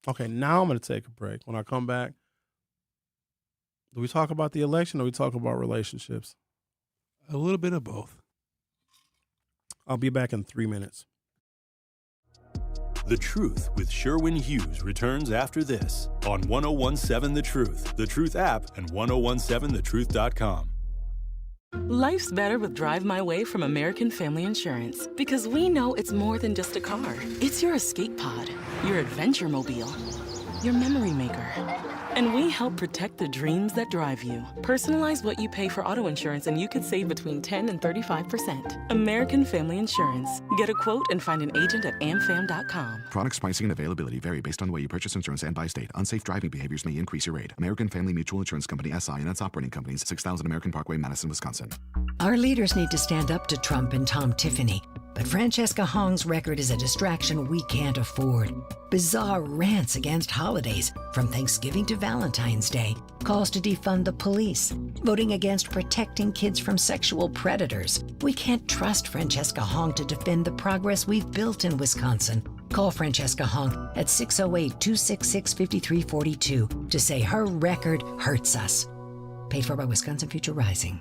Okay, now I'm going to take a break. When I come back, do we talk about the election or we talk about relationships? A little bit of both. I'll be back in 3 minutes. The Truth with Sherwin Hughes returns after this on 101.7 The Truth app, and 101.7thetruth.com. Life's better with Drive My Way from American Family Insurance, because we know it's more than just a car. It's your escape pod, your adventure mobile, your memory maker. And we help protect the dreams that drive you. Personalize what you pay for auto insurance and you could save between 10 and 35%. American Family Insurance. Get a quote and find an agent at amfam.com. Product pricing and availability vary based on the way you purchase insurance and by state. Unsafe driving behaviors may increase your rate. American Family Mutual Insurance Company, SI, and its operating companies, 6000 American Parkway, Madison, Wisconsin. Our leaders need to stand up to Trump and Tom Tiffany. But Francesca Hong's record is a distraction we can't afford. Bizarre rants against holidays, from Thanksgiving to Valentine's Day, calls to defund the police, voting against protecting kids from sexual predators. We can't trust Francesca Hong to defend the progress we've built in Wisconsin. Call Francesca Hong at 608-266-5342 to say her record hurts us. Paid for by Wisconsin Future Rising.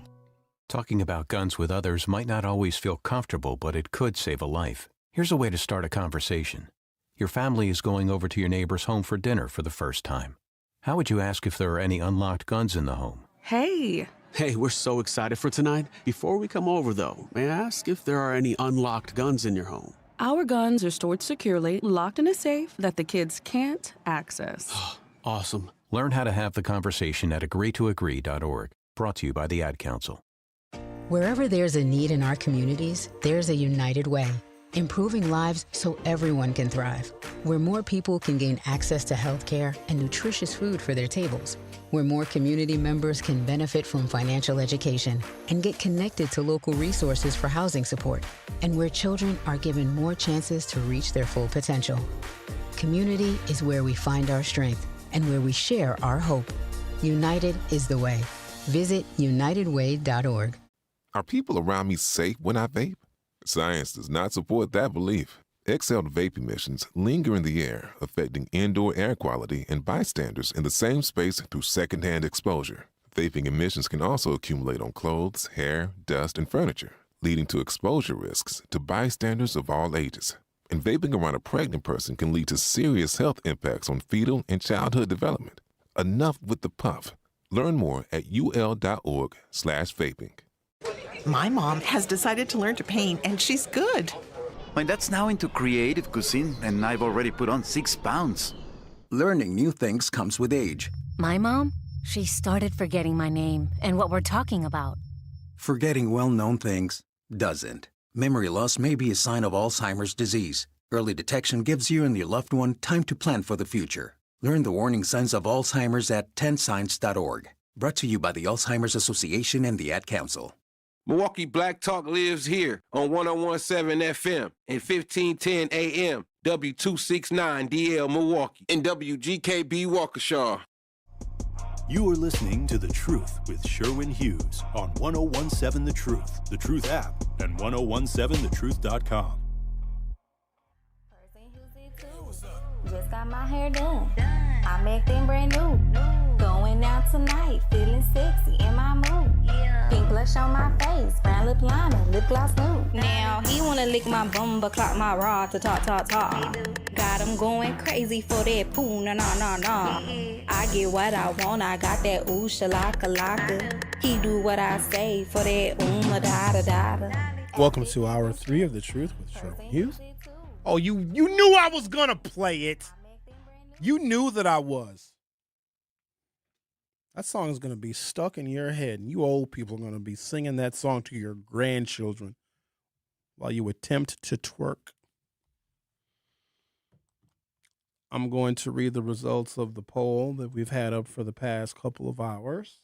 Talking about guns with others might not always feel comfortable, but it could save a life. Here's a way to start a conversation. Your family is going over to your neighbor's home for dinner for the first time. How would you ask if there are any unlocked guns in the home? Hey, we're so excited for tonight. Before we come over, though, may I ask if there are any unlocked guns in your home? Our guns are stored securely, locked in a safe that the kids can't access. Awesome. Learn how to have the conversation at agreetoagree.org. Brought to you by the Ad Council. Wherever there's a need in our communities, there's a United Way, improving lives so everyone can thrive, where more people can gain access to health care and nutritious food for their tables, where more community members can benefit from financial education and get connected to local resources for housing support, and where children are given more chances to reach their full potential. Community is where we find our strength and where we share our hope. United is the way. Visit unitedway.org. Are people around me safe when I vape? Science does not support that belief. Exhaled vape emissions linger in the air, affecting indoor air quality and bystanders in the same space through secondhand exposure. Vaping emissions can also accumulate on clothes, hair, dust, and furniture, leading to exposure risks to bystanders of all ages. And vaping around a pregnant person can lead to serious health impacts on fetal and childhood development. Enough with the puff. Learn more at ul.org/vaping. My mom has decided to learn to paint, and she's good. My dad's now into creative cuisine, and I've already put on 6 pounds. Learning new things comes with age. My mom, she started forgetting my name and what we're talking about. Forgetting well-known things doesn't. Memory loss may be a sign of Alzheimer's disease. Early detection gives you and your loved one time to plan for the future. Learn the warning signs of Alzheimer's at 10signs.org. Brought to you by the Alzheimer's Association and the Ad Council. Milwaukee Black Talk lives here on 1017 FM and 1510 AM, W269DL Milwaukee, and WGKB Waukesha. You are listening to The Truth with Sherwin Hughes on 1017 The Truth app, and 1017thetruth.com. Just got my hair done. I'm acting brand new. Going out tonight, feeling sexy in my mood. Pink blush on my face, brown lip liner, lip gloss nude. Now he wanna lick my bum, but clock my rod to talk. Got him going crazy for that poo, nah. I get what I want, I got that ooh shalaka. He do what I say for that da. Welcome to Hour 3 of The Truth with Sherwin Hughes. Oh, you knew I was going to play it. You knew that I was. That song is going to be stuck in your head, and you old people are going to be singing that song to your grandchildren while you attempt to twerk. I'm going to read the results of the poll that we've had up for the past couple of hours.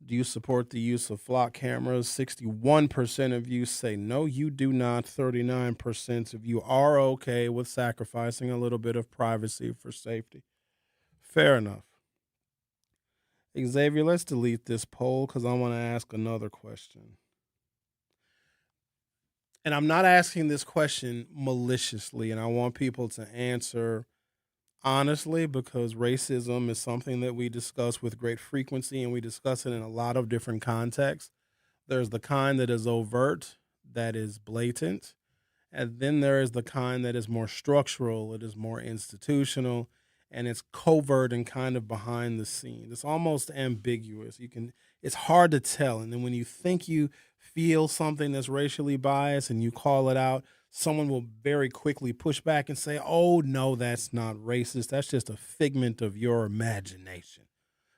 Do you support the use of flock cameras? 61% of you say no, you do not. 39% of you are okay with sacrificing a little bit of privacy for safety. Fair enough. Xavier, let's delete this poll because I want to ask another question. And I'm not asking this question maliciously, and I want people to answer honestly, because racism is something that we discuss with great frequency, and we discuss it in a lot of different contexts. There's the kind that is overt, that is blatant, and then there is the kind that is more structural, it is more institutional, and it's covert and kind of behind the scenes. It's almost ambiguous. It's hard to tell, and then when you think you feel something that's racially biased and you call it out, someone will very quickly push back and say, oh, no, that's not racist. That's just a figment of your imagination.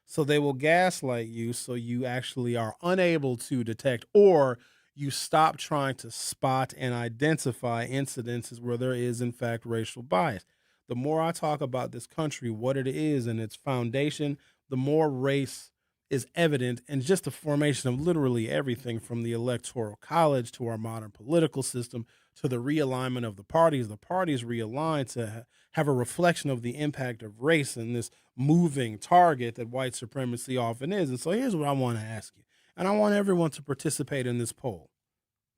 So they will gaslight you so you actually are unable to detect, or you stop trying to spot and identify incidences where there is, in fact, racial bias. The more I talk about this country, what it is and its foundation, the more race is evident in just the formation of literally everything from the Electoral College to our modern political system to the realignment of the parties. The parties realign to have a reflection of the impact of race in this moving target that white supremacy often is. And so here's what I want to ask you. And I want everyone to participate in this poll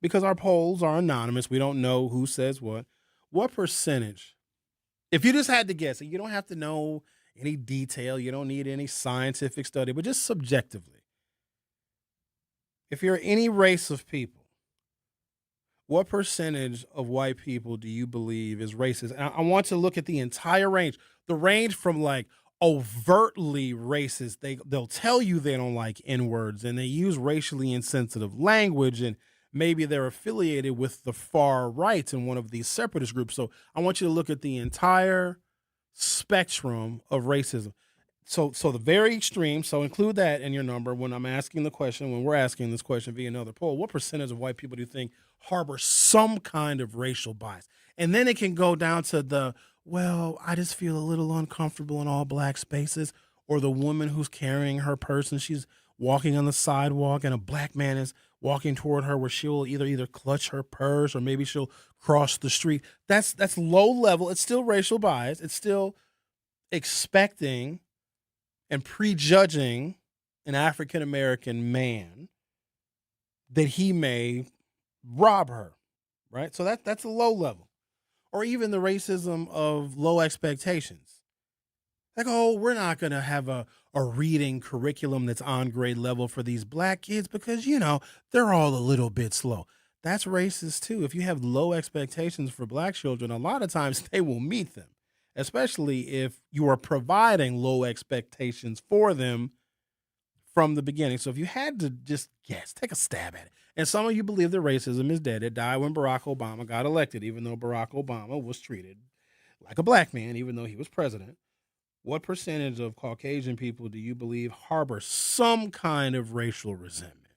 because our polls are anonymous. We don't know who says what. What percentage, if you just had to guess, and you don't have to know any detail, you don't need any scientific study, but just subjectively, if you're any race of people, what percentage of white people do you believe is racist? And I want to look at the entire range, the range from like overtly racist. They'll tell you they don't like N-words and they use racially insensitive language, and maybe they're affiliated with the far right in one of these separatist groups. So I want you to look at the entire spectrum of racism. So the very extreme, so include that in your number when I'm asking the question, when we're asking this question via another poll, what percentage of white people do you think harbor some kind of racial bias? And then it can go down to well, I just feel a little uncomfortable in all black spaces, or the woman who's carrying her purse and she's walking on the sidewalk and a black man is walking toward her where she'll either clutch her purse or maybe she'll cross the street. That's low level. It's still racial bias. It's still expecting and prejudging an African-American man that he may rob her, right? So that's a low level. Or even the racism of low expectations. Like, oh, we're not going to have a reading curriculum that's on grade level for these black kids because, they're all a little bit slow. That's racist too. If you have low expectations for black children, a lot of times they will meet them, especially if you are providing low expectations for them from the beginning. So if you had to just guess, take a stab at it. And some of you believe that racism is dead. It died when Barack Obama got elected, even though Barack Obama was treated like a black man, even though he was president. What percentage of Caucasian people do you believe harbor some kind of racial resentment?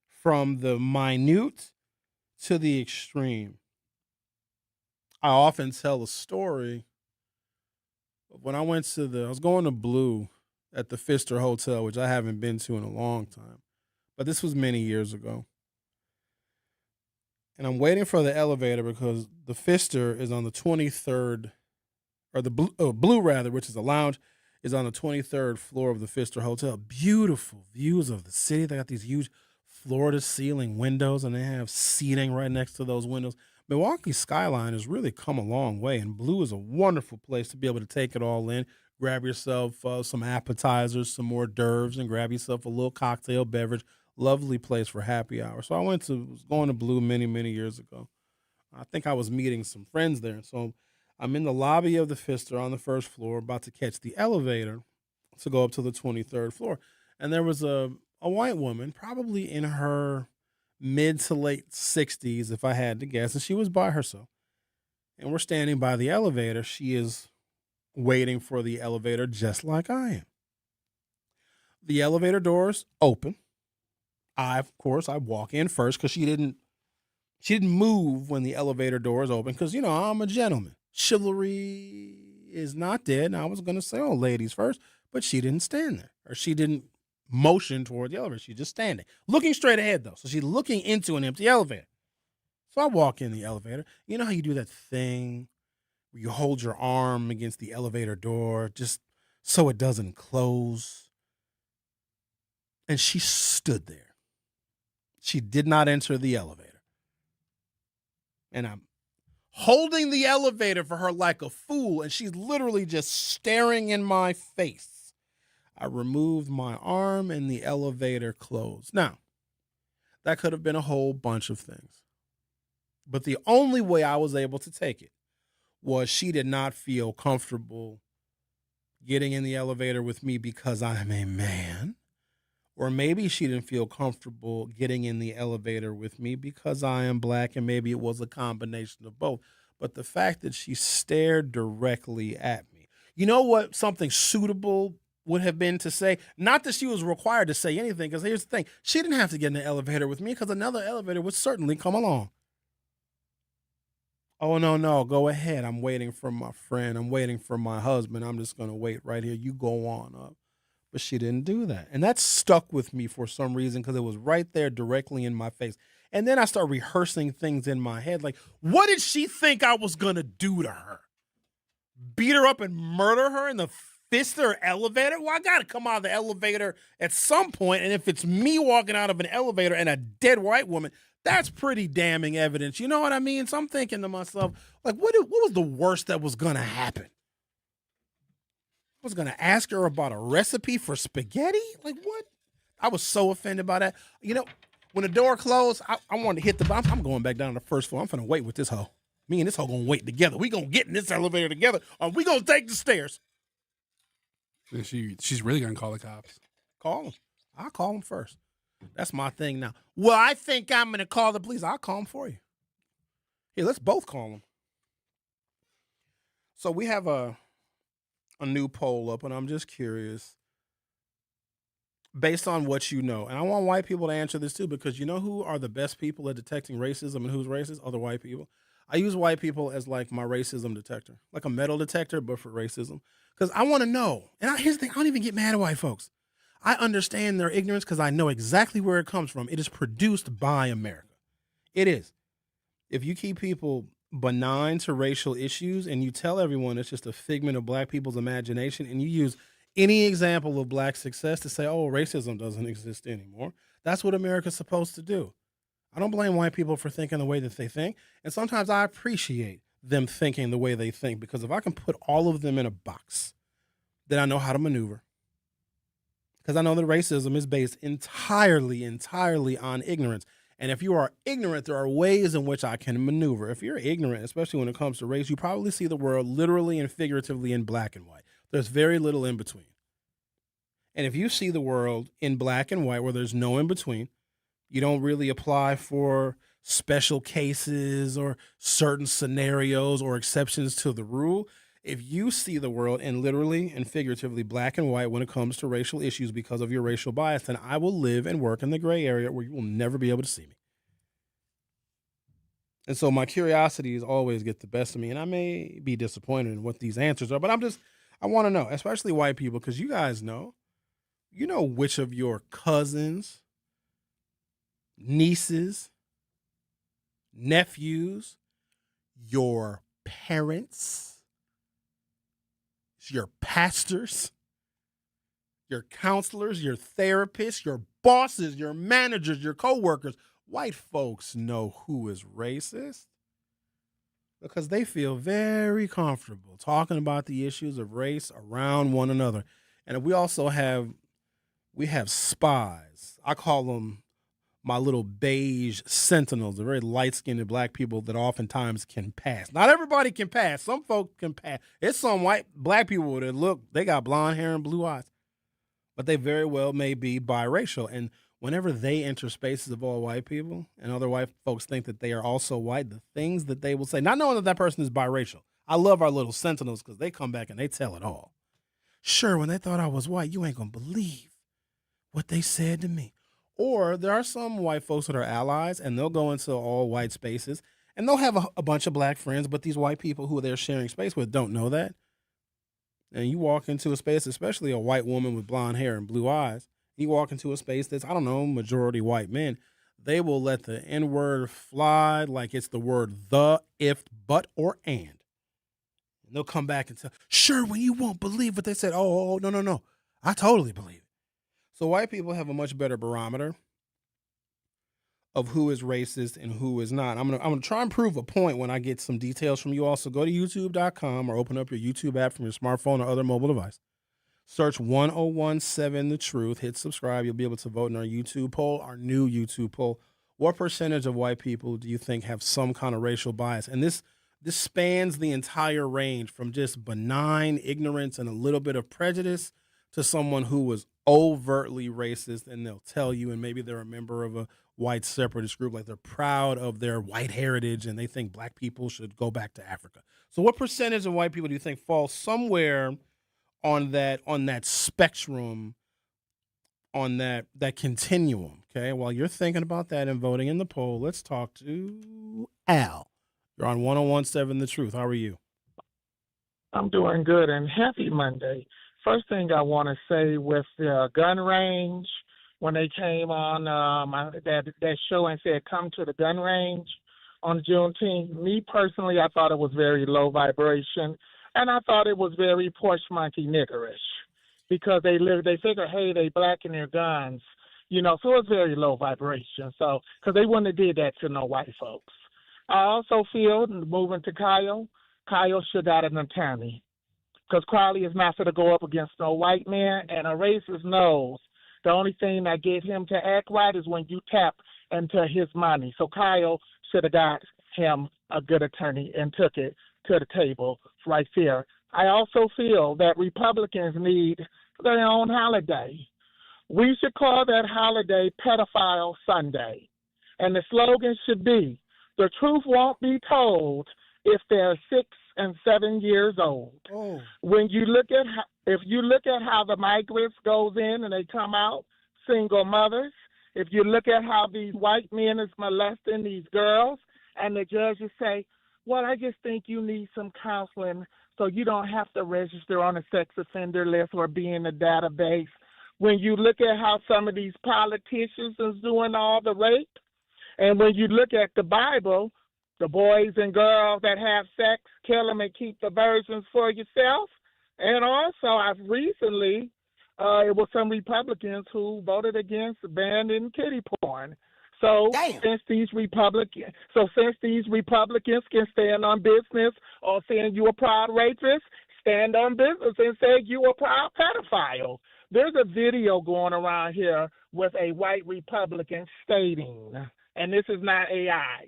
From the minute to the extreme. I often tell a story of when I was going to Blue at the Pfister Hotel, which I haven't been to in a long time, but this was many years ago. And I'm waiting for the elevator because the Pfister is on the 23rd, or the Blue rather, which is a lounge, is on the 23rd floor of the Pfister Hotel. Beautiful views of the city. They got these huge floor-to-ceiling windows, and they have seating right next to those windows. Milwaukee's skyline has really come a long way, and Blue is a wonderful place to be able to take it all in. Grab yourself some appetizers, some hors d'oeuvres, and grab yourself a little cocktail beverage. Lovely place for happy hour. So I was going to Blue many, many years ago. I think I was meeting some friends there. So I'm in the lobby of the Pfister on the first floor, about to catch the elevator to go up to the 23rd floor. And there was a white woman, probably in her mid to late 60s, if I had to guess, and she was by herself. And we're standing by the elevator. She is waiting for the elevator just like I am. The elevator doors open. I walk in first because she didn't move when the elevator doors open because, I'm a gentleman. Chivalry is not dead. And I was going to say, ladies first, but she didn't stand there, or she didn't motion toward the elevator. She's just standing, looking straight ahead, though. So she's looking into an empty elevator. So I walk in the elevator. You know how you do that thing where you hold your arm against the elevator door just so it doesn't close? And she stood there. She did not enter the elevator. And I'm holding the elevator for her like a fool, and she's literally just staring in my face. I removed my arm, and the elevator closed. Now, that could have been a whole bunch of things. But the only way I was able to take it was she did not feel comfortable getting in the elevator with me because I'm a man. Or maybe she didn't feel comfortable getting in the elevator with me because I am black, and maybe it was a combination of both. But the fact that she stared directly at me, you know what something suitable would have been to say? Not that she was required to say anything, because here's the thing. She didn't have to get in the elevator with me because another elevator would certainly come along. Oh, no, go ahead. I'm waiting for my friend. I'm waiting for my husband. I'm just going to wait right here. You go on up. But she didn't do that. And that stuck with me for some reason because it was right there directly in my face. And then I start rehearsing things in my head. Like, what did she think I was going to do to her? Beat her up and murder her in the Pfister elevator? Well, I got to come out of the elevator at some point. And if it's me walking out of an elevator and a dead white woman, that's pretty damning evidence. You know what I mean? So I'm thinking to myself, like, what was the worst that was going to happen? Was going to ask her about a recipe for spaghetti? Like, what? I was so offended by that. When the door closed, I wanted to hit the bottom. I'm going back down to the first floor. I'm finna wait with this hoe. Me and this hoe gonna wait together. We gonna get in this elevator together, or we gonna take the stairs. She's really gonna call the cops. Call them. I'll call them first. That's my thing now. Well, I think I'm gonna call the police. I'll call them for you. Here, let's both call them. So we have a new poll up, and I'm just curious, based on what you know, and I want white people to answer this too, because you know who are the best people at detecting racism and who's racist? Other white people. I use white people as like my racism detector, like a metal detector, but for racism, because I want to know. And here's the thing, I don't even get mad at white folks. I understand their ignorance because I know exactly where it comes from. It is produced by America. It is. If you keep people benign to racial issues and you tell everyone it's just a figment of black people's imagination, and you use any example of black success to say, oh, racism doesn't exist anymore, that's what America's supposed to do. I don't blame white people for thinking the way that they think, and sometimes I appreciate them thinking the way they think, because if I can put all of them in a box, then I know how to maneuver. Because I know that racism is based entirely on ignorance. And if you are ignorant, there are ways in which I can maneuver. If you're ignorant, especially when it comes to race, you probably see the world literally and figuratively in black and white. There's very little in between. And if you see the world in black and white where there's no in between, you don't really apply for special cases or certain scenarios or exceptions to the rule. If you see the world in literally and figuratively black and white when it comes to racial issues because of your racial bias, then I will live and work in the gray area where you will never be able to see me. And so my curiosities always get the best of me, and I may be disappointed in what these answers are, but I want to know, especially white people, because you guys know, which of your cousins, nieces, nephews, your parents, your pastors, your counselors, your therapists, your bosses, your managers, your coworkers, white folks know who is racist because they feel very comfortable talking about the issues of race around one another. And we also have spies. I call them my little beige sentinels. They're very light-skinned black people that oftentimes can pass. Not everybody can pass. Some folks can pass. It's some black people that they got blonde hair and blue eyes, but they very well may be biracial. And whenever they enter spaces of all white people and other white folks think that they are also white, the things that they will say, not knowing that person is biracial. I love our little sentinels because they come back and they tell it all. Sure, when they thought I was white, you ain't going to believe what they said to me. Or there are some white folks that are allies, and they'll go into all white spaces, and they'll have a bunch of black friends, but these white people who they're sharing space with don't know that. And you walk into a space, especially a white woman with blonde hair and blue eyes, you walk into a space that's, majority white men, they will let the N-word fly like it's the word the, if, but, or and. And they'll come back and say, sure, when you won't believe what they said. Oh, no. I totally believe it. So white people have a much better barometer of who is racist and who is not. I'm gonna try and prove a point when I get some details from you all. So go to youtube.com or open up your YouTube app from your smartphone or other mobile device. Search 1017 The Truth. Hit subscribe. You'll be able to vote in our YouTube poll, our new YouTube poll. What percentage of white people do you think have some kind of racial bias? And this spans the entire range from just benign ignorance and a little bit of prejudice to someone who was overtly racist, and they'll tell you, and maybe they're a member of a white separatist group, like they're proud of their white heritage and they think black people should go back to Africa. So what percentage of white people do you think fall somewhere on that spectrum, on that continuum? Okay, while you're thinking about that and voting in the poll, let's talk to Al. You're on 1017 The Truth. How are you? I'm doing good, and happy Monday. First thing I want to say with the gun range, when they came on that show and said, come to the gun range on Juneteenth, me personally, I thought it was very low vibration, and I thought it was very Porsche monkey niggerish because they figure, hey, they black in their guns, so it was very low vibration. So, because they wouldn't have did that to no white folks. I also feel, moving to Kyle should have got an attorney. Because Crowley is not going to go up against no white man, and a racist knows the only thing that get him to act right is when you tap into his money. So Kyle should have got him a good attorney and took it to the table right there. I also feel that Republicans need their own holiday. We should call that holiday Pedophile Sunday. And the slogan should be, the truth won't be told if they're 6 and 7 years old. Oh. When you look at if you look at how the migrants goes in and they come out, single mothers, if you look at how these white men is molesting these girls, and the judges say, well, I just think you need some counseling so you don't have to register on a sex offender list or be in the database. When you look at how some of these politicians is doing all the rape, and when you look at the Bible, the boys and girls that have sex, kill them and keep the virgins for yourself. And also, I've recently, it was some Republicans who voted against banning kiddie porn. So since these Republicans can stand on business or saying you a proud rapist, stand on business and say you a proud pedophile. There's a video going around here with a white Republican stating, and this is not AI,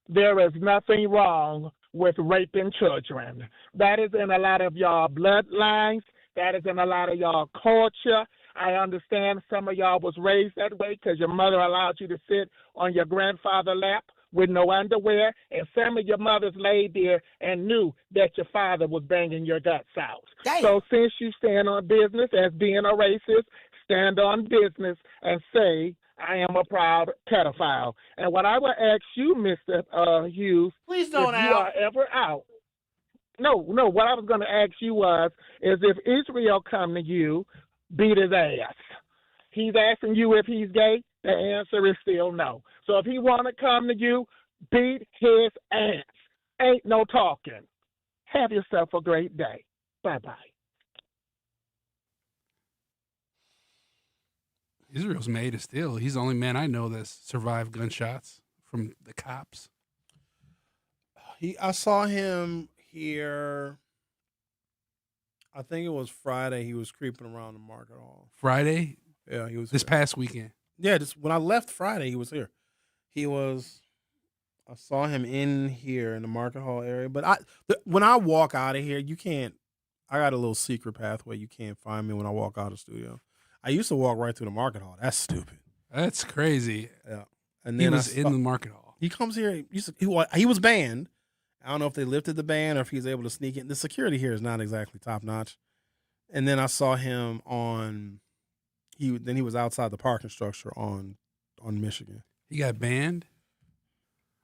there is nothing wrong with raping children. That is in a lot of y'all bloodlines. That is in a lot of y'all culture. I understand some of y'all was raised that way because your mother allowed you to sit on your grandfather's lap with no underwear, and some of your mothers laid there and knew that your father was banging your guts out. Damn. So since you stand on business as being a racist, stand on business and say I am a proud pedophile. And what I would ask you, Mr. Hughes, please don't if you are ever out. No, what I was going to ask you is if Israel come to you, beat his ass. He's asking you if he's gay. The answer is still no. So if he want to come to you, beat his ass. Ain't no talking. Have yourself a great day. Bye-bye. Israel's made of steel. He's the only man I know that's survived gunshots from the cops. I saw him here. I think it was Friday. He was creeping around the market hall. Friday? Yeah, he was this here. past weekend. Yeah, just when I left Friday, he was here. I saw him in here in the market hall area. But when I walk out of here, you can't. I got a little secret pathway. You can't find me when I walk out of the studio. I used to walk right through the market hall. That's stupid. That's crazy. Yeah, and he then was in the market hall. He comes here. He was banned. I don't know if they lifted the ban or if he's able to sneak in. The security here is not exactly top notch. And then I saw him on. He was outside the parking structure on Michigan. He got banned.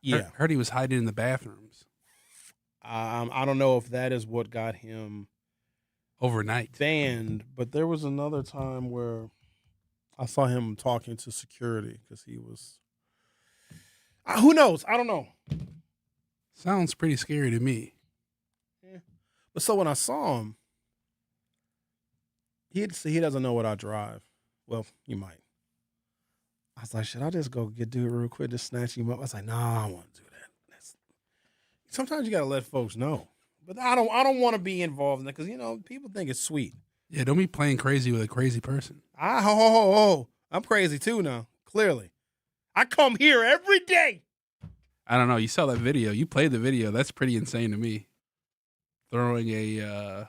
Yeah, heard he was hiding in the bathrooms. I don't know if that is what got him overnight banned, but there was another time where I saw him talking to security because he was. Who knows? I don't know. Sounds pretty scary to me. Yeah. But so when I saw him, he doesn't know what I drive. Well, you might. I was like, should I just go get dude real quick to snatch him up? I was like, nah, I don't want to do that. Sometimes you gotta let folks know. But I don't want to be involved in that because people think it's sweet. Yeah, don't be playing crazy with a crazy person. I'm crazy too now. Clearly, I come here every day. I don't know. You saw that video. You played the video. That's pretty insane to me. Throwing a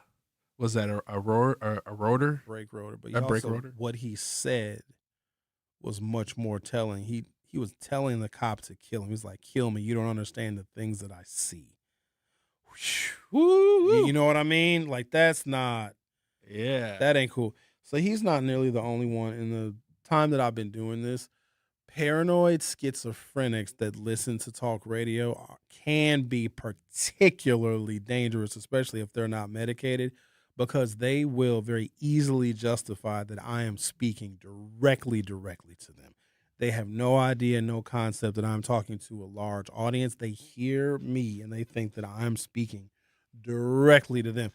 was that a rotor? Brake rotor. But a brake rotor. What he said was much more telling. He was telling the cop to kill him. He was like, "Kill me. You don't understand the things that I see." You know what I mean? Like that's not. Yeah. That ain't cool. So he's not nearly the only one. In the time that I've been doing this, paranoid schizophrenics that listen to talk radio can be particularly dangerous, especially if they're not medicated, because they will very easily justify that I am speaking directly to them. They have no idea, no concept that I'm talking to a large audience. They hear me and they think that I'm speaking directly to them.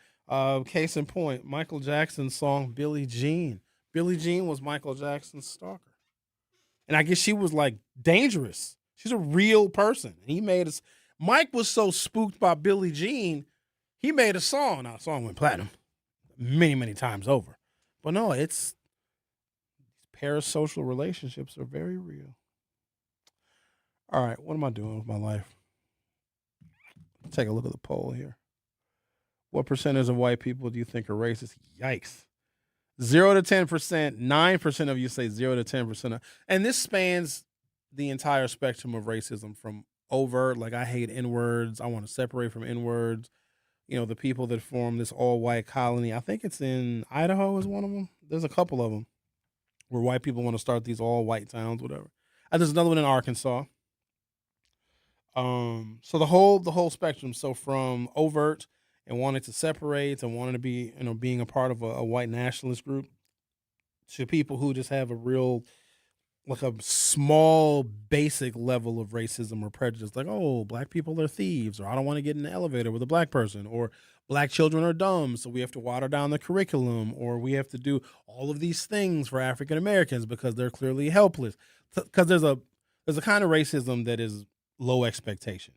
Case in point, Michael Jackson's song Billie Jean. Billie Jean was Michael Jackson's stalker. And I guess she was like dangerous. She's a real person. And Mike was so spooked by Billie Jean, he made a song. Now the song went platinum many, many times over. But no, parasocial relationships are very real. All right, what am I doing with my life? Take a look at the poll here. What percentage of white people do you think are racist? Yikes. 0 to 10%, 9% of you say 0 to 10%. And this spans the entire spectrum of racism from overt, like I hate N-words, I want to separate from N-words. The people that form this all-white colony, I think it's in Idaho is one of them. There's a couple of them where white people want to start these all-white towns, whatever. And there's another one in Arkansas. So the whole spectrum. So from overt and wanting to separate and wanting to be, being a part of a white nationalist group, to people who just have a real, like a small basic level of racism or prejudice, like, oh, black people are thieves, or I don't want to get in the elevator with a black person, or black children are dumb, so we have to water down the curriculum, or we have to do all of these things for African Americans because they're clearly helpless. Because there's a kind of racism that is low expectation.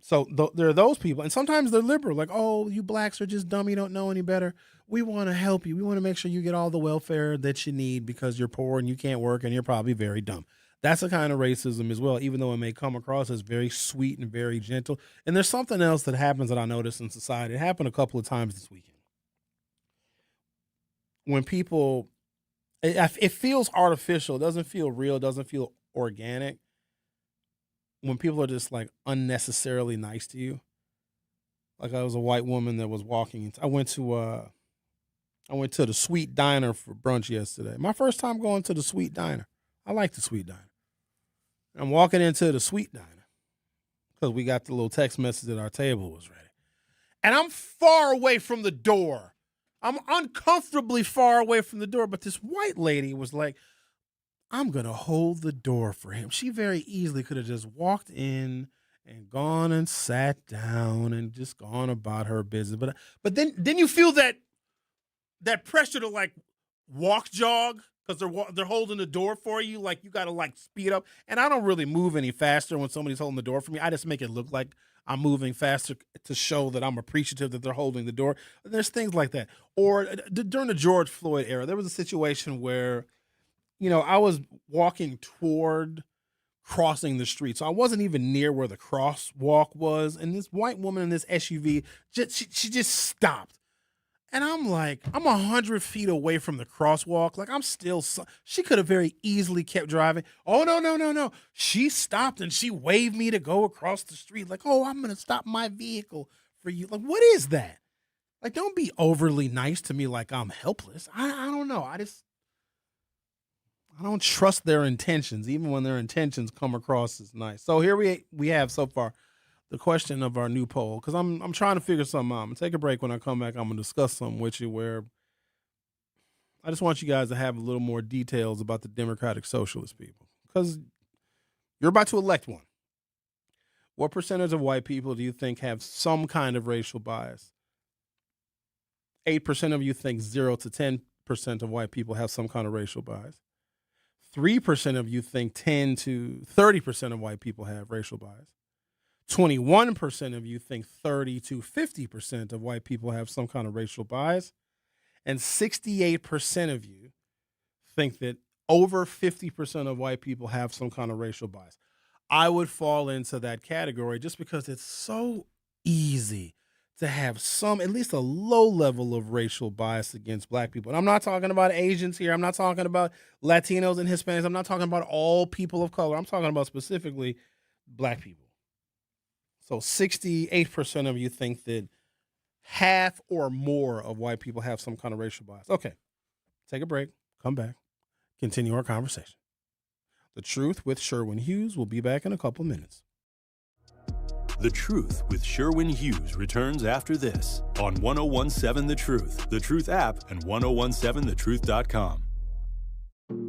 So there are those people, and sometimes they're liberal, like, oh, you blacks are just dumb, you don't know any better. We want to help you. We want to make sure you get all the welfare that you need because you're poor and you can't work and you're probably very dumb. That's a kind of racism as well, even though it may come across as very sweet and very gentle. And there's something else that happens that I notice in society. It happened a couple of times this weekend. When people, it feels artificial, it doesn't feel real, it doesn't feel organic. When people are just like unnecessarily nice to you. Like I was a white woman that was walking. I went to the Sweet Diner for brunch yesterday. My first time going to the Sweet Diner. I like the Sweet Diner. I'm walking into the Sweet Diner because we got the little text message that our table was ready. And I'm far away from the door. I'm uncomfortably far away from the door, but this white lady was like, I'm going to hold the door for him. She very easily could have just walked in and gone and sat down and just gone about her business. But then you feel that pressure to like jog because they're holding the door for you. Like you got to like speed up. And I don't really move any faster when somebody's holding the door for me. I just make it look like I'm moving faster to show that I'm appreciative that they're holding the door. There's things like that. Or during the George Floyd era, there was a situation where, I was walking toward crossing the street. So I wasn't even near where the crosswalk was. And this white woman in this SUV, she just stopped. And I'm like, I'm 100 feet away from the crosswalk. Like, I'm still, she could have very easily kept driving. Oh, no. She stopped and she waved me to go across the street. Like, oh, I'm going to stop my vehicle for you. Like, what is that? Like, don't be overly nice to me like I'm helpless. I don't know. I don't trust their intentions, even when their intentions come across as nice. So here we have so far the question of our new poll, because I'm trying to figure something out. I'm going to take a break. When I come back, I'm going to discuss something with you where I just want you guys to have a little more details about the Democratic Socialist people, because you're about to elect one. What percentage of white people do you think have some kind of racial bias? 8% of you think 0 to 10% of white people have some kind of racial bias. 3% of you think 10 to 30% of white people have racial bias. 21% of you think 30 to 50% of white people have some kind of racial bias. And 68% of you think that over 50% of white people have some kind of racial bias. I would fall into that category just because it's so easy to have at least a low level of racial bias against black people. And I'm not talking about Asians here. I'm not talking about Latinos and Hispanics. I'm not talking about all people of color. I'm talking about specifically black people. So 68% of you think that half or more of white people have some kind of racial bias. Okay, take a break, come back, continue our conversation. The Truth with Sherwin Hughes will be back in a couple minutes. The Truth with Sherwin Hughes returns after this on 1017 The Truth app, and 1017thetruth.com.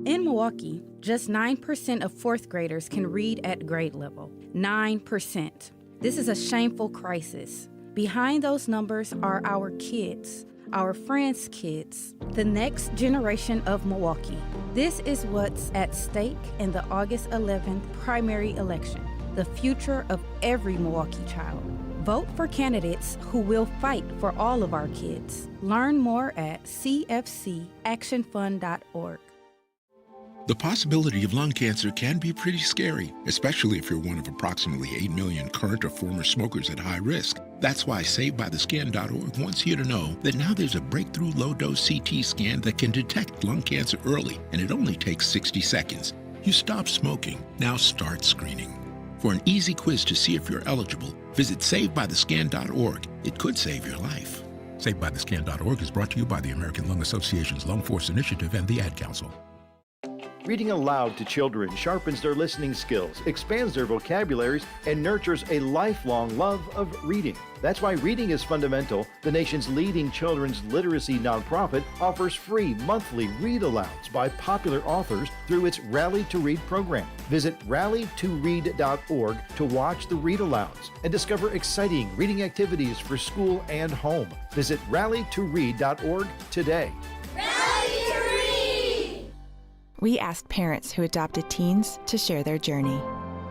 In Milwaukee, just 9% of fourth graders can read at grade level. 9%. This is a shameful crisis. Behind those numbers are our kids, our friends' kids, the next generation of Milwaukee. This is what's at stake in the August 11th primary election. The future of every Milwaukee child. Vote for candidates who will fight for all of our kids. Learn more at cfcactionfund.org. The possibility of lung cancer can be pretty scary, especially if you're one of approximately 8 million current or former smokers at high risk. That's why SaveByTheScan.org wants you to know that now there's a breakthrough low-dose CT scan that can detect lung cancer early, and it only takes 60 seconds. You stop smoking, now start screening. For an easy quiz to see if you're eligible, visit SaveByTheScan.org. It could save your life. SaveByTheScan.org is brought to you by the American Lung Association's Lung Force Initiative and the Ad Council. Reading aloud to children sharpens their listening skills, expands their vocabularies, and nurtures a lifelong love of reading. That's why Reading is Fundamental, the nation's leading children's literacy nonprofit, offers free monthly read-alouds by popular authors through its Rally to Read program. Visit rallytoread.org to watch the read-alouds and discover exciting reading activities for school and home. Visit rallytoread.org today. We asked parents who adopted teens to share their journey.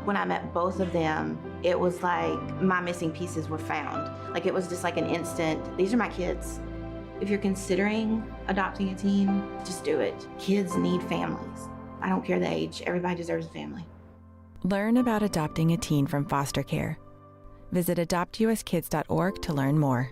When I met both of them, it was like my missing pieces were found. Like it was just like an instant, these are my kids. If you're considering adopting a teen, just do it. Kids need families. I don't care the age, everybody deserves a family. Learn about adopting a teen from foster care. Visit adoptuskids.org to learn more.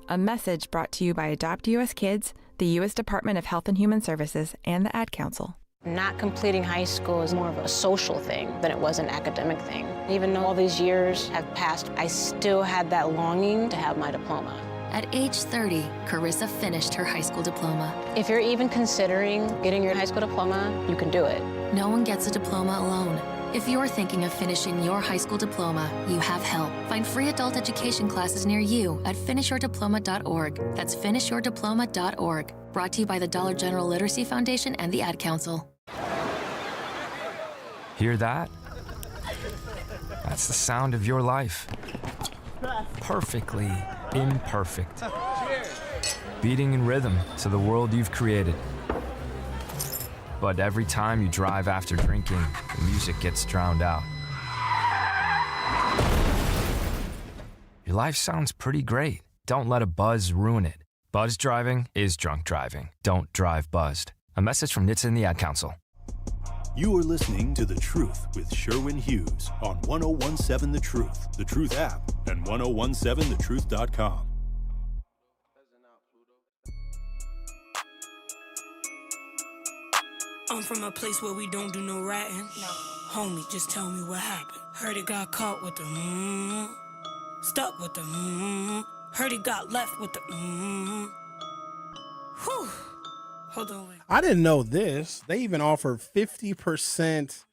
A message brought to you by Adopt US Kids, the U.S. Department of Health and Human Services, and the Ad Council. Not completing high school is more of a social thing than it was an academic thing. Even though all these years have passed, I still had that longing to have my diploma. At age 30, Carissa finished her high school diploma. If you're even considering getting your high school diploma, you can do it. No one gets a diploma alone. If you're thinking of finishing your high school diploma, you have help. Find free adult education classes near you at finishyourdiploma.org. That's finishyourdiploma.org. Brought to you by the Dollar General Literacy Foundation and the Ad Council. Hear that? That's the sound of your life. Perfectly imperfect. Beating in rhythm to the world you've created. But every time you drive after drinking, the music gets drowned out. Your life sounds pretty great. Don't let a buzz ruin it. Buzz driving is drunk driving. Don't drive buzzed. A message from NHTSA and the Ad Council. You are listening to The Truth with Sherwin Hughes on 1017 The Truth, The Truth app, and 1017thetruth.com. I'm from a place where we don't do no ratting. No. Homie, just tell me what happened. Heard it got caught with the stuck with the Heard it got left with the Whew. Hold on, wait. I didn't know this. They even offer 50%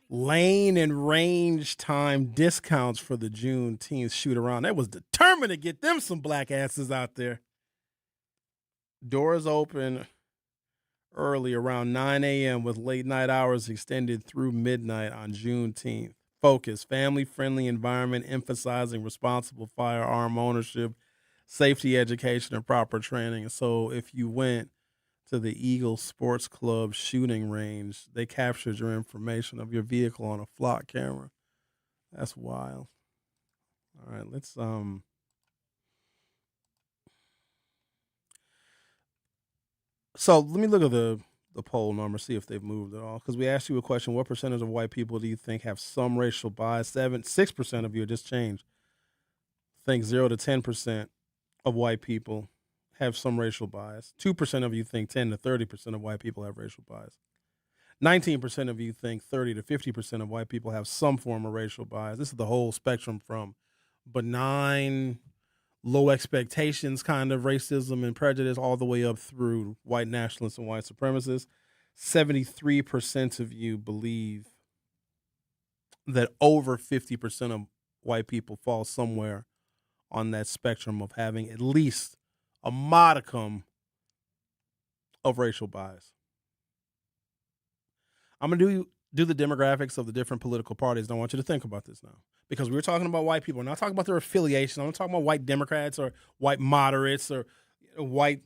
lane and range time discounts for the Juneteenth shoot around. They was determined to get them some black asses out there. Doors open early around 9 a.m. with late night hours extended through midnight on Juneteenth. Focus, family-friendly environment emphasizing responsible firearm ownership, safety education, and proper training. So if you went to the Eagle Sports Club shooting range, they captured your information of your vehicle on a flock camera. That's wild. All right, let's So let me look at the poll number, see if they've moved at all. Because we asked you a question: what percentage of white people do you think have some racial bias? 6% of you, just changed. Think 0 to 10% of white people have some racial bias. 2% of you think 10 to 30% of white people have racial bias. 19% of you think 30 to 50% of white people have some form of racial bias. This is the whole spectrum from benign, low expectations kind of racism and prejudice all the way up through white nationalists and white supremacists. 73% of you believe that over 50% of white people fall somewhere on that spectrum of having at least a modicum of racial bias. I'm going to do the demographics of the different political parties, and I want you to think about this now. Because we were talking about white people. We're not talking about their affiliation. I'm not talking about white Democrats or white moderates or white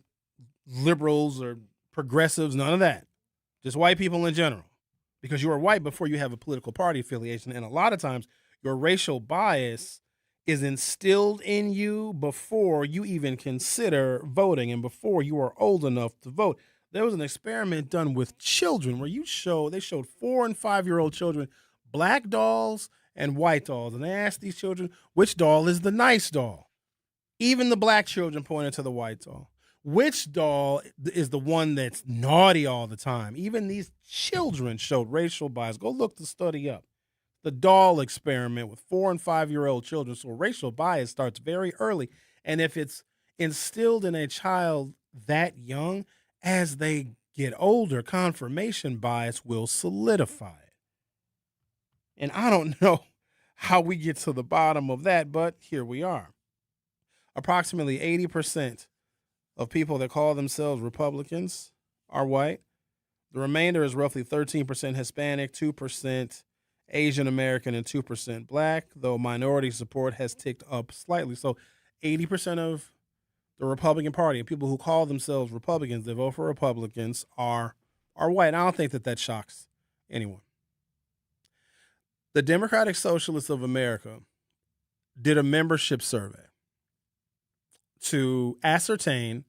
liberals or progressives, none of that. Just white people in general. Because you are white before you have a political party affiliation. And a lot of times your racial bias is instilled in you before you even consider voting and before you are old enough to vote. There was an experiment done with children where they showed 4 and 5-year-old children black dolls and white dolls. And they asked these children, which doll is the nice doll? Even the black children pointed to the white doll. Which doll is the one that's naughty all the time? Even these children showed racial bias. Go look the study up. The doll experiment with 4 and 5-year-old children. So racial bias starts very early. And if it's instilled in a child that young, as they get older, confirmation bias will solidify it. And I don't know how we get to the bottom of that, but here we are. Approximately 80% of people that call themselves Republicans are white. The remainder is roughly 13% Hispanic, 2% Asian American, and 2% black, though minority support has ticked up slightly. So 80% of the Republican Party and people who call themselves Republicans, that vote for Republicans, are white. I don't think that shocks anyone. The Democratic Socialists of America did a membership survey to ascertain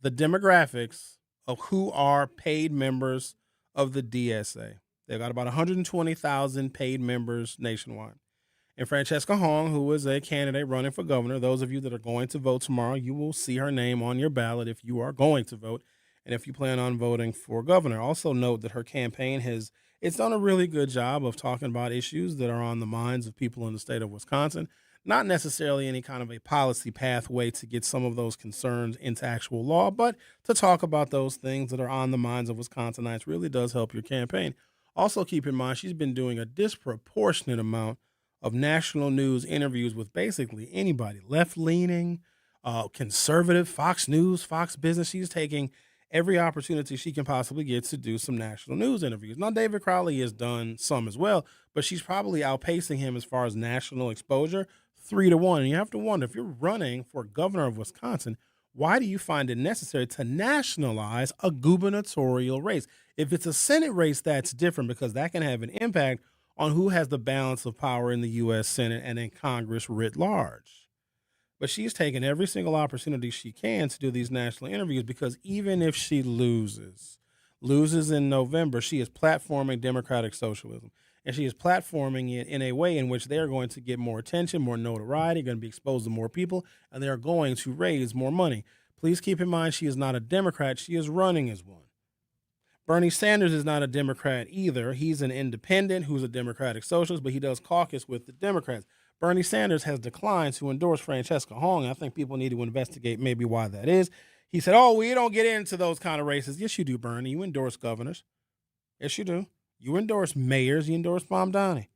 the demographics of who are paid members of the DSA. They've got about 120,000 paid members nationwide. And Francesca Hong, who is a candidate running for governor, those of you that are going to vote tomorrow, you will see her name on your ballot if you are going to vote and if you plan on voting for governor. Also note that her campaign it's done a really good job of talking about issues that are on the minds of people in the state of Wisconsin. Not necessarily any kind of a policy pathway to get some of those concerns into actual law, but to talk about those things that are on the minds of Wisconsinites really does help your campaign. Also, keep in mind, she's been doing a disproportionate amount of national news interviews with basically anybody, left-leaning, conservative, Fox News, Fox Business. She's taking every opportunity she can possibly get to do some national news interviews. Now, David Crowley has done some as well, but she's probably outpacing him as far as national exposure, 3-1. And you have to wonder, if you're running for governor of Wisconsin, why do you find it necessary to nationalize a gubernatorial race? If it's a Senate race, that's different because that can have an impact on who has the balance of power in the U.S. Senate and in Congress writ large. But she's taken every single opportunity she can to do these national interviews because even if she loses in November, she is platforming democratic socialism. And she is platforming it in a way in which they're going to get more attention, more notoriety, going to be exposed to more people, and they're going to raise more money. Please keep in mind she is not a Democrat. She is running as one. Bernie Sanders is not a Democrat either. He's an independent who's a democratic socialist, but he does caucus with the Democrats. Bernie Sanders has declined to endorse Francesca Hong. I think people need to investigate maybe why that is. He said, we don't get into those kind of races. Yes, you do, Bernie. You endorse governors. Yes, you do. You endorse mayors. You endorse Mamdani.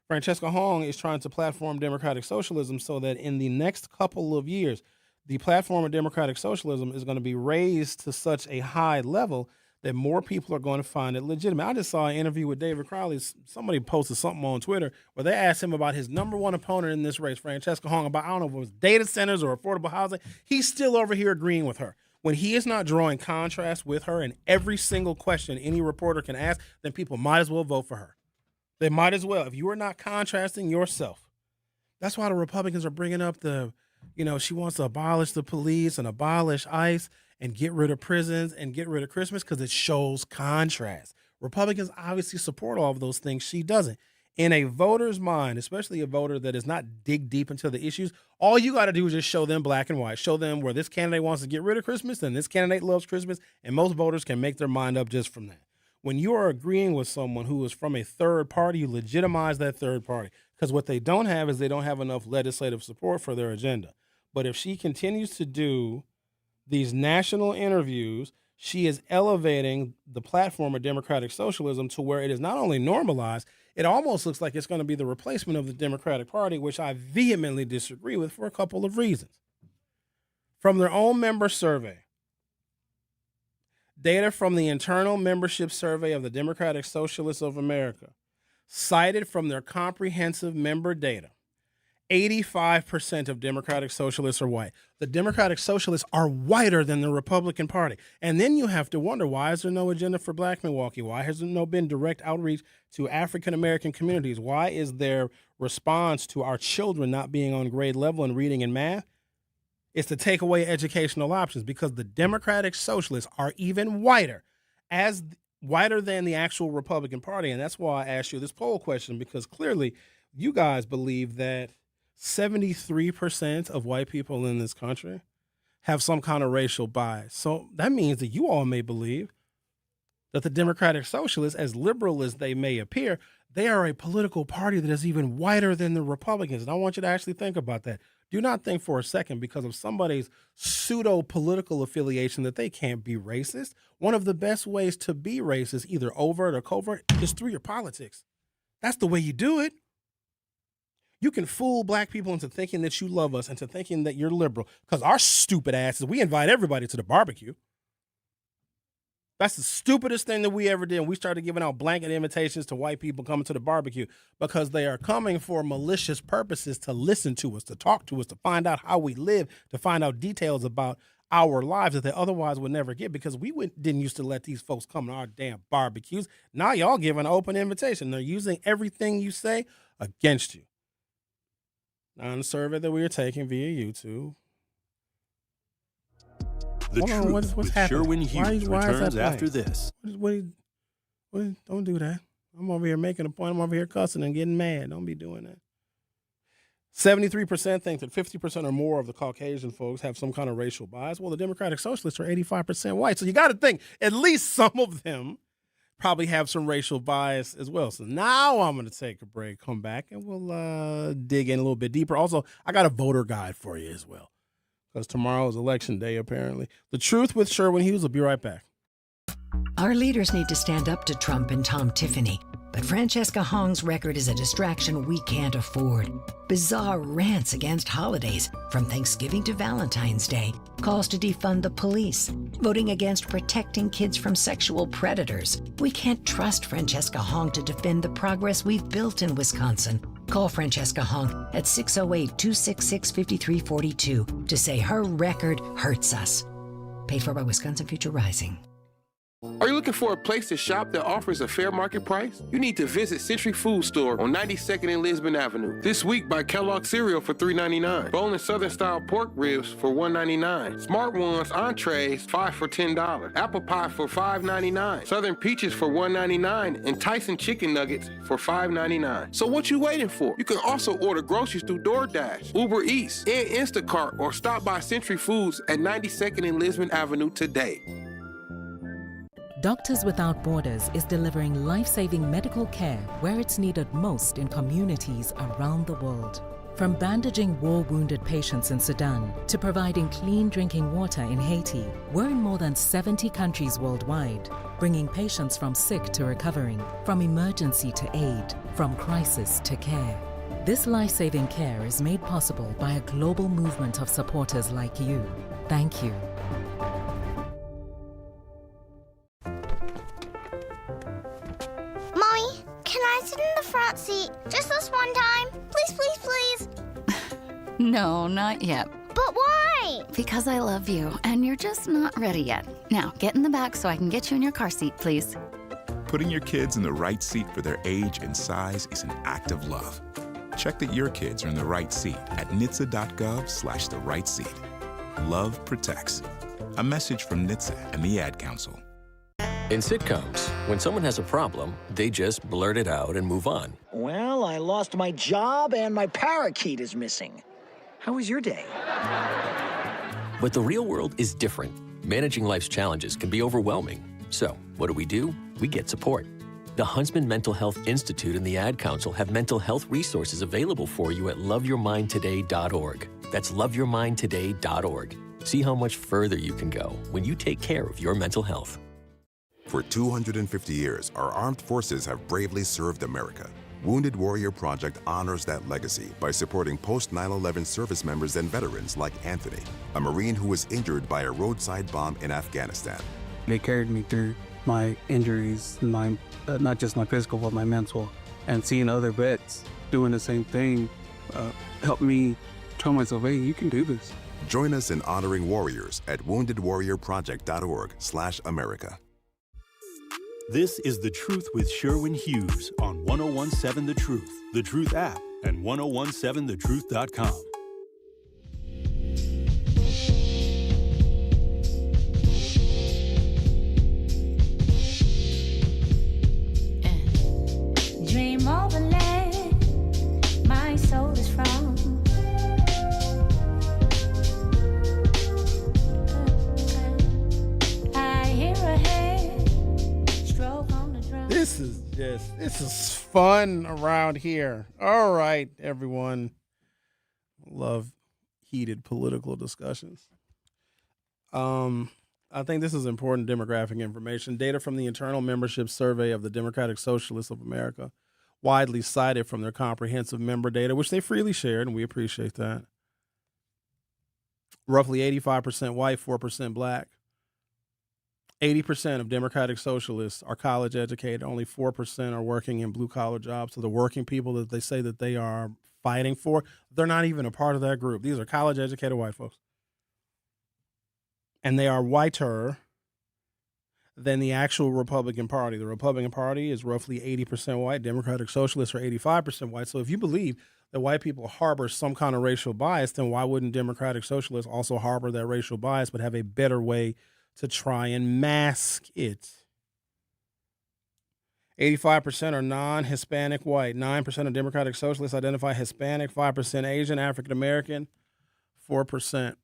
Francesca Hong is trying to platform democratic socialism so that in the next couple of years, the platform of democratic socialism is going to be raised to such a high level that more people are going to find it legitimate. I just saw an interview with David Crowley. Somebody posted something on Twitter where they asked him about his number one opponent in this race, Francesca Hong, about, I don't know if it was data centers or affordable housing. He's still over here agreeing with her. When he is not drawing contrast with her in every single question any reporter can ask, then people might as well vote for her. They might as well. If you are not contrasting yourself, that's why the Republicans are bringing up she wants to abolish the police and abolish ICE and get rid of prisons and get rid of Christmas because it shows contrast. Republicans obviously support all of those things. She doesn't. In a voter's mind, especially a voter that does not dig deep into the issues, all you got to do is just show them black and white. Show them where this candidate wants to get rid of Christmas and this candidate loves Christmas, and most voters can make their mind up just from that. When you are agreeing with someone who is from a third party, you legitimize that third party because what they don't have is they don't have enough legislative support for their agenda. But if she continues to do these national interviews, she is elevating the platform of democratic socialism to where it is not only normalized, it almost looks like it's going to be the replacement of the Democratic Party, which I vehemently disagree with for a couple of reasons. From their own member survey, data from the internal membership survey of the Democratic Socialists of America, cited from their comprehensive member data, 85% of Democratic Socialists are white. The Democratic Socialists are whiter than the Republican Party. And then you have to wonder, why is there no agenda for Black Milwaukee? Why has there no been direct outreach to African-American communities? Why is their response to our children not being on grade level in reading and math? It's to take away educational options because the Democratic Socialists are even whiter than the actual Republican Party. And that's why I asked you this poll question, because clearly you guys believe that 73% of white people in this country have some kind of racial bias. So that means that you all may believe that the Democratic Socialists, as liberal as they may appear, they are a political party that is even whiter than the Republicans. And I want you to actually think about that. Do not think for a second because of somebody's pseudo-political affiliation that they can't be racist. One of the best ways to be racist, either overt or covert, is through your politics. That's the way you do it. You can fool black people into thinking that you love us, into thinking that you're liberal, because our stupid asses, we invite everybody to the barbecue. That's the stupidest thing that we ever did. We started giving out blanket invitations to white people coming to the barbecue because they are coming for malicious purposes to listen to us, to talk to us, to find out how we live, to find out details about our lives that they otherwise would never get because didn't used to let these folks come to our damn barbecues. Now y'all give an open invitation. They're using everything you say against you. On the survey that we are taking via YouTube. The Truth with Sherwin Hughes returns after this. Don't do that. I'm over here making a point. I'm over here cussing and getting mad. Don't be doing that. 73% think that 50% or more of the Caucasian folks have some kind of racial bias. Well, the Democratic Socialists are 85% white. So you got to think at least some of them probably have some racial bias as well. So now I'm going to take a break, come back, and we'll dig in a little bit deeper. Also, I got a voter guide for you as well, because tomorrow is election day, apparently. The Truth with Sherwin Hughes will be right back. Our leaders need to stand up to Trump and Tom Tiffany, but Francesca Hong's record is a distraction we can't afford. Bizarre rants against holidays, from Thanksgiving to Valentine's Day, calls to defund the police, voting against protecting kids from sexual predators. We can't trust Francesca Hong to defend the progress we've built in Wisconsin. Call Francesca Hong at 608-266-5342 to say her record hurts us. Paid for by Wisconsin Future Rising. Are you looking for a place to shop that offers a fair market price? You need to visit Century Food Store on 92nd and Lisbon Avenue. This week, buy Kellogg cereal for $3.99. Bone and Southern style pork ribs for $1.99. Smart Ones entrees, 5 for $10. Apple pie for $5.99. Southern peaches for $1.99. And Tyson chicken nuggets for $5.99. So what you waiting for? You can also order groceries through DoorDash, Uber Eats, and Instacart, or stop by Century Foods at 92nd and Lisbon Avenue today. Doctors Without Borders is delivering life-saving medical care where it's needed most in communities around the world. From bandaging war-wounded patients in Sudan to providing clean drinking water in Haiti, we're in more than 70 countries worldwide, bringing patients from sick to recovering, from emergency to aid, from crisis to care. This life-saving care is made possible by a global movement of supporters like you. Thank you. Mommy, can I sit in the front seat just this one time? Please, please, please. No, not yet. But why? Because I love you, and you're just not ready yet. Now, get in the back so I can get you in your car seat, please. Putting your kids in the right seat for their age and size is an act of love. Check that your kids are in the right seat at NHTSA.gov/the right seat. Love protects. A message from NHTSA and the Ad Council. In sitcoms, when someone has a problem, they just blurt it out and move on. Well, I lost my job and my parakeet is missing. How was your day? But the real world is different. Managing life's challenges can be overwhelming. So, what do? We get support. The Huntsman Mental Health Institute and the Ad Council have mental health resources available for you at loveyourmindtoday.org. That's loveyourmindtoday.org. See how much further you can go when you take care of your mental health. For 250 years, our armed forces have bravely served America. Wounded Warrior Project honors that legacy by supporting post-9/11 service members and veterans like Anthony, a Marine who was injured by a roadside bomb in Afghanistan. They carried me through my injuries, not just my physical, but my mental. And seeing other vets doing the same thing helped me tell myself, hey, you can do this. Join us in honoring warriors at woundedwarriorproject.org/America. This is The Truth with Sherwin Hughes on 1017 The Truth app, and 1017thetruth.com. Dream of a land my soul is from. I hear a hand stroke on the drum. This is fun around here. All right, everyone. Love heated political discussions. I think this is important demographic information. Data from the internal membership survey of the Democratic Socialists of America, widely cited from their comprehensive member data, which they freely shared, and we appreciate that. Roughly 85% white, 4% black. 80% of Democratic Socialists are college educated. Only 4% are working in blue-collar jobs. So the working people that they say that they are fighting for, they're not even a part of that group. These are college-educated white folks. And they are whiter than the actual Republican Party. The Republican Party is roughly 80% white. Democratic Socialists are 85% white. So if you believe that white people harbor some kind of racial bias, then why wouldn't Democratic Socialists also harbor that racial bias but have a better way to try and mask it? 85% are non-Hispanic white. 9% of Democratic Socialists identify Hispanic, 5% Asian, African American, 4%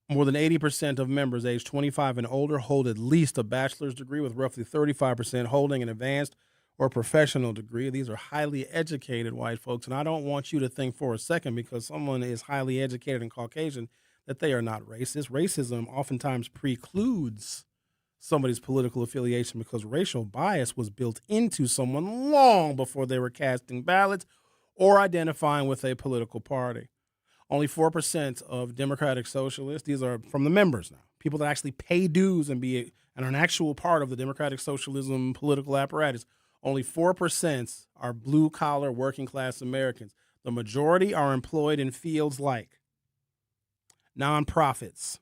More than 80% of members aged 25 and older hold at least a bachelor's degree, with roughly 35% holding an advanced or professional degree. These are highly educated white folks, and I don't want you to think for a second because someone is highly educated and Caucasian that they are not racist. Racism oftentimes precludes somebody's political affiliation because racial bias was built into someone long before they were casting ballots or identifying with a political party. Only 4% of Democratic Socialists, these are from the members now, people that actually pay dues and are an actual part of the Democratic Socialism political apparatus, only 4% are blue-collar, working-class Americans. The majority are employed in fields like nonprofits,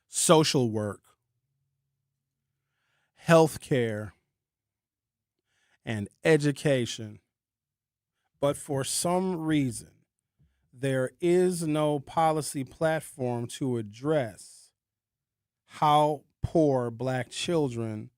social work, healthcare, and education. But for some reason, there is no policy platform to address how poor black children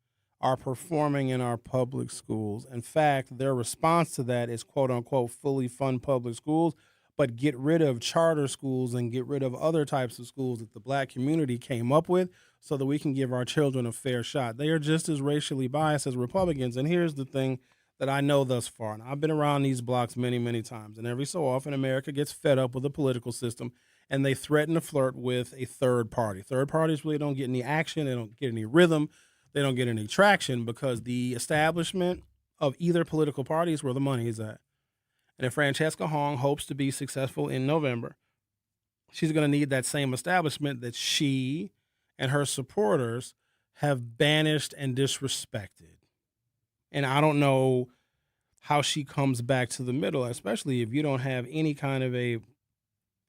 are performing in our public schools. In fact, their response to that is, quote unquote, fully fund public schools, but get rid of charter schools and get rid of other types of schools that the black community came up with so that we can give our children a fair shot. They are just as racially biased as Republicans. And here's the thing that I know thus far, and I've been around these blocks many, many times, and every so often America gets fed up with the political system and they threaten to flirt with a third party. Third parties really don't get any action, they don't get any rhythm, they don't get any traction because the establishment of either political party is where the money is at. And if Francesca Hong hopes to be successful in November, she's going to need that same establishment that she and her supporters have banished and disrespected. And I don't know how she comes back to the middle, especially if you don't have any kind of a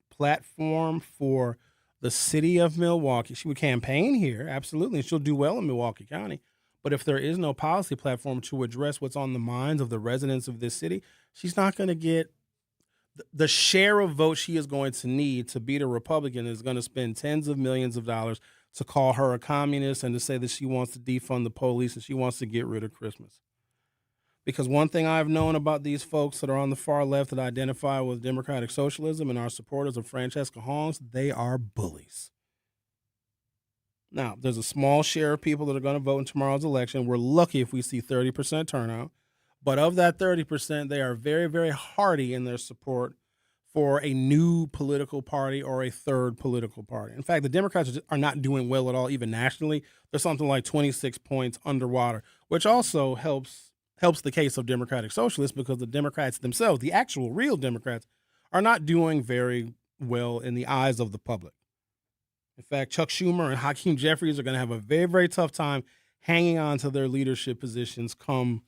platform for the city of Milwaukee. She would campaign here, absolutely, and she'll do well in Milwaukee County. But if there is no policy platform to address what's on the minds of the residents of this city, she's not going to get the share of votes she is going to need to beat a Republican is going to spend tens of millions of dollars to call her a communist and to say that she wants to defund the police and she wants to get rid of Christmas. Because one thing I've known about these folks that are on the far left that identify with democratic socialism and are supporters of Francesca Hong's, they are bullies. Now, there's a small share of people that are going to vote in tomorrow's election. We're lucky if we see 30% turnout. But of that 30%, they are very, very hearty in their support for a new political party or a third political party. In fact, the Democrats are not doing well at all, even nationally. They're something like 26 points underwater, which also helps the case of democratic socialists because the Democrats themselves, the actual real Democrats, are not doing very well in the eyes of the public. In fact, Chuck Schumer and Hakeem Jeffries are going to have a very, very tough time hanging on to their leadership positions come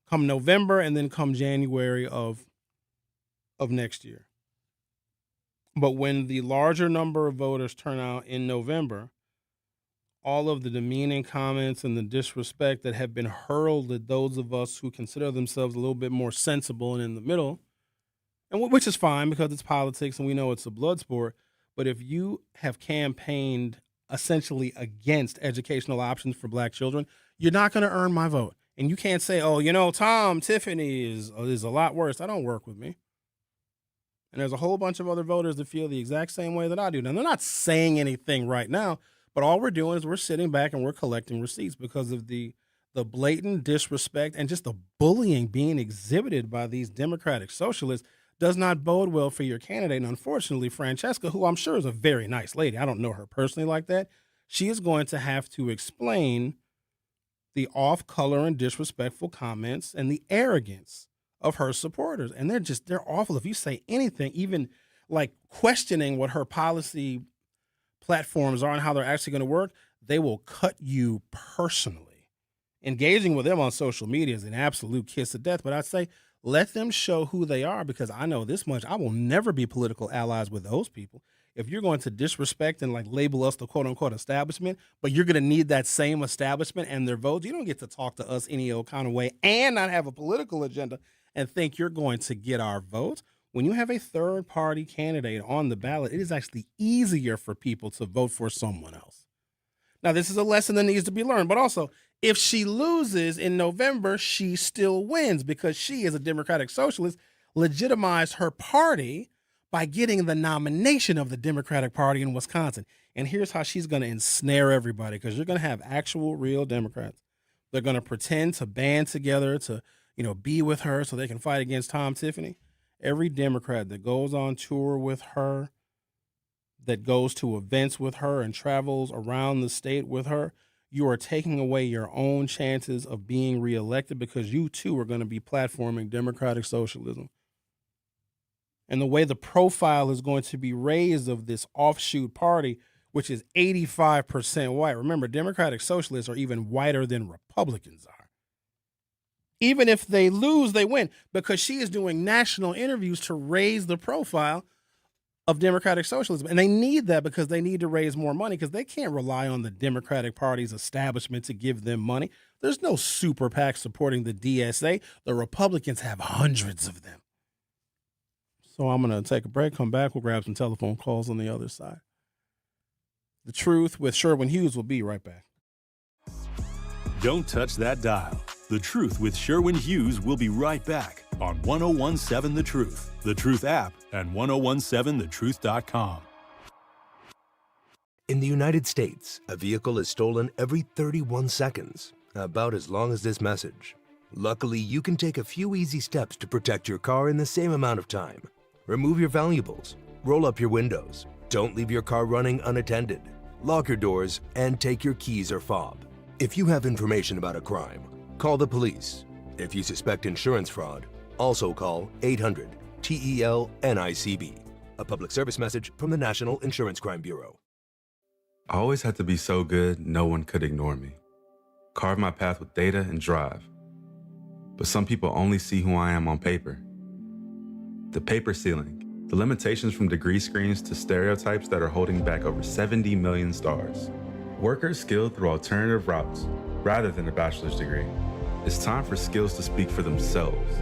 November and then come January of next year. But when the larger number of voters turn out in November, all of the demeaning comments and the disrespect that have been hurled at those of us who consider themselves a little bit more sensible and in the middle, and which is fine because it's politics and we know it's a blood sport. But if you have campaigned essentially against educational options for black children, you're not going to earn my vote. And you can't say, oh, Tom Tiffany is a lot worse. That don't work with me. And there's a whole bunch of other voters that feel the exact same way that I do. Now, they're not saying anything right now, but all we're doing is we're sitting back and we're collecting receipts because of the blatant disrespect and just the bullying being exhibited by these democratic socialists does not bode well for your candidate. And unfortunately, Francesca, who I'm sure is a very nice lady, I don't know her personally like that, she is going to have to explain the off-color and disrespectful comments and the arrogance of her supporters. And they're awful. If you say anything, even like questioning what her policy platforms are and how they're actually going to work, they will cut you personally. Engaging with them on social media is an absolute kiss of death. But I'd say let them show who they are, because I know this much. I will never be political allies with those people. If you're going to disrespect and like label us the quote unquote establishment, but you're going to need that same establishment and their votes, you don't get to talk to us any old kind of way and not have a political agenda and think you're going to get our votes. When you have a third party candidate on the ballot, it is actually easier for people to vote for someone else. Now, this is a lesson that needs to be learned, but also if she loses in November, she still wins because she, as a democratic socialist, legitimized her party by getting the nomination of the Democratic Party in Wisconsin. And here's how she's going to ensnare everybody, because you're going to have actual real Democrats. They're going to pretend to band together to, be with her so they can fight against Tom Tiffany. Every Democrat that goes on tour with her, that goes to events with her and travels around the state with her, you are taking away your own chances of being reelected, because you too are going to be platforming democratic socialism. And the way the profile is going to be raised of this offshoot party, which is 85% white. Remember, democratic socialists are even whiter than Republicans are. Even if they lose, they win, because she is doing national interviews to raise the profile of democratic socialism. And they need that because they need to raise more money, because they can't rely on the Democratic Party's establishment to give them money. There's no super PAC supporting the DSA. The Republicans have hundreds of them. So I'm going to take a break, come back. We'll grab some telephone calls on the other side. The Truth with Sherwin Hughes will be right back. Don't touch that dial. The Truth with Sherwin Hughes will be right back on 1017 The Truth, The Truth app, and 1017thetruth.com. In the United States, a vehicle is stolen every 31 seconds, about as long as this message. Luckily, you can take a few easy steps to protect your car in the same amount of time. Remove your valuables, roll up your windows, don't leave your car running unattended, lock your doors, and take your keys or fob. If you have information about a crime, call the police. If you suspect insurance fraud, also call 800-TEL-NICB. A public service message from the National Insurance Crime Bureau. I always had to be so good, no one could ignore me. Carve my path with data and drive. But some people only see who I am on paper. The paper ceiling, the limitations from degree screens to stereotypes that are holding back over 70 million stars. Workers skilled through alternative routes, rather than a bachelor's degree. It's time for skills to speak for themselves.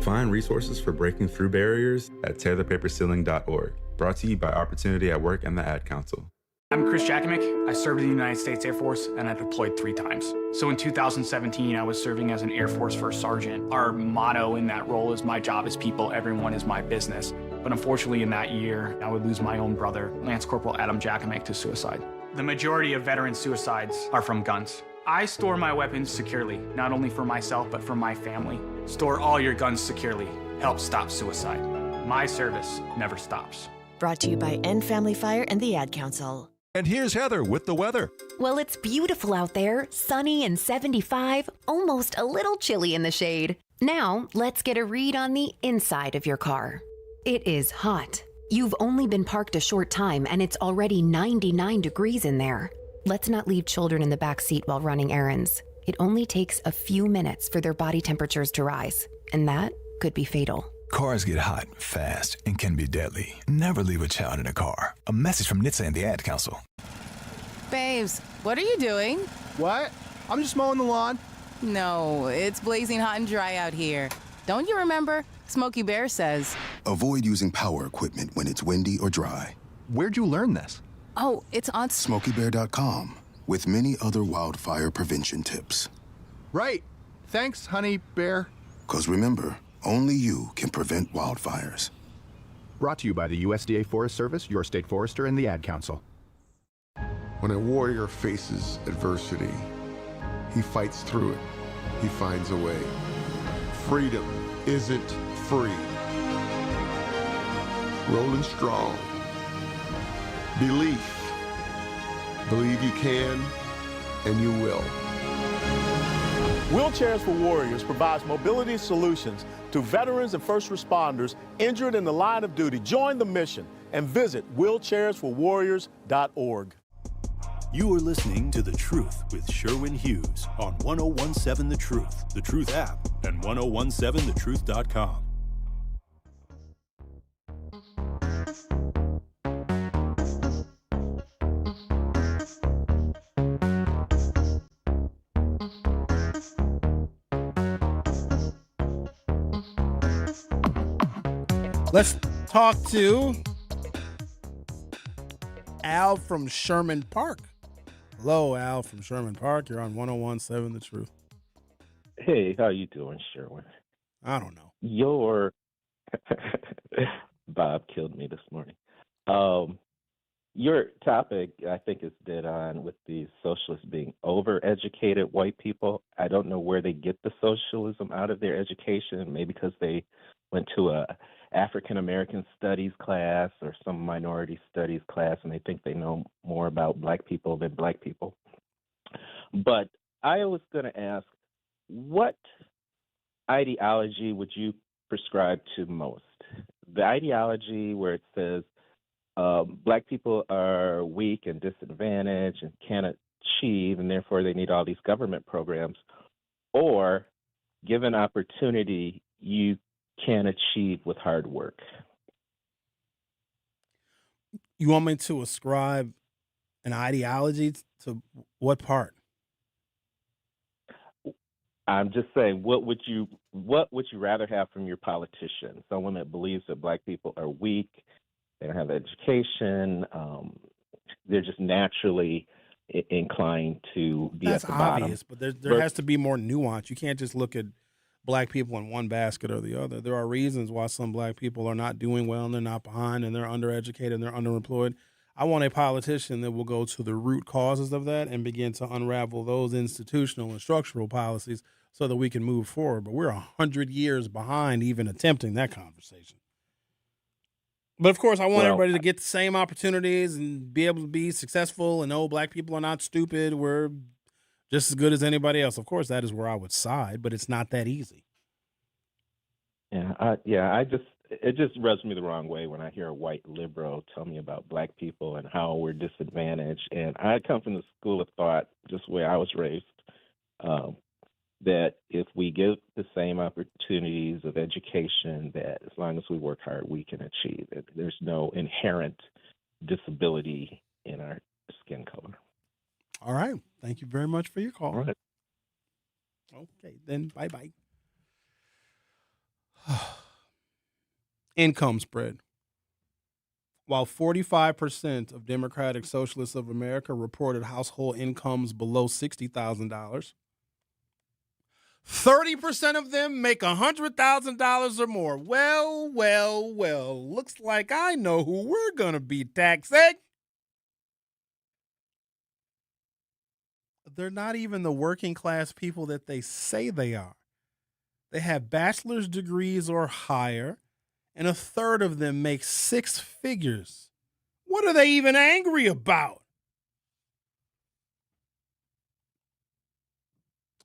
Find resources for breaking through barriers at tearthepaperceiling.org. Brought to you by Opportunity at Work and the Ad Council. I'm Chris Jakimick. I served in the United States Air Force, and I deployed 3 times. So in 2017, I was serving as an Air Force First Sergeant. Our motto in that role is, my job is people, everyone is my business. But unfortunately in that year, I would lose my own brother, Lance Corporal Adam Jakimick, to suicide. The majority of veteran suicides are from guns. I store my weapons securely, not only for myself, but for my family. Store all your guns securely. Help stop suicide. My service never stops. Brought to you by End Family Fire and the Ad Council. And here's Heather with the weather. Well, it's beautiful out there, sunny and 75, almost a little chilly in the shade. Now, let's get a read on the inside of your car. It is hot. You've only been parked a short time and it's already 99 degrees in there. Let's not leave children in the back seat while running errands. It only takes a few minutes for their body temperatures to rise, and that could be fatal. Cars get hot, fast, and can be deadly. Never leave a child in a car. A message from NHTSA and the Ad Council. Babes, what are you doing? What? I'm just mowing the lawn. No, it's blazing hot and dry out here. Don't you remember? Smokey Bear says. Avoid using power equipment when it's windy or dry. Where'd you learn this? Oh, it's on SmokeyBear.com with many other wildfire prevention tips. Right. Thanks, honey bear. 'Cause remember, only you can prevent wildfires. Brought to you by the USDA Forest Service, your state forester, and the Ad Council. When a warrior faces adversity, he fights through it. He finds a way. Freedom isn't free. Rolling strong. Belief. Believe you can, and you will. Wheelchairs for Warriors provides mobility solutions to veterans and first responders injured in the line of duty. Join the mission and visit wheelchairsforwarriors.org. You are listening to The Truth with Sherwin Hughes on 1017 The Truth app, and 1017thetruth.com. Let's talk to Al from Sherman Park. Hello, Al from Sherman Park. You're on 1017 The Truth. Hey, how you doing, Sherwin? I don't know. Your Bob killed me this morning. Your topic, I think, is dead on with the socialists being overeducated white people. I don't know where they get the socialism out of their education, maybe because they went to a African American studies class or some minority studies class, and they think they know more about black people than black people. But I was going to ask, what ideology would you prescribe to most? The ideology where it says black people are weak and disadvantaged and can't achieve, and therefore they need all these government programs, or given opportunity, you can achieve with hard work? You want me to ascribe an ideology to what part? I'm just saying, what would you rather have from your politician? Someone that believes that black people are weak, they don't have education, they're just naturally inclined to be That's at the obvious, bottom. but there has to be more nuance. You can't just look at black people in one basket or the other. There are reasons why some black people are not doing well and they're not behind and they're undereducated and they're underemployed. I want a politician that will go to the root causes of that and begin to unravel those institutional and structural policies so that we can move forward. But we're 100 years behind even attempting that conversation. But of course, I want everybody to get the same opportunities and be able to be successful and know black people are not stupid. We're just as good as anybody else. Of course, that is where I would side, but it's not that easy. It just rubs me the wrong way when I hear a white liberal tell me about black people and how we're disadvantaged. And I come from the school of thought, just the way I was raised, that if we give the same opportunities of education, that as long as we work hard, we can achieve it. There's no inherent disability in our skin color. All right. Thank you very much for your call. All right. Okay, then bye-bye. Income spread. While 45% of Democratic Socialists of America reported household incomes below $60,000, 30% of them make $100,000 or more. Well, looks like I know who we're going to be taxing. They're not even the working class people that they say they are. They have bachelor's degrees or higher, and a third of them make six figures. What are they even angry about?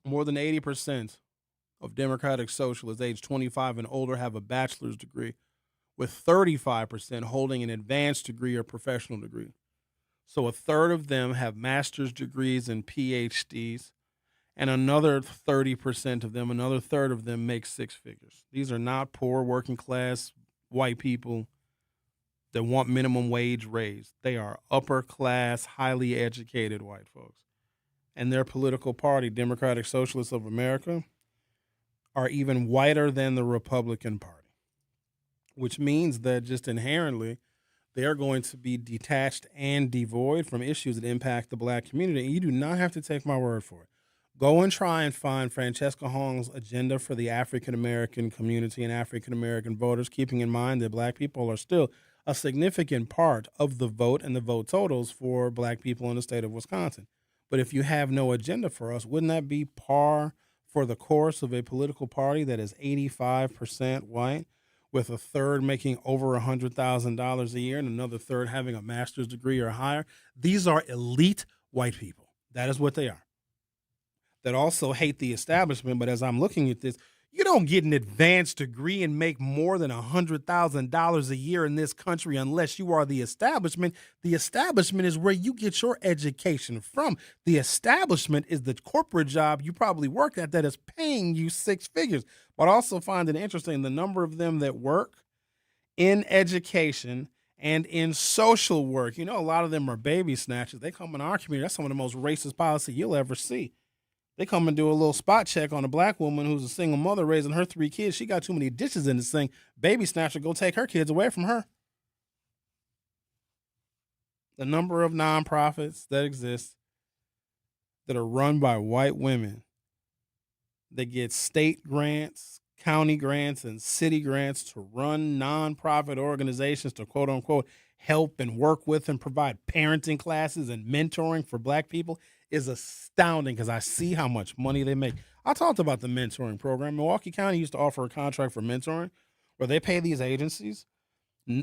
More than 80% of Democratic Socialists aged 25 and older have a bachelor's degree, with 35% holding an advanced degree or professional degree. So a third of them have master's degrees and PhDs, and another 30% of them, another third of them make six figures. These are not poor working class white people that want minimum wage raised. They are upper class, highly educated white folks. And their political party, Democratic Socialists of America, are even whiter than the Republican Party, which means that just inherently they are going to be detached and devoid from issues that impact the black community. And you do not have to take my word for it. Go and try and find Francesca Hong's agenda for the African-American community and African-American voters, keeping in mind that black people are still a significant part of the vote and the vote totals for black people in the state of Wisconsin. But if you have no agenda for us, wouldn't that be par for the course of a political party that is 85% white, with a third making over $100,000 a year and another third having a master's degree or higher? These are elite white people. That is what they are. That also hate the establishment. But as I'm looking at this, you don't get an advanced degree and make more than $100,000 a year in this country unless you are the establishment. The establishment is where you get your education from. The establishment is the corporate job you probably work at that is paying you six figures. But I also find it interesting the number of them that work in education and in social work. You know, a lot of them are baby snatchers. They come in our community. That's some of the most racist policy you'll ever see. They come and do a little spot check on a black woman who's a single mother raising her 3 kids. She got too many dishes in the sink. Baby snatcher, go take her kids away from her. The number of nonprofits that exist that are run by white women that get state grants, county grants and city grants to run nonprofit organizations to quote unquote help and work with and provide parenting classes and mentoring for Black people is astounding because I see how much money they make. I talked about the mentoring program. Milwaukee County used to offer a contract for mentoring where they pay these agencies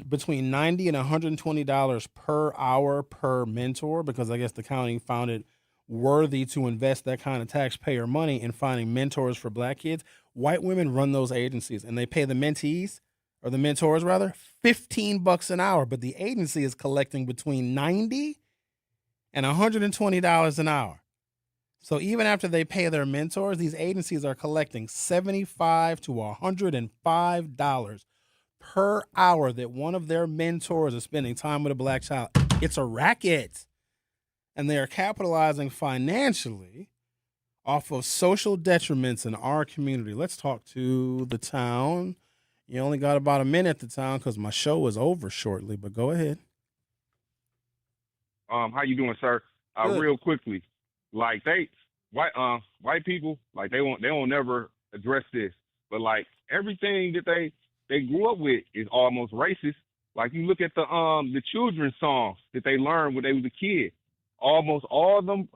between $90 and $120 per hour per mentor because I guess the county found it worthy to invest that kind of taxpayer money in finding mentors for Black kids. White women run those agencies and they pay the mentees or the mentors rather $15 an hour, but the agency is collecting between $90 and $120 an hour. So even after they pay their mentors, these agencies are collecting $75 to $105 per hour that one of their mentors is spending time with a Black child. It's a racket. And they are capitalizing financially off of social detriments in our community. Let's talk to the town. You only got about a minute, the town, because my show is over shortly, but go ahead. How you doing, sir? Real quickly, like white people, like they won't never address this, but like everything that they grew up with is almost racist. Like you look at the children's songs that they learned when they was a kid. Almost all of them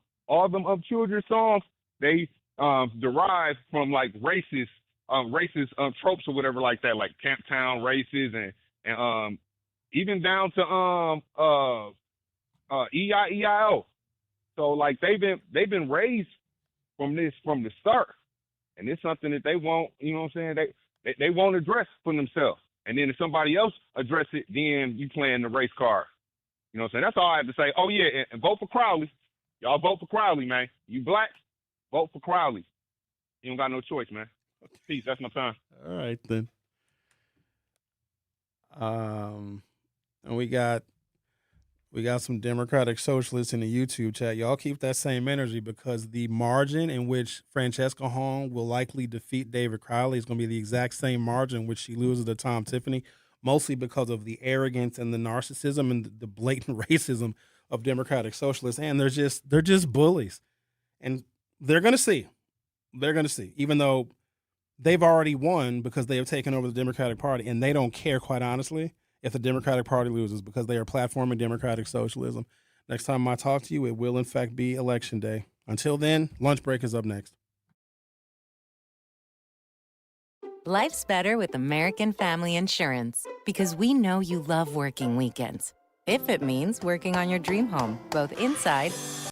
children's songs, they derive from like racist tropes or whatever like that, like Camp Town races and even down to EIEIO. So like they've been raised from the start, and it's something that they won't, you know what I'm saying? They won't address for themselves. And then if somebody else address it, then you playing the race card. You know what I'm saying? That's all I have to say. Oh, yeah, and vote for Crowley. Y'all vote for Crowley, man. You Black, vote for Crowley. You don't got no choice, man. Peace. That's my time. All right, then. And we got some Democratic socialists in the YouTube chat. Y'all keep that same energy because the margin in which Francesca Hong will likely defeat David Crowley is going to be the exact same margin in which she loses to Tom Tiffany, mostly because of the arrogance and the narcissism and the blatant racism of Democratic socialists. And they're just bullies. And they're going to see. They're going to see. Even though they've already won because they have taken over the Democratic Party, and they don't care, quite honestly, if the Democratic Party loses because they are platforming democratic socialism. Next time I talk to you, it will, in fact, be Election Day. Until then, lunch break is up next. Life's better with American Family Insurance because we know you love working weekends. If it means working on your dream home, both inside